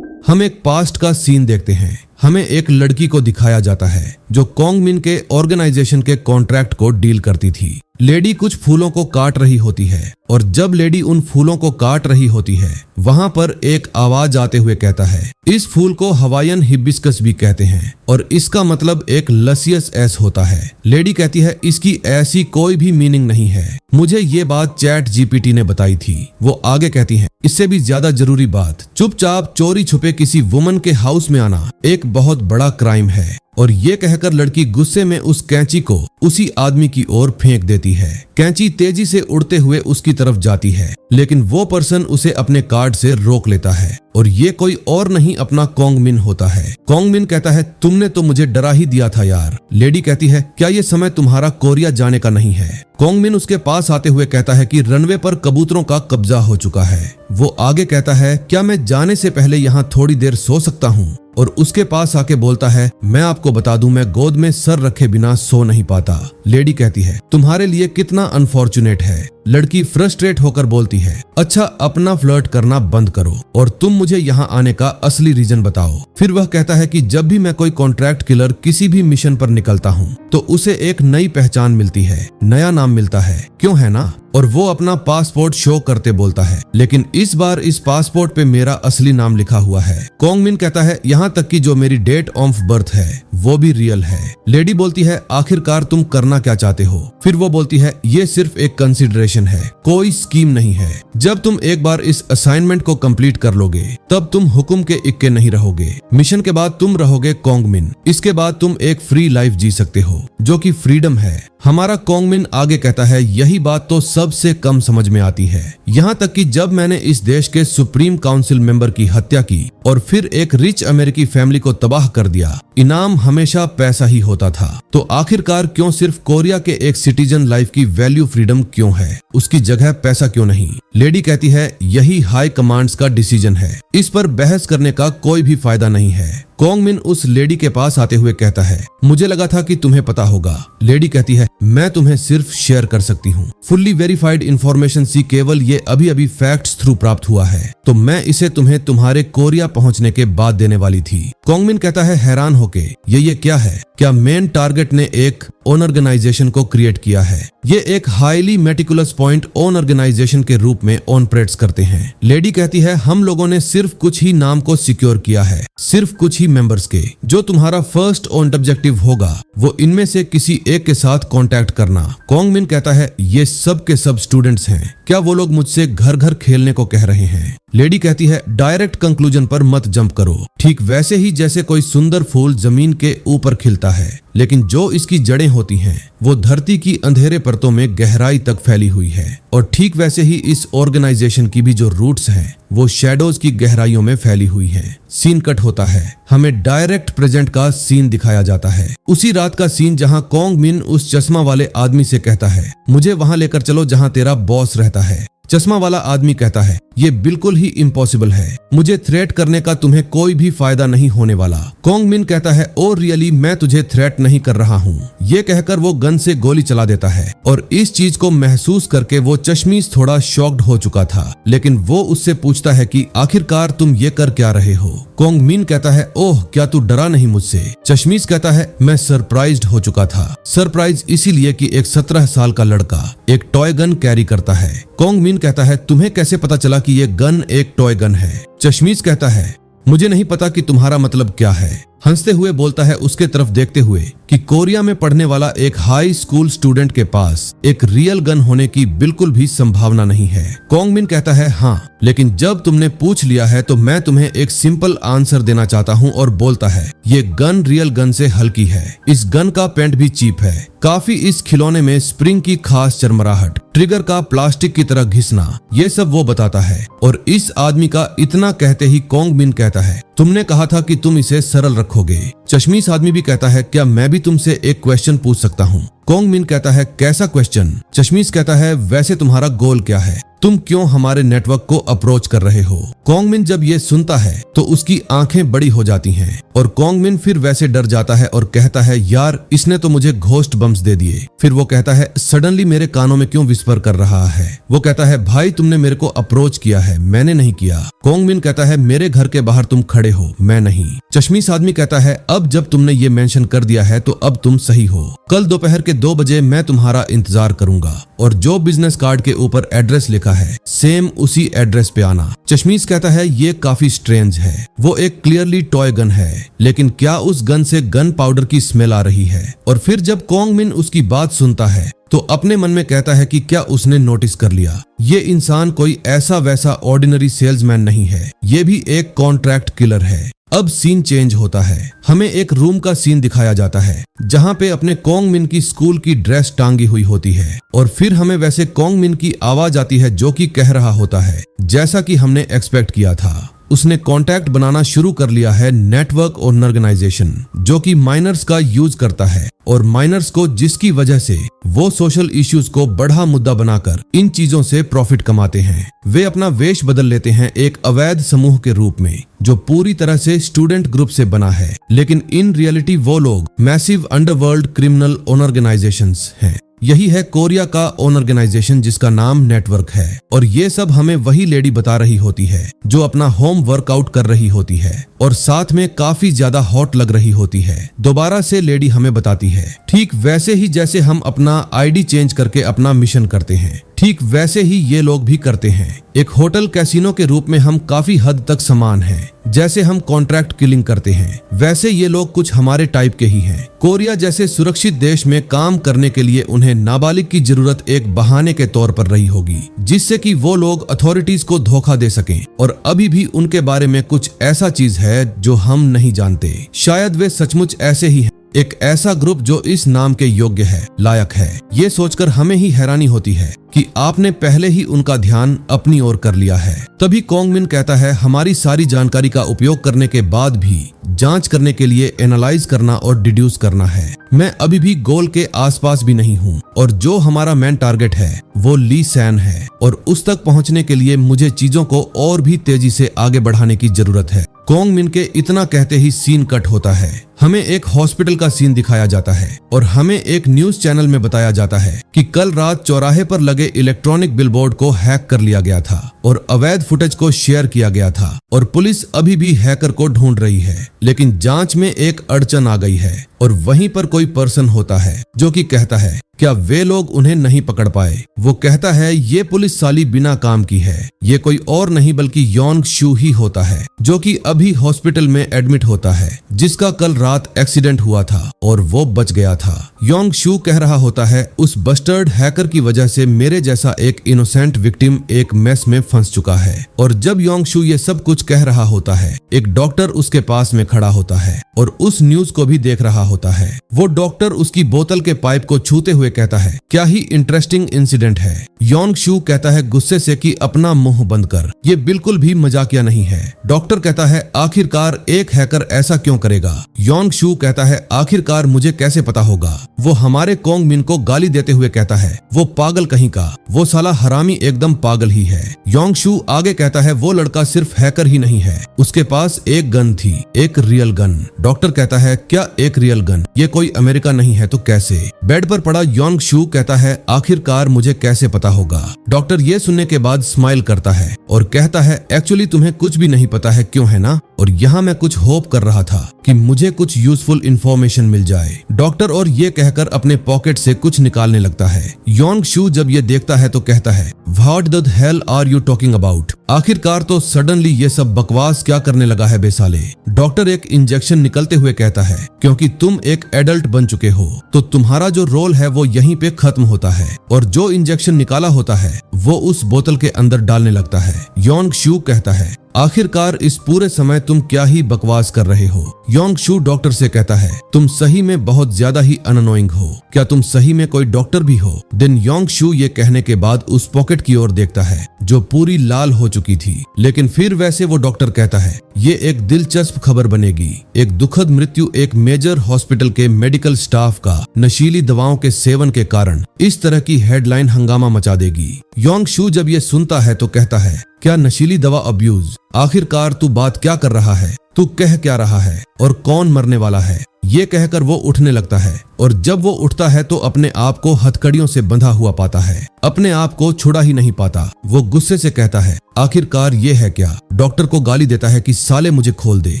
हम एक पास्ट का सीन देखते हैं। हमें एक लड़की को दिखाया जाता है जो कॉन्ग मिन के ऑर्गेनाइजेशन के कॉन्ट्रैक्ट को डील करती थी। लेडी कुछ फूलों को काट रही होती है और जब लेडी उन फूलों को काट रही होती है वहां पर एक आवाज आते हुए कहता है, इस फूल को हवाईयन हिबिस्कस भी कहते हैं और इसका मतलब एक लसियस एस होता है। लेडी कहती है, इसकी ऐसी कोई भी मीनिंग नहीं है, मुझे ये बात चैट जीपीटी ने बताई थी। वो आगे कहती हैं, इससे भी ज्यादा जरूरी बात, चुपचाप चोरी छुपे किसी वुमन के हाउस में आना एक बहुत बड़ा क्राइम है। और ये कहकर लड़की गुस्से में उस कैंची को उसी आदमी की ओर फेंक देती है। कैंची तेजी से उड़ते हुए उसकी तरफ जाती है, लेकिन वो पर्सन उसे अपने कार्ड से रोक लेता है और ये कोई और नहीं अपना कॉन्ग मिन होता है। कॉन्ग मिन कहता है, तुमने तो मुझे डरा ही दिया था यार। लेडी कहती है, क्या ये समय तुम्हारा कोरिया जाने का नहीं है? कॉन्ग मिन उसके पास आते हुए कहता है कि रनवे पर कबूतरों का कब्जा हो चुका है। वो आगे कहता है, क्या मैं जाने से पहले यहाँ थोड़ी देर सो सकता हूँ? और उसके पास आके बोलता है, मैं आपको बता दूं, मैं गोद में सर रखे बिना सो नहीं पाता। लेडी कहती है, तुम्हारे लिए कितना अनफॉर्चुनेट है। लड़की फ्रस्ट्रेट होकर बोलती है, अच्छा अपना फ्लर्ट करना बंद करो और तुम मुझे यहाँ आने का असली रीजन बताओ। फिर वह कहता है कि जब भी मैं कोई कॉन्ट्रैक्ट किलर किसी भी मिशन पर निकलता हूँ तो उसे एक नई पहचान मिलती है, नया नाम मिलता है, क्यों है ना? और वो अपना पासपोर्ट शो करते बोलता है, लेकिन इस बार इस पासपोर्ट पे मेरा असली नाम लिखा हुआ है। कॉन्ग मिन कहता है, यहाँ तक कि जो मेरी डेट ऑफ बर्थ है वो भी रियल है। लेडी बोलती है, आखिरकार तुम करना क्या चाहते हो? फिर वो बोलती है, ये सिर्फ एक कंसिडरेशन है, कोई स्कीम नहीं है। जब तुम एक बार इस असाइनमेंट को कंप्लीट कर लोगे तब तुम हुक्म के इक्के नहीं रहोगे। मिशन के बाद तुम रहोगे कॉन्ग मिन। इसके बाद तुम एक फ्री लाइफ जी सकते हो जो कि फ्रीडम है। हमारा कॉन्ग मिन आगे कहता है, यही बात तो सबसे कम समझ में आती है। यहाँ तक कि जब मैंने इस देश के सुप्रीम काउंसिल मेंबर की हत्या की और फिर एक रिच अमेरिकी फैमिली को तबाह कर दिया, इनाम हमेशा पैसा ही होता था। तो आखिरकार क्यों सिर्फ कोरिया के एक सिटीजन लाइफ की वैल्यू फ्रीडम क्यों है, उसकी जगह पैसा क्यों नहीं? लेडी कहती है, यही हाई कमांड्स का डिसीजन है, इस पर बहस करने का कोई भी फायदा नहीं है। कॉन्ग मिन उस लेडी के पास आते हुए कहता है, मुझे लगा था कि तुम्हें पता होगा। लेडी कहती है, मैं तुम्हें सिर्फ शेयर कर सकती हूँ। फुल्ली वेरीफाइड इंफॉर्मेशन सी केवल ये अभी फैक्ट्स थ्रू प्राप्त हुआ है, तो मैं इसे तुम्हें तुम्हारे कोरिया पहुंचने के बाद देने वाली थी। कॉन्ग मिन कहता है हैरान होके, ये क्या है? क्या मेन टारगेट ने एक ओन ऑर्गेनाइजेशन को क्रिएट किया है? ये एक highly meticulous point on organisation के रूप में ऑपरेट्स करते हैं। लेडी कहती है, हम लोगों ने सिर्फ कुछ ही नाम को सिक्योर किया है, सिर्फ कुछ ही मेंबर्स के। जो तुम्हारा फर्स्ट ऑन ऑब्जेक्टिव होगा वो इनमें से किसी एक के साथ कांटेक्ट करना। कॉन्ग मिन कहता है, ये सब के सब स्टूडेंट्स हैं, क्या वो लोग मुझसे घर घर खेलने को कह रहे हैं? लेडी कहती है, डायरेक्ट कंक्लूजन पर मत जंप करो। ठीक वैसे ही जैसे कोई सुंदर फूल जमीन के ऊपर खिलता है, लेकिन जो इसकी जड़ें होती हैं वो धरती की अंधेरे परतों में गहराई तक फैली हुई है, और ठीक वैसे ही इस ऑर्गेनाइजेशन की भी जो रूट्स हैं वो शैडोज की गहराइयों में फैली हुई हैं। सीन कट होता है, हमें डायरेक्ट प्रेजेंट का सीन दिखाया जाता है। उसी रात का सीन जहां कॉन्ग मिन उस चश्मा वाले आदमी से कहता है, मुझे वहां लेकर चलो जहां तेरा बॉस रहता है। चश्मा वाला आदमी कहता है, ये बिल्कुल ही इम्पॉसिबल है, मुझे थ्रेट करने का तुम्हें कोई भी फायदा नहीं होने वाला। कॉन्ग मिन कहता है, ओ रियली, मैं तुझे थ्रेट नहीं कर रहा हूँ। ये कहकर वो गन से गोली चला देता है और इस चीज को महसूस करके वो चश्मीश थोड़ा शॉक्ड हो चुका था, लेकिन वो उससे पूछता है कि आखिरकार तुम ये कर क्या रहे हो। कॉन्ग मिन कहता है, ओह क्या तू डरा नहीं मुझसे। चश्मीश कहता है, मैं सरप्राइज्ड हो चुका था। सरप्राइज इसीलिए कि एक 17 साल का लड़का एक टॉय गन कैरी करता है। कॉन्ग मिन कहता है, तुम्हें कैसे पता चला कि ये गन एक टॉय गन है। चश्मीश कहता है, मुझे नहीं पता कि तुम्हारा मतलब क्या है। हंसते हुए बोलता है उसके तरफ देखते हुए कि कोरिया में पढ़ने वाला एक हाई स्कूल स्टूडेंट के पास एक रियल गन होने की बिल्कुल भी संभावना नहीं है। कॉन्ग मिन कहता है, हाँ, लेकिन जब तुमने पूछ लिया है तो मैं तुम्हें एक सिंपल आंसर देना चाहता हूँ, और बोलता है ये गन रियल गन से हल्की है। इस गन का पेंट भी चीप है। काफी इस खिलौने में स्प्रिंग की खास चरमराहट, ट्रिगर का प्लास्टिक की तरह घिसना, ये सब वो बताता है। और इस आदमी का इतना कहते ही कॉन्ग मिन कहता है, तुमने कहा था कि तुम इसे सरल रखोगे। चश्मीश आदमी भी कहता है, क्या मैं भी तुमसे एक क्वेश्चन पूछ सकता हूँ। कॉन्ग मिन कहता है, कैसा क्वेश्चन। चश्मीश कहता है, वैसे तुम्हारा गोल क्या है, तुम क्यों हमारे नेटवर्क को अप्रोच कर रहे हो। कॉन्ग मिन जब ये सुनता है तो उसकी आंखें बड़ी हो जाती हैं और कॉन्ग मिन फिर वैसे डर जाता है और कहता है, यार इसने तो मुझे घोस्ट बम्स दे दिए। फिर वो कहता है, सडनली मेरे कानों में क्यों विस्पर कर रहा है। वो कहता है, भाई तुमने मेरे को अप्रोच किया है, मैंने नहीं किया। कॉन्ग मिन कहता है, मेरे घर के बाहर तुम खड़े हो, मैं नहीं। चश्मीश आदमी कहता है, अब जब तुमने ये मेंशन कर दिया है तो अब तुम सही हो। कल दोपहर के 2 बजे मैं तुम्हारा इंतजार करूंगा और जो बिजनेस कार्ड के ऊपर एड्रेस लिखा है सेम उसी एड्रेस पे आना। चश्मीश कहता है, ये काफी स्ट्रेंज है। वो एक क्लियरली टॉय गन है, लेकिन क्या उस गन से गन पाउडर की स्मेल आ रही है। और फिर जब कॉन्ग मिन उसकी बात सुनता है तो अपने मन में कहता है कि क्या उसने नोटिस कर लिया, ये इंसान कोई ऐसा वैसा ऑर्डिनरी सेल्समैन नहीं है, ये भी एक कॉन्ट्रैक्ट किलर है। अब सीन चेंज होता है। हमें एक रूम का सीन दिखाया जाता है जहां पे अपने कॉन्ग मिन की स्कूल की ड्रेस टांगी हुई होती है और फिर हमें वैसे कॉन्ग मिन की आवाज आती है जो कि कह रहा होता है, जैसा कि हमने एक्सपेक्ट किया था, उसने कांटेक्ट बनाना शुरू कर लिया है नेटवर्क ऑर्गेनाइजेशन जो कि माइनर्स का यूज करता है और माइनर्स को, जिसकी वजह से वो सोशल इश्यूज को बड़ा मुद्दा बनाकर इन चीजों से प्रॉफिट कमाते हैं। वे अपना वेश बदल लेते हैं एक अवैध समूह के रूप में जो पूरी तरह से स्टूडेंट ग्रुप से बना है, लेकिन इन रियलिटी वो लोग मैसिव अंडरवर्ल्ड क्रिमिनल ऑर्गेनाइजेशंस हैं। यही है कोरिया का ऑर्गेनाइजेशन जिसका नाम नेटवर्क है। और ये सब हमें वही लेडी बता रही होती है जो अपना होम वर्कआउट कर रही होती है और साथ में काफी ज्यादा हॉट लग रही होती है। दोबारा से लेडी हमें बताती है, ठीक वैसे ही जैसे हम अपना आईडी चेंज करके अपना मिशन करते हैं, ठीक वैसे ही ये लोग भी करते हैं। एक होटल कैसीनो के रूप में हम काफी हद तक समान हैं। जैसे हम कॉन्ट्रैक्ट किलिंग करते हैं वैसे ये लोग कुछ हमारे टाइप के ही हैं। कोरिया जैसे सुरक्षित देश में काम करने के लिए उन्हें नाबालिग की जरूरत एक बहाने के तौर पर रही होगी, जिससे कि वो लोग अथॉरिटीज को धोखा दे सकें। और अभी भी उनके बारे में कुछ ऐसा चीज है जो हम नहीं जानते। शायद वे सचमुच ऐसे ही हैं, एक ऐसा ग्रुप जो इस नाम के योग्य है, लायक है। ये सोचकर हमें ही हैरानी होती है कि आपने पहले ही उनका ध्यान अपनी ओर कर लिया है। तभी कॉन्ग मिन कहता है, हमारी सारी जानकारी का उपयोग करने के बाद भी जांच करने के लिए एनालाइज करना और डिड्यूस करना है। मैं अभी भी गोल के आसपास भी नहीं हूँ और जो हमारा मेन टारगेट है वो ली सैन है और उस तक पहुँचने के लिए मुझे चीजों को और भी तेजी से आगे बढ़ाने की जरूरत है। कॉन्ग मिन के इतना कहते ही सीन कट होता है। हमें एक हॉस्पिटल का सीन दिखाया जाता है और हमें एक न्यूज चैनल में बताया जाता है कि कल रात चौराहे पर लगे इलेक्ट्रॉनिक बिलबोर्ड को हैक कर लिया गया था और अवैध फुटेज को शेयर किया गया था और पुलिस अभी भी हैकर को ढूंढ रही है। लेकिन जांच में एक अड़चन आ गई है और वहीं पर कोई पर्सन होता है जो कि कहता है, क्या वे लोग उन्हें नहीं पकड़ पाए। वो कहता है, ये पुलिस साली बिना काम की है, ये कोई और नहीं बल्कि योंग शू ही होता है जो कि अभी हॉस्पिटल में एडमिट होता है, जिसका कल रात एक्सीडेंट हुआ था और वो बच गया था। योंग शू कह रहा होता है, उस बस्टर्ड हैकर की वजह से मेरे जैसा एक इनोसेंट विक्टिम एक मेस में फंस चुका है। और जब योंग शू ये सब कुछ कह रहा होता है, एक डॉक्टर उसके पास में खड़ा होता है और उस न्यूज को भी देख रहा होता है। वो डॉक्टर उसकी बोतल के पाइप को छूते हुए कहता है, क्या ही इंटरेस्टिंग इंसिडेंट है। योंग शू कहता है गुस्से से कि अपना मुंह बंद कर, ये बिल्कुल भी मजाकिया नहीं है। डॉक्टर कहता है, आखिरकार एक हैकर ऐसा क्यों करेगा। योंग शू कहता है आखिरकार मुझे कैसे पता होगा। वो हमारे कोंग मिन को गाली देते हुए कहता है वो पागल कहीं का, वो साला हरामी एकदम पागल ही है। योंग शू आगे कहता है वो लड़का सिर्फ हैकर ही नहीं है, उसके पास एक गन थी, एक रियल गन। डॉक्टर कहता है क्या एक रियल गन, ये कोई अमेरिका नहीं है तो कैसे। बेड पर पड़ा योंग शू कहता है आखिरकार मुझे कैसे पता होगा। डॉक्टर ये सुनने के बाद स्माइल करता है और कहता है एक्चुअली तुम्हें कुछ भी नहीं पता है क्यों है ना, और यहाँ मैं कुछ होप कर रहा था कि मुझे कुछ यूजफुल इंफॉर्मेशन मिल जाए। डॉक्टर और ये कहकर अपने पॉकेट से कुछ निकालने लगता है। योंग शू जब ये देखता है तो कहता है what the hell are you talking about, आखिरकार तो सडनली ये सब बकवास क्या करने लगा है बेसाले। डॉक्टर एक इंजेक्शन निकलते हुए कहता है क्योंकि तुम एक एडल्ट बन चुके हो तो तुम्हारा जो रोल है वो यहीं पे खत्म होता है, और जो इंजेक्शन निकाला होता है वो उस बोतल के अंदर डालने लगता है। योंग शू कहता है आखिरकार इस पूरे समय तुम क्या ही बकवास कर रहे हो। योंग शू डॉक्टर से कहता है तुम सही में बहुत ज्यादा ही अननोइंग हो, क्या तुम सही में कोई डॉक्टर भी हो। देन योंग शू ये कहने के बाद उस पॉकेट की ओर देखता है जो पूरी लाल हो चुकी थी, लेकिन फिर वैसे वो डॉक्टर कहता है ये एक दिलचस्प खबर बनेगी, एक दुखद मृत्यु एक मेजर हॉस्पिटल के मेडिकल स्टाफ का नशीली दवाओं के सेवन के कारण इस तरह की हेडलाइन हंगामा मचा देगी। योंग शू जब ये सुनता है तो कहता है क्या नशीली दवा अब्यूज, आखिरकार तू बात क्या कर रहा है, तू कह क्या रहा है और कौन मरने वाला है। ये कहकर वो उठने लगता है और जब वो उठता है तो अपने आप को हथकड़ियों से बंधा हुआ पाता है, अपने आप को छुड़ा ही नहीं पाता। वो गुस्से से कहता है आखिरकार ये है क्या। डॉक्टर को गाली देता है कि साले मुझे खोल दे,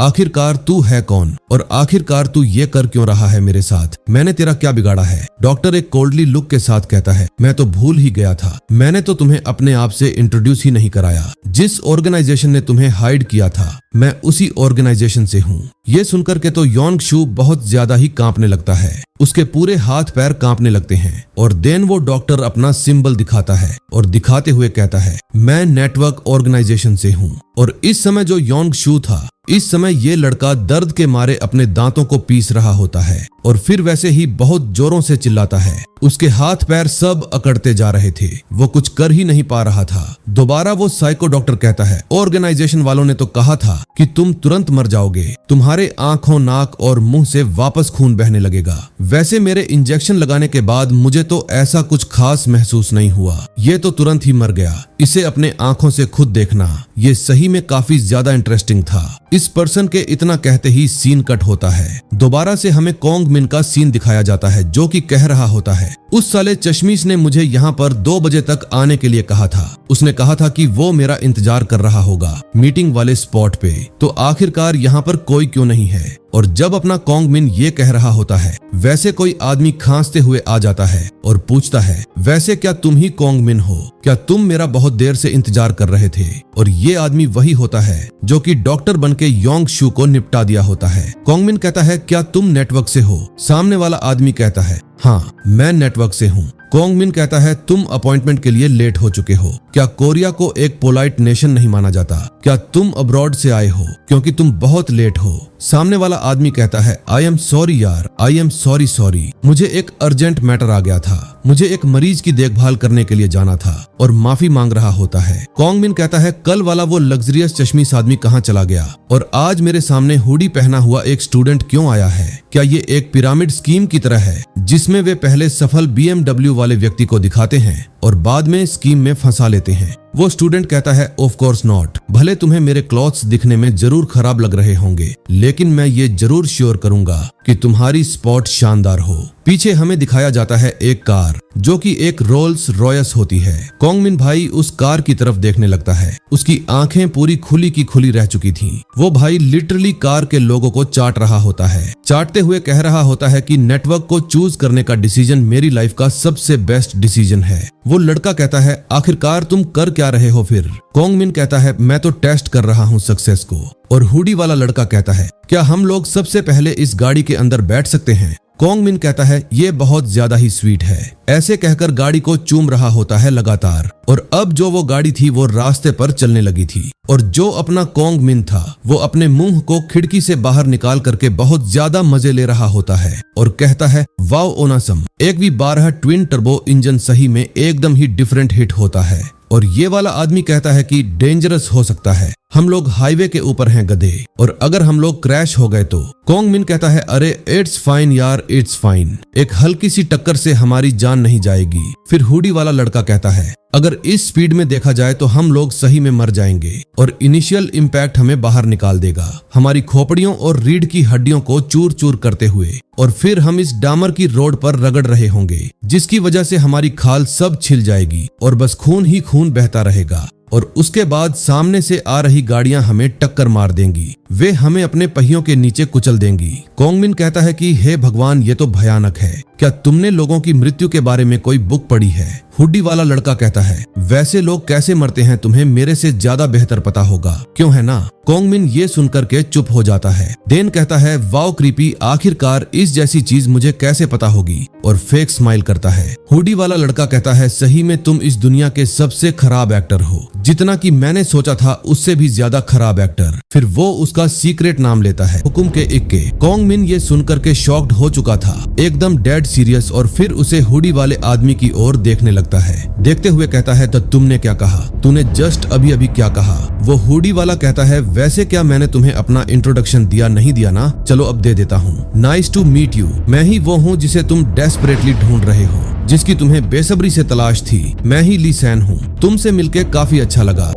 आखिरकार तू है कौन और आखिरकार तू ये कर क्यों रहा है मेरे साथ, मैंने तेरा क्या बिगाड़ा है। डॉक्टर एक कोल्डली लुक के साथ कहता है मैं तो भूल ही गया था, मैंने तो तुम्हें अपने आप से इंट्रोड्यूस ही नहीं कराया। जिस ऑर्गेनाइजेशन ने तुम्हें हाइड किया था मैं उसी ऑर्गेनाइजेशन से हूँ। ये सुनकर के तो योंग शू बहुत ज्यादा ही कांपने लगता है, उसके पूरे हाथ पैर कांपने लगते हैं और देन वो डॉक्टर अपना सिंबल दिखाता है और दिखाते हुए कहता है मैं नेटवर्क ऑर्गेनाइजेशन से हूँ। और इस समय जो योंग शू था, इस समय ये लड़का दर्द के मारे अपने दांतों को पीस रहा होता है और फिर वैसे ही बहुत जोरों से चिल्लाता है। उसके हाथ पैर सब अकड़ते जा रहे थे, वो कुछ कर ही नहीं पा रहा था। दोबारा वो साइको डॉक्टर कहता है ऑर्गेनाइजेशन वालों ने तो कहा था कि तुम तुरंत मर जाओगे, तुम्हारे आंखों नाक और मुंह से वापस खून बहने लगेगा। वैसे मेरे इंजेक्शन लगाने के बाद मुझे तो ऐसा कुछ खास महसूस नहीं हुआ, ये तो तुरंत ही मर गया, इसे अपने आंखों से खुद देखना। ये सही में काफी ज्यादा इंटरेस्टिंग था। इस पर्सन के इतना कहते ही सीन कट होता है। दोबारा से हमें कोंग मिन का सीन दिखाया जाता है जो कि कह रहा होता है उस साले चश्मीश ने मुझे यहाँ पर 2 बजे तक आने के लिए कहा था, उसने कहा था कि वो मेरा इंतजार कर रहा होगा मीटिंग वाले स्पॉट पे, तो आखिरकार यहाँ पर कोई क्यों नहीं है। और जब अपना कोंग मिन ये कह रहा होता है वैसे कोई आदमी खांसते हुए आ जाता है और पूछता है वैसे क्या तुम ही कोंग मिन हो, क्या तुम मेरा बहुत देर से इंतजार कर रहे थे। और ये आदमी वही होता है जो कि डॉक्टर बनके योंग शू को निपटा दिया होता है। कोंग मिन कहता है क्या तुम नेटवर्क से हो। सामने वाला आदमी कहता है हाँ मैं नेटवर्क से हूँ। कोंग मिन कहता है तुम अपॉइंटमेंट के लिए लेट हो चुके हो, क्या कोरिया को एक पोलाइट नेशन नहीं माना जाता, क्या तुम अब्रॉड से आए हो क्योंकि तुम बहुत लेट हो। सामने वाला आदमी कहता है आई एम सॉरी यार, आई एम सॉरी, मुझे एक अर्जेंट मैटर आ गया था, मुझे एक मरीज की देखभाल करने के लिए जाना था और माफी मांग रहा होता है। कोंग मिन कहता है कल वाला वो लग्जरियस चश्मीश आदमी कहाँ चला गया और आज मेरे सामने हुडी पहना हुआ एक स्टूडेंट क्यों आया है, क्या ये एक पिरामिड स्कीम की तरह है जिसमें वे पहले सफल BMW वाले व्यक्ति को दिखाते हैं और बाद में स्कीम में फंसा लेते हैं। वो स्टूडेंट कहता है ऑफ कोर्स नॉट, भले तुम्हें मेरे क्लॉथ्स दिखने में जरूर खराब लग रहे होंगे लेकिन मैं ये जरूर श्योर करूंगा कि तुम्हारी स्पॉट शानदार हो। पीछे हमें दिखाया जाता है एक कार जो कि एक रोल्स रॉयस होती है। कोंग मिन भाई उस कार की तरफ देखने लगता है, उसकी आंखें पूरी खुली की खुली रह चुकी थीं। वो भाई लिटरली कार के लोगों को चाट रहा होता है, चाटते हुए कह रहा होता है कि नेटवर्क को चूज करने का डिसीजन मेरी लाइफ का सबसे बेस्ट डिसीजन है। वो लड़का कहता है आखिरकार तुम कर क्या रहे हो फिर। कोंग मिन कहता है मैं तो टेस्ट कर रहा हूँ सक्सेस को। और हुडी वाला लड़का कहता है क्या हम लोग सबसे पहले इस गाड़ी के अंदर बैठ सकते हैं। कोंग मिन कहता है ये बहुत ज्यादा ही स्वीट है। ऐसे कहकर गाड़ी को चूम रहा होता है लगातार और अब जो वो गाड़ी थी वो रास्ते पर चलने लगी थी और जो अपना कोंग मिन था वो अपने मुंह को खिड़की से बाहर निकाल करके बहुत ज्यादा मजे ले रहा होता है और कहता है वाओ ओनासम, एक V12 ट्विन टर्बो इंजन सही में एकदम ही डिफरेंट हिट होता है। और ये वाला आदमी कहता है कि डेंजरस हो सकता है हम लोग हाईवे के ऊपर हैं गधे, और अगर हम लोग क्रैश हो गए तो। कॉन्ग मिन कहता है अरे इट्स फाइन यार, इट्स फाइन, एक हल्की सी टक्कर से हमारी जान नहीं जाएगी। फिर हुडी वाला लड़का कहता है अगर इस स्पीड में देखा जाए तो हम लोग सही में मर जाएंगे और इनिशियल इम्पैक्ट हमें बाहर निकाल देगा, हमारी खोपड़ियों और रीढ़ की हड्डियों को चूर चूर करते हुए, और फिर हम इस डामर की रोड पर रगड़ रहे होंगे जिसकी वजह से हमारी खाल सब छिल जाएगी और बस खून ही खून बहता रहेगा। और उसके बाद सामने से आ रही गाड़ियां हमें टक्कर मार देंगी, वे हमें अपने पहियों के नीचे कुचल देंगी। कॉन्ग मिन कहता है कि हे भगवान, ये तो भयानक है, क्या तुमने लोगों की मृत्यु के बारे में कोई बुक पढ़ी है? हुडी वाला लड़का कहता है वैसे लोग कैसे मरते हैं तुम्हें मेरे से ज्यादा बेहतर पता होगा, क्यों है ना? कॉन्ग मिन ये सुनकर के चुप हो जाता है। डेन कहता है वाओ क्रीपी, आखिरकार इस जैसी चीज मुझे कैसे पता होगी, और फेक स्माइल करता है। हुडी वाला लड़का कहता है सही में तुम इस दुनिया के सबसे खराब एक्टर हो, जितना कि मैंने सोचा था उससे भी ज्यादा खराब एक्टर। फिर वो उसका सीक्रेट नाम लेता है, हुकुम के इक्के। कॉन्ग मिन ये सुनकर के शॉक्ड हो चुका था, एकदम डेड सीरियस, और फिर उसे हुडी वाले आदमी की ओर देखने लगता है। देखते हुए कहता है तो तुमने क्या कहा? तूने जस्ट अभी अभी क्या कहा? वो हुडी वाला कहता है वैसे क्या मैंने तुम्हें अपना इंट्रोडक्शन दिया नहीं दिया ना? चलो अब दे देता हूँ। नाइस टू मीट यू, मैं ही वो हूँ जिसे तुम डेस्परेटली ढूंढ रहे हो, जिसकी तुम्हें बेसब्री से तलाश थी। मैं ही ली सैन हूँ, तुमसे मिलके काफी अच्छा लगा।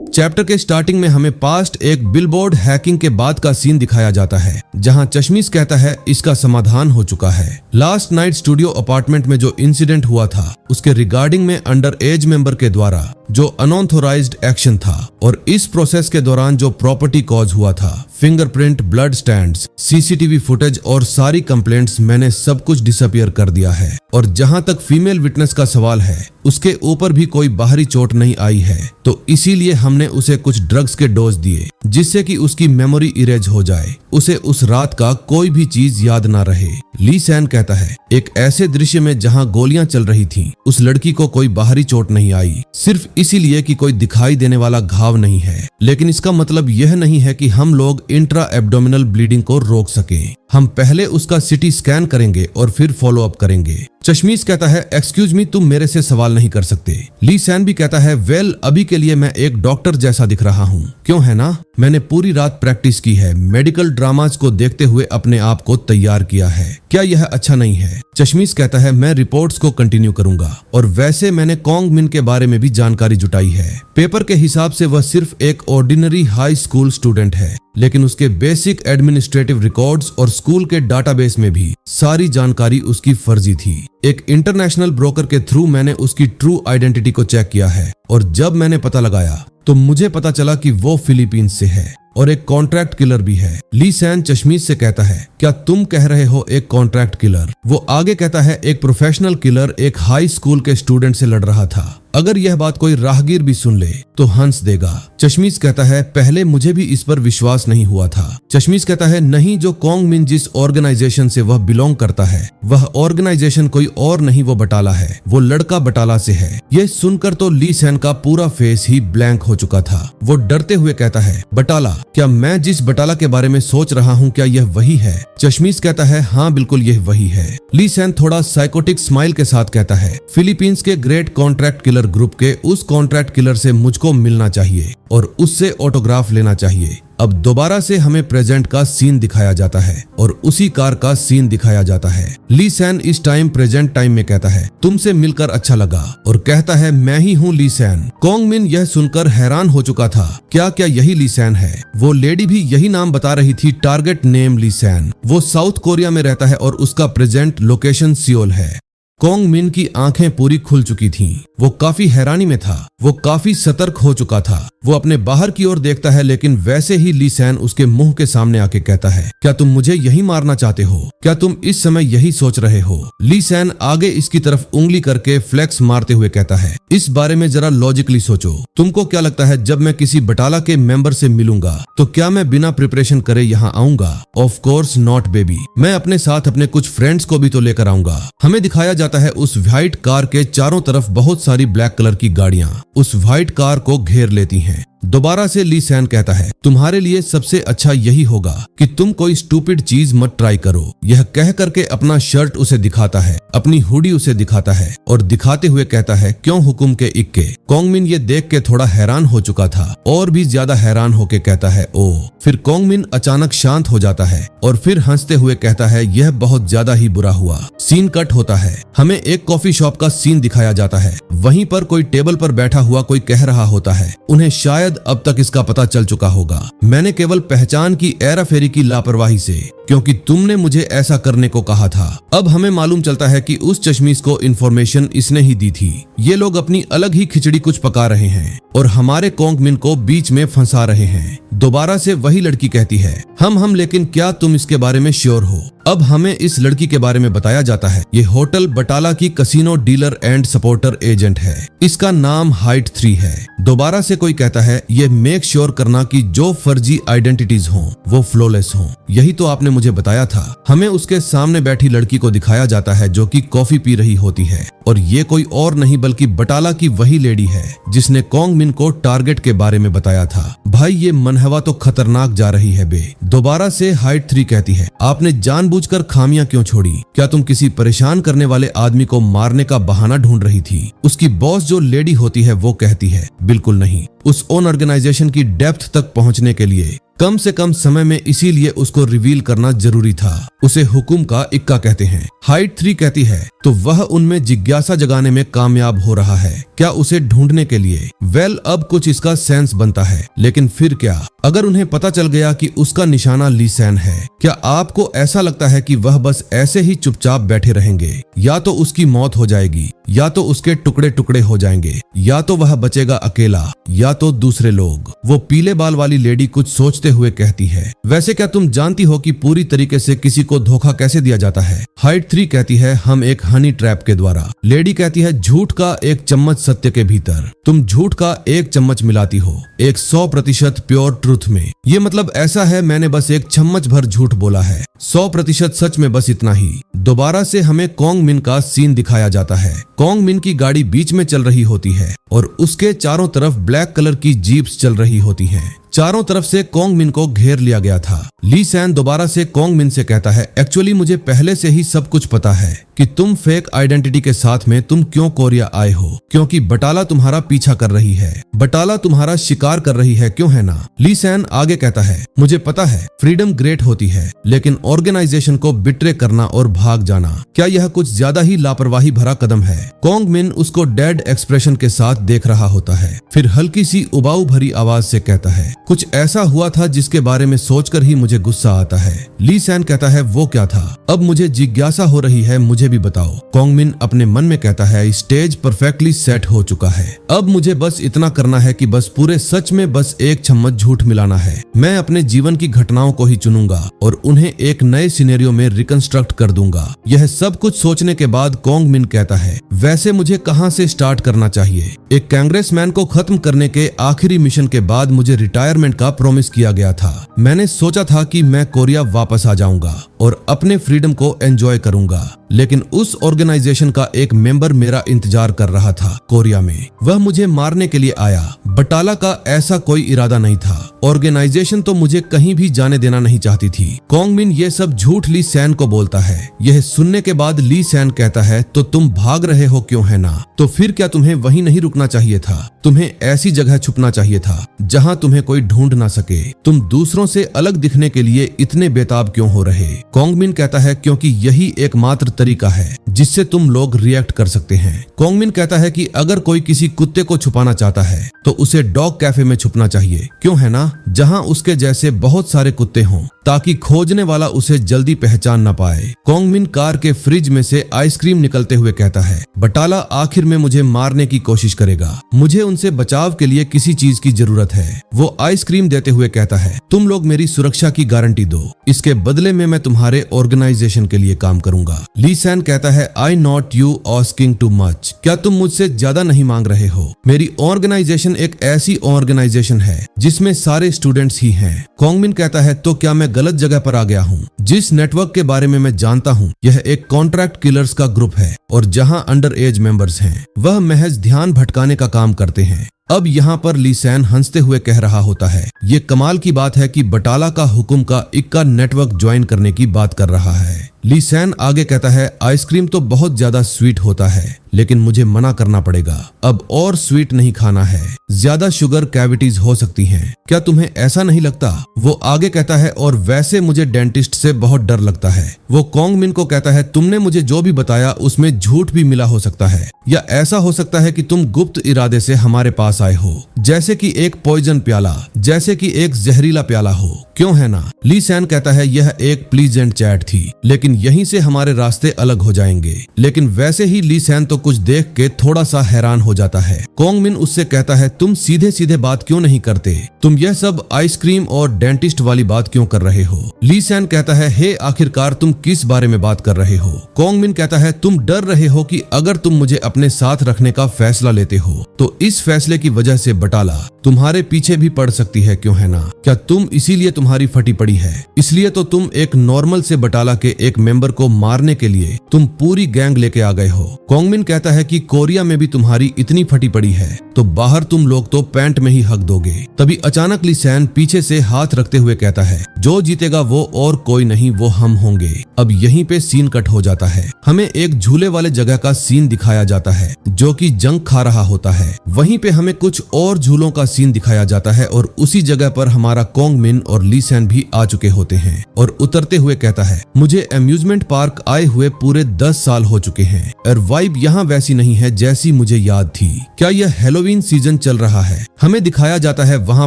चैप्टर के स्टार्टिंग में हमें पास्ट एक बिलबोर्ड हैकिंग के बाद का सीन दिखाया जाता है, जहां चश्मिश कहता है इसका समाधान हो चुका है। लास्ट नाइट स्टूडियो अपार्टमेंट में जो इंसिडेंट हुआ था उसके रिगार्डिंग में अंडर एज मेंबर के द्वारा जो अनऑथोराइज्ड एक्शन था, और इस प्रोसेस के दौरान जो प्रॉपर्टी कॉज हुआ था, fingerprint, blood stands, CCTV footage और सारी कंप्लेंट्स, मैंने सब कुछ डिसअपियर कर दिया है। और जहां तक फीमेल विटनेस का सवाल है, उसके ऊपर भी कोई बाहरी चोट नहीं आई है, तो इसीलिए हमने उसे कुछ ड्रग्स के डोज दिए जिससे कि उसकी मेमोरी इरेज हो जाए, उसे उस रात का कोई भी चीज याद ना रहे। ली सैन कहता है एक ऐसे दृश्य में जहां गोलियां चल रही थीं, उस लड़की को कोई बाहरी चोट नहीं आई, सिर्फ इसीलिए कि कोई दिखाई देने वाला घाव नहीं है। लेकिन इसका मतलब यह नहीं है कि हम लोग इंट्रा एब्डोमिनल ब्लीडिंग को रोक सकें। हम पहले उसका सिटी स्कैन करेंगे और फिर फॉलो अप करेंगे। चश्मीश कहता है एक्सक्यूज मी, तुम मेरे से सवाल नहीं कर सकते। ली सैन भी कहता है वेल, अभी के लिए मैं एक डॉक्टर जैसा दिख रहा हूँ, क्यों है ना? मैंने पूरी रात प्रैक्टिस की है, मेडिकल ड्रामाज को देखते हुए अपने आप को तैयार किया है, क्या यह अच्छा नहीं है? चश्मीश कहता है मैं रिपोर्ट्स को कंटिन्यू करूंगा, और वैसे मैंने कॉन्ग मिन के बारे में भी जानकारी जुटाई है। पेपर के हिसाब से वह सिर्फ एक ऑर्डिनरी हाई स्कूल स्टूडेंट है, लेकिन उसके बेसिक एडमिनिस्ट्रेटिव रिकॉर्ड्स और स्कूल के डाटाबेस में भी सारी जानकारी उसकी फर्जी थी। एक इंटरनेशनल ब्रोकर के थ्रू मैंने उसकी ट्रू आइडेंटिटी को चेक किया है, और जब मैंने पता लगाया तो मुझे पता चला कि वो फिलीपींस से है और एक कॉन्ट्रैक्ट किलर भी है। ली सैन चश्मीश से कहता है क्या तुम कह रहे हो एक कॉन्ट्रैक्ट किलर? वो आगे कहता है एक प्रोफेशनल किलर एक हाई स्कूल के स्टूडेंट से लड़ रहा था, अगर यह बात कोई राहगीर भी सुन ले तो हंस देगा। चश्मीश कहता है पहले मुझे भी इस पर विश्वास नहीं हुआ था। चश्मीश कहता है नहीं, जो कॉन्ग मिन जिस ऑर्गेनाइजेशन से वह बिलोंग करता है वह ऑर्गेनाइजेशन कोई और नहीं, वो बटाला है, वो लड़का बटाला से है। यह सुनकर तो ली सैन का पूरा फेस ही ब्लैंक हो चुका था। वो डरते हुए कहता है बटाला, क्या मैं जिस बटाला के बारे में सोच रहा हूँ क्या यह वही है? चश्मीश कहता है हाँ बिल्कुल यह वही है। ली सैन थोड़ा साइकोटिक स्माइल के साथ कहता है फिलीपींस के ग्रेट कॉन्ट्रैक्ट किलर ग्रुप के उस कॉन्ट्रैक्ट किलर से मुझको मिलना चाहिए और उससे ऑटोग्राफ लेना चाहिए। अब दोबारा से हमें प्रेजेंट का सीन दिखाया जाता है और उसी कार का सीन दिखाया जाता है। ली सैन इस टाइम प्रेजेंट टाइम में कहता है तुमसे मिलकर अच्छा लगा, और कहता है मैं ही हूँ ली सैन। कॉन्ग मिन यह सुनकर हैरान हो चुका था, क्या यही ली सैन है? वो लेडी भी यही नाम बता रही थी, टारगेट नेम ली सैन। वो साउथ कोरिया में रहता है और उसका प्रेजेंट लोकेशन सियोल है। कॉन्ग मिन की आंखें पूरी खुल चुकी थीं। वो काफी हैरानी में था, वो काफी सतर्क हो चुका था। वो अपने बाहर की ओर देखता है, लेकिन वैसे ही ली सैन उसके मुंह के सामने आके कहता है क्या तुम मुझे यही मारना चाहते हो? क्या तुम इस समय यही सोच रहे हो? ली सैन आगे इसकी तरफ उंगली करके फ्लेक्स मारते हुए कहता है इस बारे में जरा लॉजिकली सोचो। तुमको क्या लगता है जब मैं किसी बटाला के मेंबर से मिलूंगा तो क्या मैं बिना प्रिपरेशन करे यहाँ आऊंगा? ऑफ कोर्स नॉट बेबी, मैं अपने साथ अपने कुछ फ्रेंड्स को भी तो लेकर आऊंगा। हमें दिखाया जाता है उस व्हाइट कार के चारों तरफ बहुत सारी ब्लैक कलर की गाड़ियां उस व्हाइट कार को घेर लेती हैं, दोबारा से ली सैन कहता है, तुम्हारे लिए सबसे अच्छा यही होगा कि तुम कोई स्टूपिड चीज मत ट्राई करो। यह कह करके अपना शर्ट उसे दिखाता है, अपनी हुडी उसे दिखाता है और दिखाते हुए कहता है, क्यों हुकुम के इक्के। कोंगमिन ये देख के थोड़ा हैरान हो चुका था और भी ज्यादा हैरान होके कहता है, ओ। फिर कोंगमिन अचानक शांत हो जाता है और फिर हंसते हुए कहता है, यह बहुत ज्यादा ही बुरा हुआ। सीन कट होता है, हमें एक कॉफी शॉप का सीन दिखाया जाता है। वहीं पर कोई टेबल पर बैठा हुआ कोई कह रहा होता है, उन्हें शायद अब तक इसका पता चल चुका होगा, मैंने केवल पहचान की एरा फेरी की लापरवाही से, क्योंकि तुमने मुझे ऐसा करने को कहा था। अब हमें मालूम चलता है कि उस चश्मीश को इन्फॉर्मेशन इसने ही दी थी। ये लोग अपनी अलग ही खिचड़ी कुछ पका रहे हैं और हमारे कोंगमिन को बीच में फंसा रहे हैं। दोबारा से वही लड़की कहती है, हम लेकिन क्या तुम इसके बारे में श्योर हो? अब हमें इस लड़की के बारे में बताया जाता है, ये होटल बटाला की casino dealer and supporter agent है। इसका नाम हाइट 3 है। दोबारा से कोई कहता है, ये मेक श्योर करना कि जो फर्जी आइडेंटिटीज हों वो फ्लॉलेस हों। यही तो आपने मुझे बताया था। हमें उसके सामने बैठी लड़की को दिखाया जाता है जो कि कॉफी पी रही होती है और ये कोई और नहीं बल्कि बटाला की वही लेडी है जिसने कोंगमिन को टारगेट के बारे में बताया था। भाई ये मनहवा तो खतरनाक जा रही है बे। दोबारा से हाइट 3 कहती है, आपने जानबूझकर खामियां क्यों छोड़ी? क्या तुम किसी परेशान करने वाले आदमी को मारने का बहाना ढूंढ रही थी? उसकी बॉस जो लेडी होती है वो कहती है, बिल्कुल नहीं। उस ओन ऑर्गेनाइजेशन की डेप्थ तक पहुंचने के लिए कम से कम समय में इसीलिए उसको रिवील करना जरूरी था। उसे हुकुम का इक्का कहते हैं। हाइट 3 कहती है, तो वह उनमें जिज्ञासा जगाने में कामयाब हो रहा है क्या उसे ढूंढने के लिए? वेल, अब कुछ इसका सेंस बनता है, लेकिन फिर क्या अगर उन्हें पता चल गया कि उसका निशाना ली सैन है? क्या आपको ऐसा लगता है कि वह बस ऐसे ही चुपचाप बैठे रहेंगे? या तो उसकी मौत हो जाएगी, या तो उसके टुकड़े टुकड़े हो जाएंगे, या तो वह बचेगा अकेला, या तो दूसरे लोग। वो पीले बाल वाली लेडी कुछ सोचते हुए कहती है, वैसे क्या तुम जानती हो कि पूरी तरीके से किसी को धोखा कैसे दिया जाता है? हाइट 3 कहती है, हम एक हनी ट्रैप के द्वारा। लेडी कहती है, झूठ का एक चम्मच सत्य के भीतर। तुम झूठ का एक चम्मच मिलाती हो एक 100% प्योर ट्रूथ में। ये मतलब ऐसा है, मैंने बस एक चम्मच भर झूठ बोला है, 100% सच में बस इतना ही। दोबारा से हमें कोंगमिन का सीन दिखाया जाता है। कोंगमिन की गाड़ी बीच में चल रही होती है और उसके चारों तरफ ब्लैक कलर की जीप्स चल रही होती हैं। चारों तरफ से कोंगमिन को घेर लिया गया था। ली सैन दोबारा से कोंगमिन से कहता है, एक्चुअली मुझे पहले से ही सब कुछ पता है कि तुम फेक आइडेंटिटी के साथ में तुम क्यों कोरिया आए हो, क्योंकि बटाला तुम्हारा पीछा कर रही है, बटाला तुम्हारा शिकार कर रही है, क्यों है ना? ली सैन आगे कहता है, मुझे पता है फ्रीडम ग्रेट होती है, लेकिन ऑर्गेनाइजेशन को बिट्रे करना और भाग जाना, क्या यह कुछ ज्यादा ही लापरवाही भरा कदम है? कोंगमिन उसको डेड एक्सप्रेशन के साथ देख रहा होता है, फिर हल्की सी उबाऊ भरी आवाज से कहता है, कुछ ऐसा हुआ था जिसके बारे में सोचकर ही मुझे गुस्सा आता है। ली सैन कहता है, वो क्या था? अब मुझे जिज्ञासा हो रही है, मुझे भी बताओ। कोंगमिन अपने मन में कहता है, स्टेज परफेक्टली सेट हो चुका है, अब मुझे बस इतना करना है कि बस पूरे सच में बस एक चम्मच झूठ मिलाना है। मैं अपने जीवन की घटनाओं को ही चुनूंगा और उन्हें एक नए सिनेरियो में रिकंस्ट्रक्ट कर दूंगा। यह सब कुछ सोचने के बाद कोंगमिन कहता है, वैसे मुझे कहां से स्टार्ट करना चाहिए? एक कांग्रेसमैन को खत्म करने के आखिरी मिशन के बाद मुझे रिटायरमेंट का प्रॉमिस किया गया था। मैंने सोचा था कि मैं कोरिया वापस आ जाऊंगा और अपने फ्रीडम को एंजॉय करूंगा, लेकिन उस ऑर्गेनाइजेशन का एक मेंबर मेरा इंतजार कर रहा था कोरिया में। वह मुझे मारने के लिए आया। बटाला का ऐसा कोई इरादा नहीं था। ऑर्गेनाइजेशन तो मुझे कहीं भी जाने देना नहीं चाहती थी। कोंगमिन ये सब झूठ ली सैन को बोलता है। यह सुनने के बाद ली सैन कहता है, तो तुम भाग रहे हो क्यों है ना? तो फिर क्या तुम्हें वहीं नहीं रुकना चाहिए था? तुम्हें ऐसी जगह छुपना चाहिए था जहां तुम्हें कोई ढूंढ ना सके। तुम दूसरों से अलग दिखने के लिए इतने बेताब क्यों हो रहे? कोंगमिन कहता है, क्योंकि यही एकमात्र तरीका है जिससे तुम लोग रिएक्ट कर सकते हैं। कोंगमिन कहता है कि अगर कोई किसी कुत्ते को छुपाना चाहता है तो उसे डॉग कैफे में छुपना चाहिए, क्यों है ना? जहां उसके जैसे बहुत सारे कुत्ते हों, ताकि खोजने वाला उसे जल्दी पहचान ना पाए। कोंगमिन कार के फ्रिज में से आइसक्रीम निकलते हुए कहता है, बटाला आखिर में मुझे मारने की कोशिश करेगा, मुझे उनसे बचाव के लिए किसी चीज की जरूरत है। वो आइसक्रीम देते हुए कहता है, तुम लोग मेरी सुरक्षा की गारंटी दो, इसके बदले में मैं तुम्हारे ऑर्गेनाइजेशन के लिए काम करूंगा। ली सैन कहता है, I not you asking too much, क्या तुम मुझसे ज्यादा नहीं मांग रहे हो? मेरी ऑर्गेनाइजेशन एक ऐसी ऑर्गेनाइजेशन है जिसमें सारे स्टूडेंट्स ही हैं। कोंगमिन कहता है, तो क्या मैं गलत जगह पर आ गया हूँ? जिस नेटवर्क के बारे में मैं जानता हूँ यह एक कॉन्ट्रैक्ट किलर्स का ग्रुप है और जहाँ अंडर एज मेंबर्स हैं वह महज ध्यान भटकाने का काम करते हैं। अब यहाँ पर ली सैन हंसते हुए कह रहा होता है, ये कमाल की बात है कि बटाला का हुक्म का इक्का नेटवर्क ज्वाइन करने की बात कर रहा है। ली सैन आगे कहता है, आइसक्रीम तो बहुत ज्यादा स्वीट होता है, लेकिन मुझे मना करना पड़ेगा। अब और स्वीट नहीं खाना है, ज्यादा शुगर कैविटीज हो सकती हैं। क्या तुम्हें ऐसा नहीं लगता? वो आगे कहता है, और वैसे मुझे डेंटिस्ट से बहुत डर लगता है। वो कॉन्ग मिन को कहता है, तुमने मुझे जो भी बताया उसमें झूठ भी मिला हो सकता है, या ऐसा हो सकता है कि तुम गुप्त इरादे से हमारे पास आए हो, जैसे कि एक पॉइजन प्याला, जैसे कि एक जहरीला प्याला हो, क्यों है ना? ली सैन कहता है, यह एक प्लीजेंट चैट थी, लेकिन यहीं से हमारे रास्ते अलग हो जाएंगे। लेकिन वैसे ही ली सैन तो कुछ देख के थोड़ा सा हैरान हो जाता है। कॉन्ग मिन उससे कहता है, तुम सीधे सीधे बात क्यों नहीं करते? तुम यह सब आइसक्रीम और डेंटिस्ट वाली बात क्यों कर रहे हो? ली सैन कहता है, हे आखिरकार तुम किस बारे में बात कर रहे हो? कॉन्ग मिन कहता है, तुम डर रहे हो कि अगर तुम मुझे अपने साथ रखने का फैसला लेते हो तो इस फैसले की वजह से बटाला तुम्हारे पीछे भी पड़ सकती है, क्यों है ना? क्या तुम इसीलिए तुम्हारी फटी पड़ी है? इसलिए तो तुम एक नॉर्मल से बटाला के एक मेंबर को मारने के लिए तुम पूरी गैंग लेके आ गए हो। कॉन्ग मिन कहता है कि कोरिया में भी तुम्हारी इतनी फटी पड़ी है तो बाहर तुम लोग तो पैंट में ही हक दोगे। तभी अचानक ली सैन पीछे से हाथ रखते हुए कहता है, जो जीतेगा वो और कोई नहीं, वो हम होंगे। अब यहीं पे सीन कट हो जाता है। हमें एक झूले वाले जगह का सीन दिखाया जाता है जो कि जंग खा रहा होता है। वहीं पे हमें कुछ और झूलों का सीन दिखाया जाता है और उसी जगह पर हमारा कॉन्ग मिन और ली सैन भी आ चुके होते हैं। और उतरते हुए कहता है, मुझे अम्यूजमेंट पार्क आए हुए पूरे 10 साल हो चुके हैं और वाइब यहाँ वैसी नहीं है जैसी मुझे याद थी। क्या यह हैलोवीन सीजन चल रहा है? हमें दिखाया जाता है वहाँ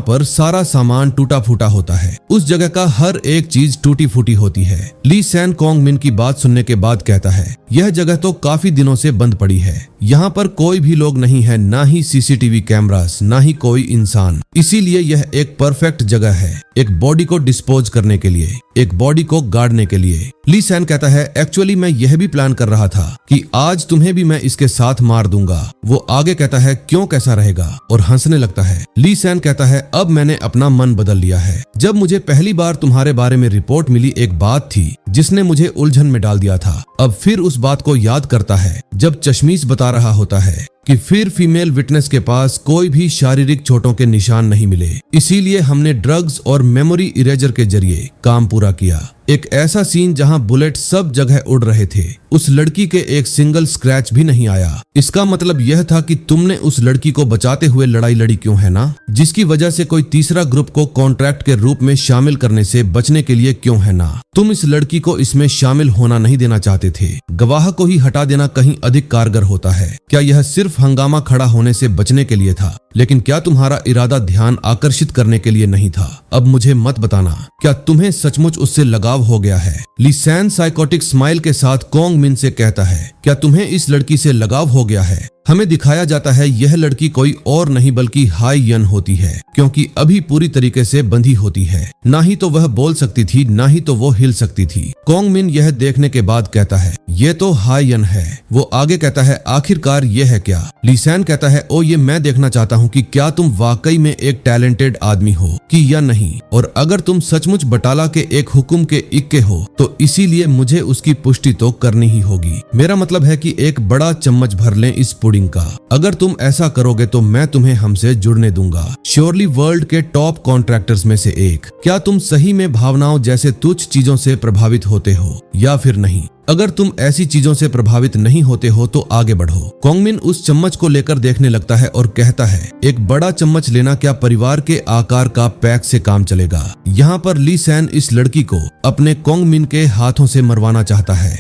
पर सारा सामान टूटा फूटा होता है। उस जगह का हर एक चीज टूटी फूटी होती है। ली सैन कॉन्ग मिन की बात सुनने के बाद कहता है, यह जगह तो काफी दिनों से बंद पड़ी है। यहाँ पर कोई भी लोग नहीं है, ना ही सीसीटीवी कैमरास, ना ही कोई इंसान। इसीलिए यह एक परफेक्ट जगह है एक बॉडी को डिस्पोज करने के लिए, एक बॉडी को गाड़ने के लिए। ली सैन कहता है, एक्चुअली मैं यह भी प्लान कर रहा था कि आज तुम्हें भी मैं इसके साथ मार दूंगा। वो आगे कहता है, क्यों, कैसा रहेगा? और हंसने लगता है। ली सैन कहता है, अब मैंने अपना मन बदल लिया है। जब मुझे पहली बार तुम्हारे बारे में रिपोर्ट मिली, एक बात थी जिसने मुझे उलझन में डाल दिया था। अब फिर उस बात को याद करता है जब चश्मीश बता रहा होता है कि फिर फीमेल विटनेस के पास कोई भी शारीरिक चोटों के निशान नहीं मिले, इसीलिए हमने ड्रग्स और मेमोरी इरेजर के जरिए काम पूरा किया। एक ऐसा सीन जहां बुलेट सब जगह उड़ रहे थे, उस लड़की के एक सिंगल स्क्रैच भी नहीं आया। इसका मतलब यह था कि तुमने उस लड़की को बचाते हुए लड़ाई लड़ी, क्यों है ना? जिसकी वजह से कोई तीसरा ग्रुप को कॉन्ट्रैक्ट के रूप में शामिल करने से बचने के लिए, क्यों है ना? तुम इस लड़की को इसमें शामिल होना नहीं देना चाहते थे। गवाह को ही हटा देना कहीं अधिक कारगर होता है। क्या यह सिर्फ हंगामा खड़ा होने से बचने के लिए था? लेकिन क्या तुम्हारा इरादा ध्यान आकर्षित करने के लिए नहीं था? अब मुझे मत बताना, क्या तुम्हें सचमुच उससे लगाव हो गया है? ली सैन साइकोटिक स्माइल के साथ कॉन्ग मिन से कहता है, क्या तुम्हें इस लड़की से लगाव हो गया है? हमें दिखाया जाता है यह लड़की कोई और नहीं बल्कि हाई यन होती है, क्योंकि अभी पूरी तरीके से बंधी होती है। ना ही तो वह बोल सकती थी, ना ही तो वो हिल सकती थी। कॉन्ग मिन यह देखने के बाद कहता है, ये तो हाई यन है। वो आगे कहता है, आखिरकार ये है क्या? ली सैन कहता है, ओ ये मैं देखना चाहता हूँ कि क्या तुम वाकई में एक टैलेंटेड आदमी हो कि या नहीं, और अगर तुम सचमुच बटाला के एक हुक्म के इक्के हो तो इसीलिए मुझे उसकी पुष्टि तो करनी ही होगी। मेरा मतलब है कि एक बड़ा चम्मच भर लें इस पुडिंग का। अगर तुम ऐसा करोगे तो मैं तुम्हें हमसे जुड़ने दूंगा, श्योरली वर्ल्ड के टॉप कॉन्ट्रैक्टर्स में से एक। क्या तुम सही में भावनाओं जैसे तुच्छ चीजों से प्रभावित होते हो या फिर नहीं? अगर तुम ऐसी चीजों से प्रभावित नहीं होते हो तो आगे बढ़ो। कॉन्ग मिन उस चम्मच को लेकर देखने लगता है और कहता है, एक बड़ा चम्मच लेना क्या परिवार के आकार का पैक से काम चलेगा? यहाँ पर ली सैन इस लड़की को अपने कॉन्ग मिन के हाथों से मरवाना चाहता है।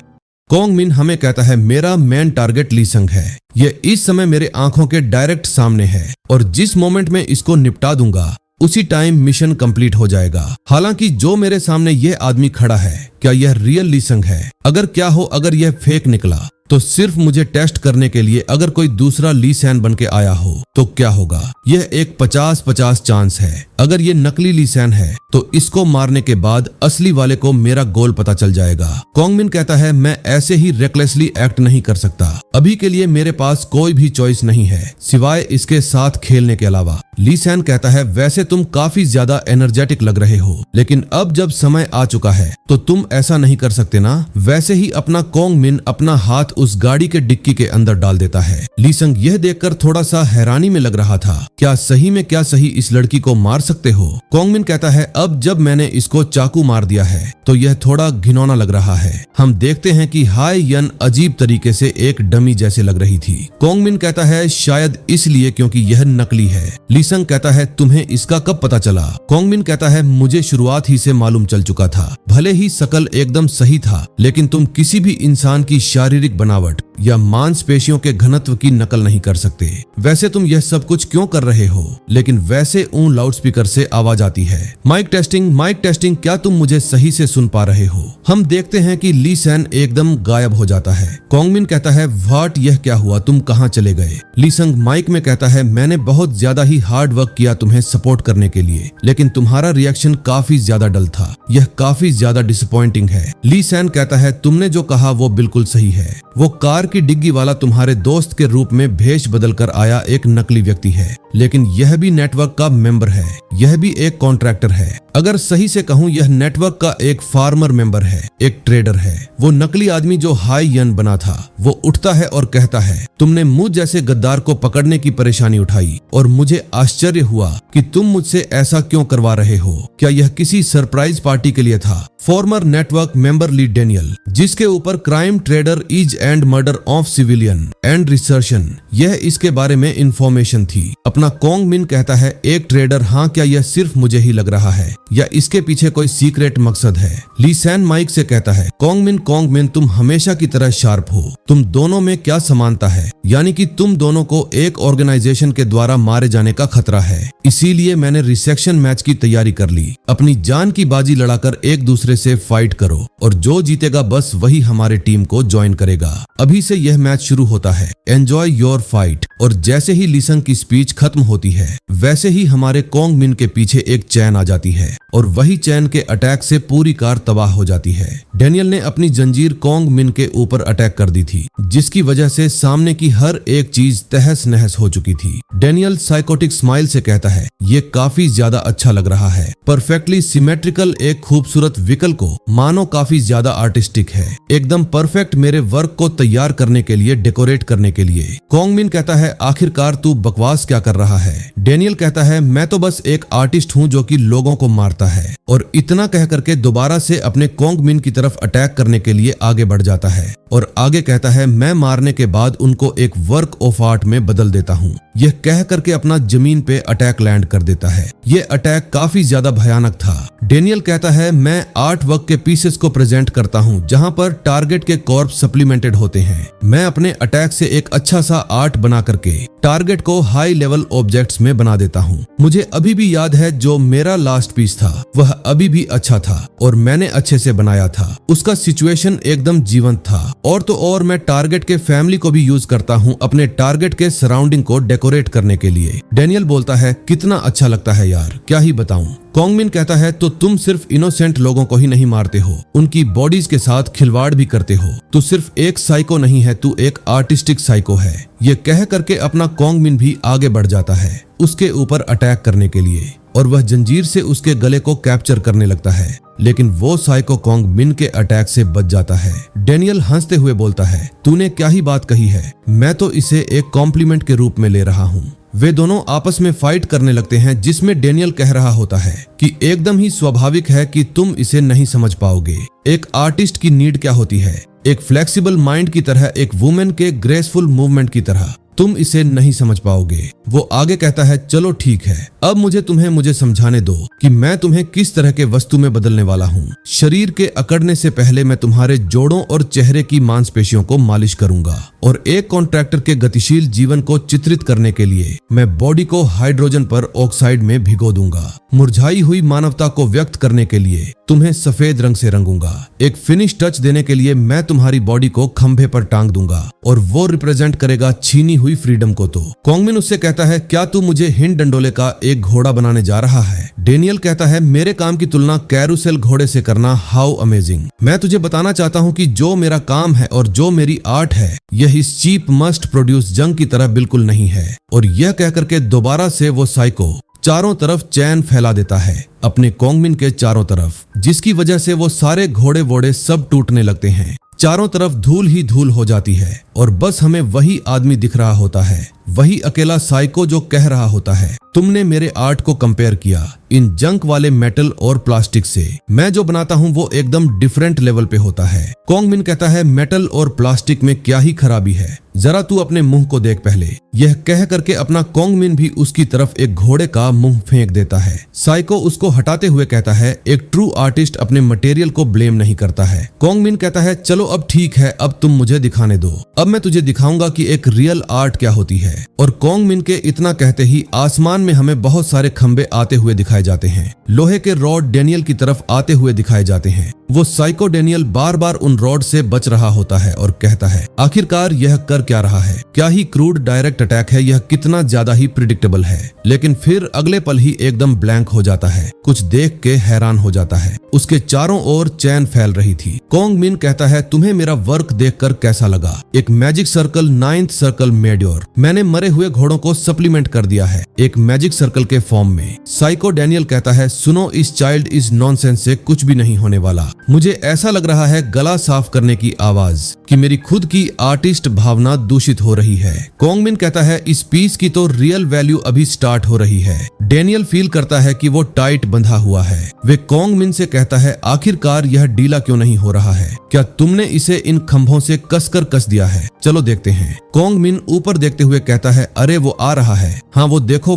कॉन्ग मिन हमें कहता है, मेरा मेन टारगेट ली संग है। ये इस समय मेरे आंखों के डायरेक्ट सामने है और जिस मोमेंट में इसको निपटा दूंगा उसी टाइम मिशन कंप्लीट हो जाएगा। हालांकि जो मेरे सामने ये आदमी खड़ा है, क्या यह रियल ली संग है? अगर क्या हो, अगर यह फेक निकला तो सिर्फ मुझे टेस्ट करने के लिए अगर कोई दूसरा ली सैन बन के आया हो तो क्या होगा? यह एक 50-50 चांस है। अगर ये नकली ली सैन है तो इसको मारने के बाद असली वाले को मेरा गोल पता चल जाएगा। कॉन्ग मिन कहता है, मैं ऐसे ही रेकलेसली एक्ट नहीं कर सकता। अभी के लिए मेरे पास कोई भी चॉइस नहीं है सिवाय इसके साथ खेलने के अलावा। ली सैन कहता है, वैसे तुम काफी ज्यादा एनर्जेटिक लग रहे हो, लेकिन अब जब समय आ चुका है तो तुम ऐसा नहीं कर सकते ना? वैसे ही अपना कोंग मिन अपना हाथ उस गाड़ी के डिक्की के अंदर डाल देता है। ली संग यह देखकर थोड़ा सा हैरानी में लग रहा था। क्या सही इस लड़की को मार सकते हो? कोंग मिन कहता है अब जब मैंने इसको चाकू मार दिया है तो यह थोड़ा घिनौना लग रहा है। हम देखते हैं कि हाई यन अजीब तरीके से एक डमी जैसे लग रही थी। कोंग मिन कहता है शायद इसलिए क्योंकि यह नकली है। ली संग कहता है तुम्हें इसका कब पता चला? कोंग मिन कहता है मुझे शुरुआत ही से मालूम चल चुका था। भले ही शकल एकदम सही था लेकिन तुम किसी भी इंसान की शारीरिक बनावट या मांसपेशियों के घनत्व की नकल नहीं कर सकते। वैसे तुम यह सब कुछ क्यों कर रहे हो? लेकिन वैसे लाउडस्पीकर से आवाज आती है माइक टेस्टिंग, क्या तुम मुझे सही से सुन पा रहे हो? हम देखते हैं कि ली सैन एकदम गायब हो जाता है। कोंग मिन कहता है व्हाट, यह क्या हुआ? तुम कहाँ चले गए? ली संग माइक में कहता है मैंने बहुत ज्यादा ही हार्ड वर्क किया तुम्हें सपोर्ट करने के लिए, लेकिन तुम्हारा रिएक्शन काफी ज्यादा डल था। यह काफी ज्यादा डिसअपॉइंटिंग है। ली सैन कहता है तुमने जो कहा वो बिल्कुल सही है। वो कार की डिग्गी वाला तुम्हारे दोस्त के रूप में भेष बदल कर आया एक नकली व्यक्ति है, लेकिन यह भी नेटवर्क का मेंबर है। यह भी एक कॉन्ट्रैक्टर है। अगर सही से कहूँ यह नेटवर्क का एक फार्मर मेंबर है, एक ट्रेडर है। वो नकली आदमी जो हाई यन बना था वो उठता है और कहता है तुमने मुझ जैसे गद्दार को पकड़ने की परेशानी उठाई और मुझे आश्चर्य हुआ कि तुम मुझसे ऐसा क्यों करवा रहे हो। क्या यह किसी सरप्राइज पार्टी के लिए था? Former network member Lee Daniel, जिसके ऊपर crime trader is and murder of civilian and recession, यह इसके बारे में इंफॉर्मेशन थी। अपना कोंग मिन कहता है एक ट्रेडर, हाँ क्या यह सिर्फ मुझे ही लग रहा है या इसके पीछे कोई सीक्रेट मकसद है? ली सैन माइक से कहता है कोंग मिन तुम हमेशा की तरह शार्प हो। तुम दोनों में क्या समानता है? यानी कि तुम दोनों को एक ऑर्गेनाइजेशन के द्वारा मारे जाने का खतरा है। इसीलिए मैंने रिसेक्शन मैच की तैयारी कर ली। अपनी जान की बाजी लड़ाकर एक दूसरे से फाइट करो और जो जीतेगा बस वही हमारे टीम को ज्वाइन करेगा। अभी से यह मैच शुरू होता है, एंजॉय योर फाइट। और जैसे ही ली संग की स्पीच खत्म होती है वैसे ही हमारे कोंग मिन के पीछे एक चैन आ जाती है और वही चैन के अटैक से पूरी कार तबाह हो जाती है। डेनियल ने अपनी जंजीर कोंग मिन के ऊपर अटैक कर दी थी, जिसकी वजह से सामने की हर एक चीज तहस नहस हो चुकी थी। डेनियल साइकोटिक स्माइल से कहता है ये काफी ज्यादा अच्छा लग रहा है। परफेक्टली सिमेट्रिकल एक खूबसूरत व्हीकल को मानो काफी ज्यादा आर्टिस्टिक है, एकदम परफेक्ट मेरे वर्क को तैयार करने के लिए, डेकोरेट करने के लिए। कोंग मिन कहता है आखिरकार तू बकवास क्या कर रहा है? डेनियल कहता है मैं तो बस एक आर्टिस्ट हूँ जो कि लोगों को मारता है। और इतना कह करके दोबारा से अपने कोंग मिन की तरफ अटैक करने के लिए आगे बढ़ जाता है और आगे कहता है मैं मारने के बाद उनको एक वर्क ऑफ आर्ट में बदल देता हूँ। यह कह करके अपना जमीन पे अटैक लैंड कर देता है। यह अटैक काफी ज्यादा भयानक था। डेनियल कहता है मैं आर्ट वर्क के पीसेस को प्रेजेंट करता हूँ जहाँ पर टारगेट के कॉर्प्स सप्लीमेंटेड होते हैं। मैं अपने अटैक से एक अच्छा सा आर्ट बना करके टारगेट को हाई लेवल ऑब्जेक्ट्स में बना देता हूँ। मुझे अभी भी याद है जो मेरा लास्ट पीस था वह अभी भी अच्छा था और मैंने अच्छे से बनाया था। उसका सिचुएशन एकदम जीवंत था। और तो और मैं टारगेट के फैमिली को भी यूज करता हूँ अपने टारगेट के सराउंडिंग को डेकोरेट करने के लिए। डेनियल बोलता है कितना अच्छा लगता है यार, क्या ही बताऊं। कोंग मिन कहता है तो तुम सिर्फ इनोसेंट लोगों को ही नहीं मारते हो, उनकी बॉडीज के साथ खिलवाड़ भी करते हो। तू सिर्फ एक साइको नहीं है, तू एक आर्टिस्टिक साइको है। ये कह करके अपना कोंग मिन भी आगे बढ़ जाता है उसके ऊपर अटैक करने के लिए और वह जंजीर से उसके गले को कैप्चर करने लगता है, लेकिन वो साइको कोंग मिन के अटैक से बच जाता है। डेनियल हंसते हुए बोलता है तूने क्या ही बात कही है, मैं तो इसे एक कॉम्प्लीमेंट के रूप में ले रहा हूँ। वे दोनों आपस में फाइट करने लगते हैं जिसमें डेनियल कह रहा होता है कि एकदम ही स्वाभाविक है कि तुम इसे नहीं समझ पाओगे। एक आर्टिस्ट की नीड क्या होती है, एक फ्लेक्सिबल माइंड की तरह, एक वुमेन के ग्रेसफुल मूवमेंट की तरह। तुम इसे नहीं समझ पाओगे। वो आगे कहता है चलो ठीक है, अब मुझे समझाने दो कि मैं तुम्हें किस तरह के वस्तु में बदलने वाला हूँ। शरीर के अकड़ने से पहले मैं तुम्हारे जोड़ों और चेहरे की मांसपेशियों को मालिश करूंगा और एक कॉन्ट्रैक्टर के गतिशील जीवन को चित्रित करने के लिए मैं बॉडी को हाइड्रोजन पर ऑक्साइड में भिगो दूंगा। मुरझाई हुई मानवता को व्यक्त करने के लिए तुम्हें सफेद रंग से रंगूंगा। एक फिनिश टच देने के लिए मैं तुम्हारी बॉडी को खंभे पर टांग दूंगा और वो रिप्रेजेंट करेगा छीनी हुई फ्रीडम को। तो कोंग मिन उससे कहता है क्या तू मुझे हिंड डंडोले का एक घोड़ा बनाने जा रहा है? डेनियल कहता है मेरे काम की तुलना कैरुसेल घोड़े से करना हाउ अमेजिंग। मैं तुझे बताना चाहता हूँ कि जो मेरा काम है और जो मेरी आर्ट है यह इस चीप मस्ट प्रोड्यूस जंग की तरह बिल्कुल नहीं है। और यह कहकर के दोबारा से वो साइको चारों तरफ चैन फैला देता है अपने कोंगमिन के चारों तरफ, जिसकी वजह से वो सारे घोड़े वोड़े सब टूटने लगते हैं। चारों तरफ धूल ही धूल हो जाती है और बस हमें वही आदमी दिख रहा होता है, वही अकेला साइको जो कह रहा होता है, तुमने मेरे आर्ट को कंपेयर किया इन जंक वाले मेटल और प्लास्टिक से, मैं जो बनाता हूँ वो एकदम डिफरेंट लेवल पे होता है। कोंगमिन कहता है मेटल और प्लास्टिक में क्या ही खराबी है, जरा तू अपने मुंह को देख पहले। यह कह करके अपना कोंगमिन भी उसकी तरफ एक घोड़े का मुंह फेंक देता है। साइको उसको हटाते हुए कहता है एक ट्रू आर्टिस्ट अपने मटेरियल को ब्लेम नहीं करता है। कोंगमिन कहता है चलो अब ठीक है, अब तुम मुझे दिखाने दो, अब मैं तुझे दिखाऊंगा कि एक रियल आर्ट क्या होती है। और कोंगमिन के इतना कहते ही आसमान में हमें बहुत सारे खंबे आते हुए दिखाए जाते हैं। लोहे के रॉड डेनियल की तरफ आते हुए दिखाए जाते हैं। वो साइको डेनियल बार बार उन रॉड से बच रहा होता है और कहता है आखिरकार यह कर क्या रहा है, क्या ही क्रूड डायरेक्ट अटैक है, यह कितना ज्यादा ही प्रिडिक्टेबल है। लेकिन फिर अगले पल ही एकदम ब्लैंक हो जाता है, कुछ देख के हैरान हो जाता है। उसके चारों ओर चैन फैल रही थी। कोंगमिन कहता है तुम्हें मेरा वर्क देखकर कैसा लगा? एक मैजिक सर्कल 9th सर्कल मेड्योर, मैंने मरे हुए घोड़ों को सप्लीमेंट कर दिया है एक मैजिक सर्कल के फॉर्म में। साइको डेनियल कहता है सुनो, इस चाइल्ड इज नॉनसेंस से कुछ भी नहीं होने वाला। मुझे ऐसा लग रहा है गला साफ करने की आवाज कि मेरी खुद की आर्टिस्ट भावना दूषित हो रही है। कोंगमिन कहता है इस पीस की तो रियल वैल्यू अभी स्टार्ट हो रही है। डेनियल फील करता है कि वो टाइट बंधा हुआ है। वे कोंगमिन से कहता है आखिरकार यह ढीला क्यों नहीं हो रहा है, क्या तुमने इसे इन खंभों से कसकर कस दिया है? चलो देखते हैं। कोंगमिन ऊपर देखते हुए कहता है अरे वो आ रहा है, हाँ वो देखो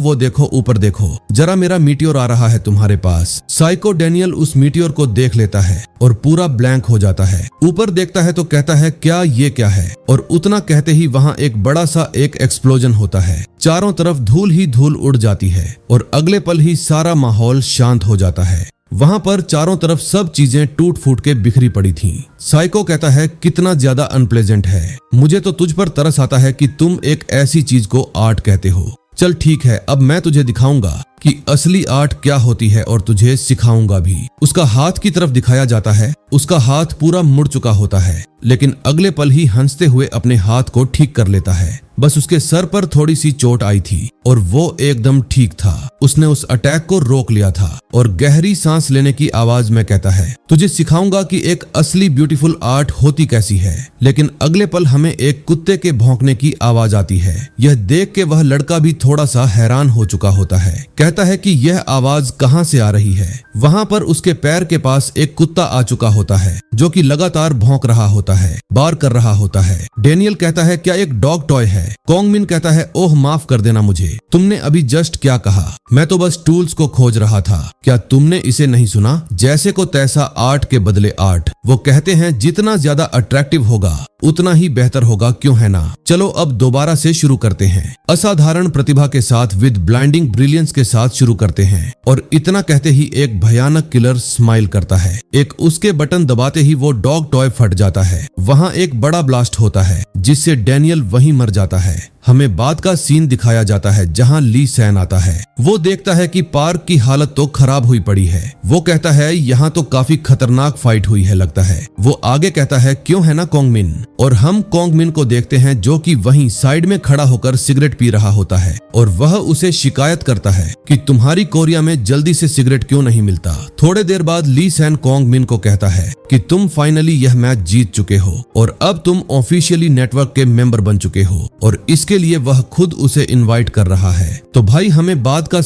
ऊपर देखो, जरा मेरा मीटियोर आ रहा है तुम्हारे पास। साइको डेनियल उस मीटियोर को देख लेता है और पूरा ब्लैंक हो जाता है। ऊपर देखता है तो कहता है क्या ये क्या है, और उतना कहते ही वहाँ एक बड़ा सा एक एक्सप्लोजन होता है। चारों तरफ धूल ही धूल उड़ जाती है और अगले पल ही सारा माहौल शांत हो जाता है। वहाँ पर चारों तरफ सब चीजें टूट फूट के बिखरी पड़ी थीं। साइको कहता है कितना ज्यादा अनप्लेजेंट है, मुझे तो तुझ पर तरस आता है कि तुम एक ऐसी चीज को आर्ट कहते हो। चल ठीक है, अब मैं तुझे दिखाऊंगा कि असली आर्ट क्या होती है और तुझे सिखाऊंगा भी। उसका हाथ की तरफ दिखाया जाता है, उसका हाथ पूरा मुड़ चुका होता है, लेकिन अगले पल ही हंसते हुए अपने हाथ को ठीक कर लेता है। बस उसके सर पर थोड़ी सी चोट आई थी और वो एकदम ठीक था। उसने उस अटैक को रोक लिया था और गहरी सांस लेने की आवाज में कहता है तुझे सिखाऊंगा कि एक असली ब्यूटीफुल आर्ट होती कैसी है। लेकिन अगले पल हमें एक कुत्ते के भौंकने की आवाज आती है। यह देख के वह लड़का भी थोड़ा सा हैरान हो चुका होता है। कहता है कि यह आवाज कहां से आ रही है। वहां पर उसके पैर के पास एक कुत्ता आ चुका होता है जो कि लगातार भौंक रहा होता है, बार कर रहा होता है। डेनियल कहता है क्या एक डॉग टॉय है? कोंगमिन कहता है ओह माफ कर देना मुझे, तुमने अभी जस्ट क्या कहा? मैं तो बस टूल्स को खोज रहा था, क्या तुमने इसे नहीं सुना? जैसे को तैसा आर्ट के बदले आर्ट। वो कहते हैं जितना ज्यादा अट्रैक्टिव होगा उतना ही बेहतर होगा, क्यों है ना? चलो अब दोबारा से शुरू करते हैं। असाधारण प्रतिभा के साथ विद ब्लाइंडिंग ब्रिलियंस के साथ शुरू करते हैं। और इतना कहते ही एक भयानक किलर स्माइल करता है। एक उसके बटन दबाते ही वो डॉग टॉय फट जाता है। वहाँ एक बड़ा ब्लास्ट होता है जिससे डेनियल वहीं मर जाता है। हमें बाद का सीन दिखाया जाता है जहां ली सैन आता है। वो देखता है कि पार्क की हालत तो खराब हुई पड़ी है। वो कहता है यहाँ तो काफी खतरनाक फाइट हुई है लगता है। वो आगे कहता है क्यों है ना कोंगमिन? और हम कोंगमिन को देखते हैं जो कि वहीं साइड में खड़ा होकर सिगरेट पी रहा होता है और वह उसे शिकायत करता है कि तुम्हारी कोरिया में जल्दी से सिगरेट क्यों नहीं मिलता। थोड़े देर बाद ली सैन कोंगमिन को कहता है कि तुम फाइनली यह मैच जीत चुके हो और अब तुम ऑफिशियली नेटवर्क के मेंबर बन चुके हो और इसके लिए वह खुद उसे इनवाइट कर रहा है। तो भाई हमें बाद का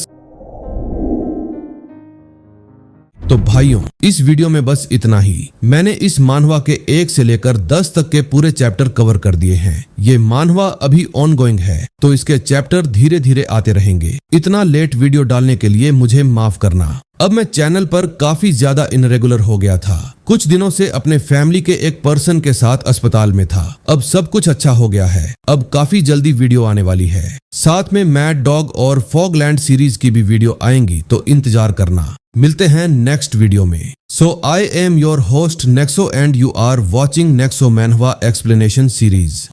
तो भाइयों इस वीडियो में बस इतना ही। मैंने इस मानहवा के 1 से लेकर 10 तक के पूरे चैप्टर कवर कर दिए हैं। ये मानहवा अभी ऑनगोइंग है तो इसके चैप्टर धीरे धीरे आते रहेंगे। इतना लेट वीडियो डालने के लिए मुझे माफ करना। अब मैं चैनल पर काफी ज्यादा इनरेगुलर हो गया था। कुछ दिनों से अपने फैमिली के एक पर्सन के साथ अस्पताल में था। अब सब कुछ अच्छा हो गया है। अब काफी जल्दी वीडियो आने वाली है। साथ में मैड डॉग और फॉगलैंड सीरीज की भी वीडियो आएंगी तो इंतजार करना। मिलते हैं नेक्स्ट वीडियो में। So I am your host Nexo and you are watching Nexo manhwa explanation series.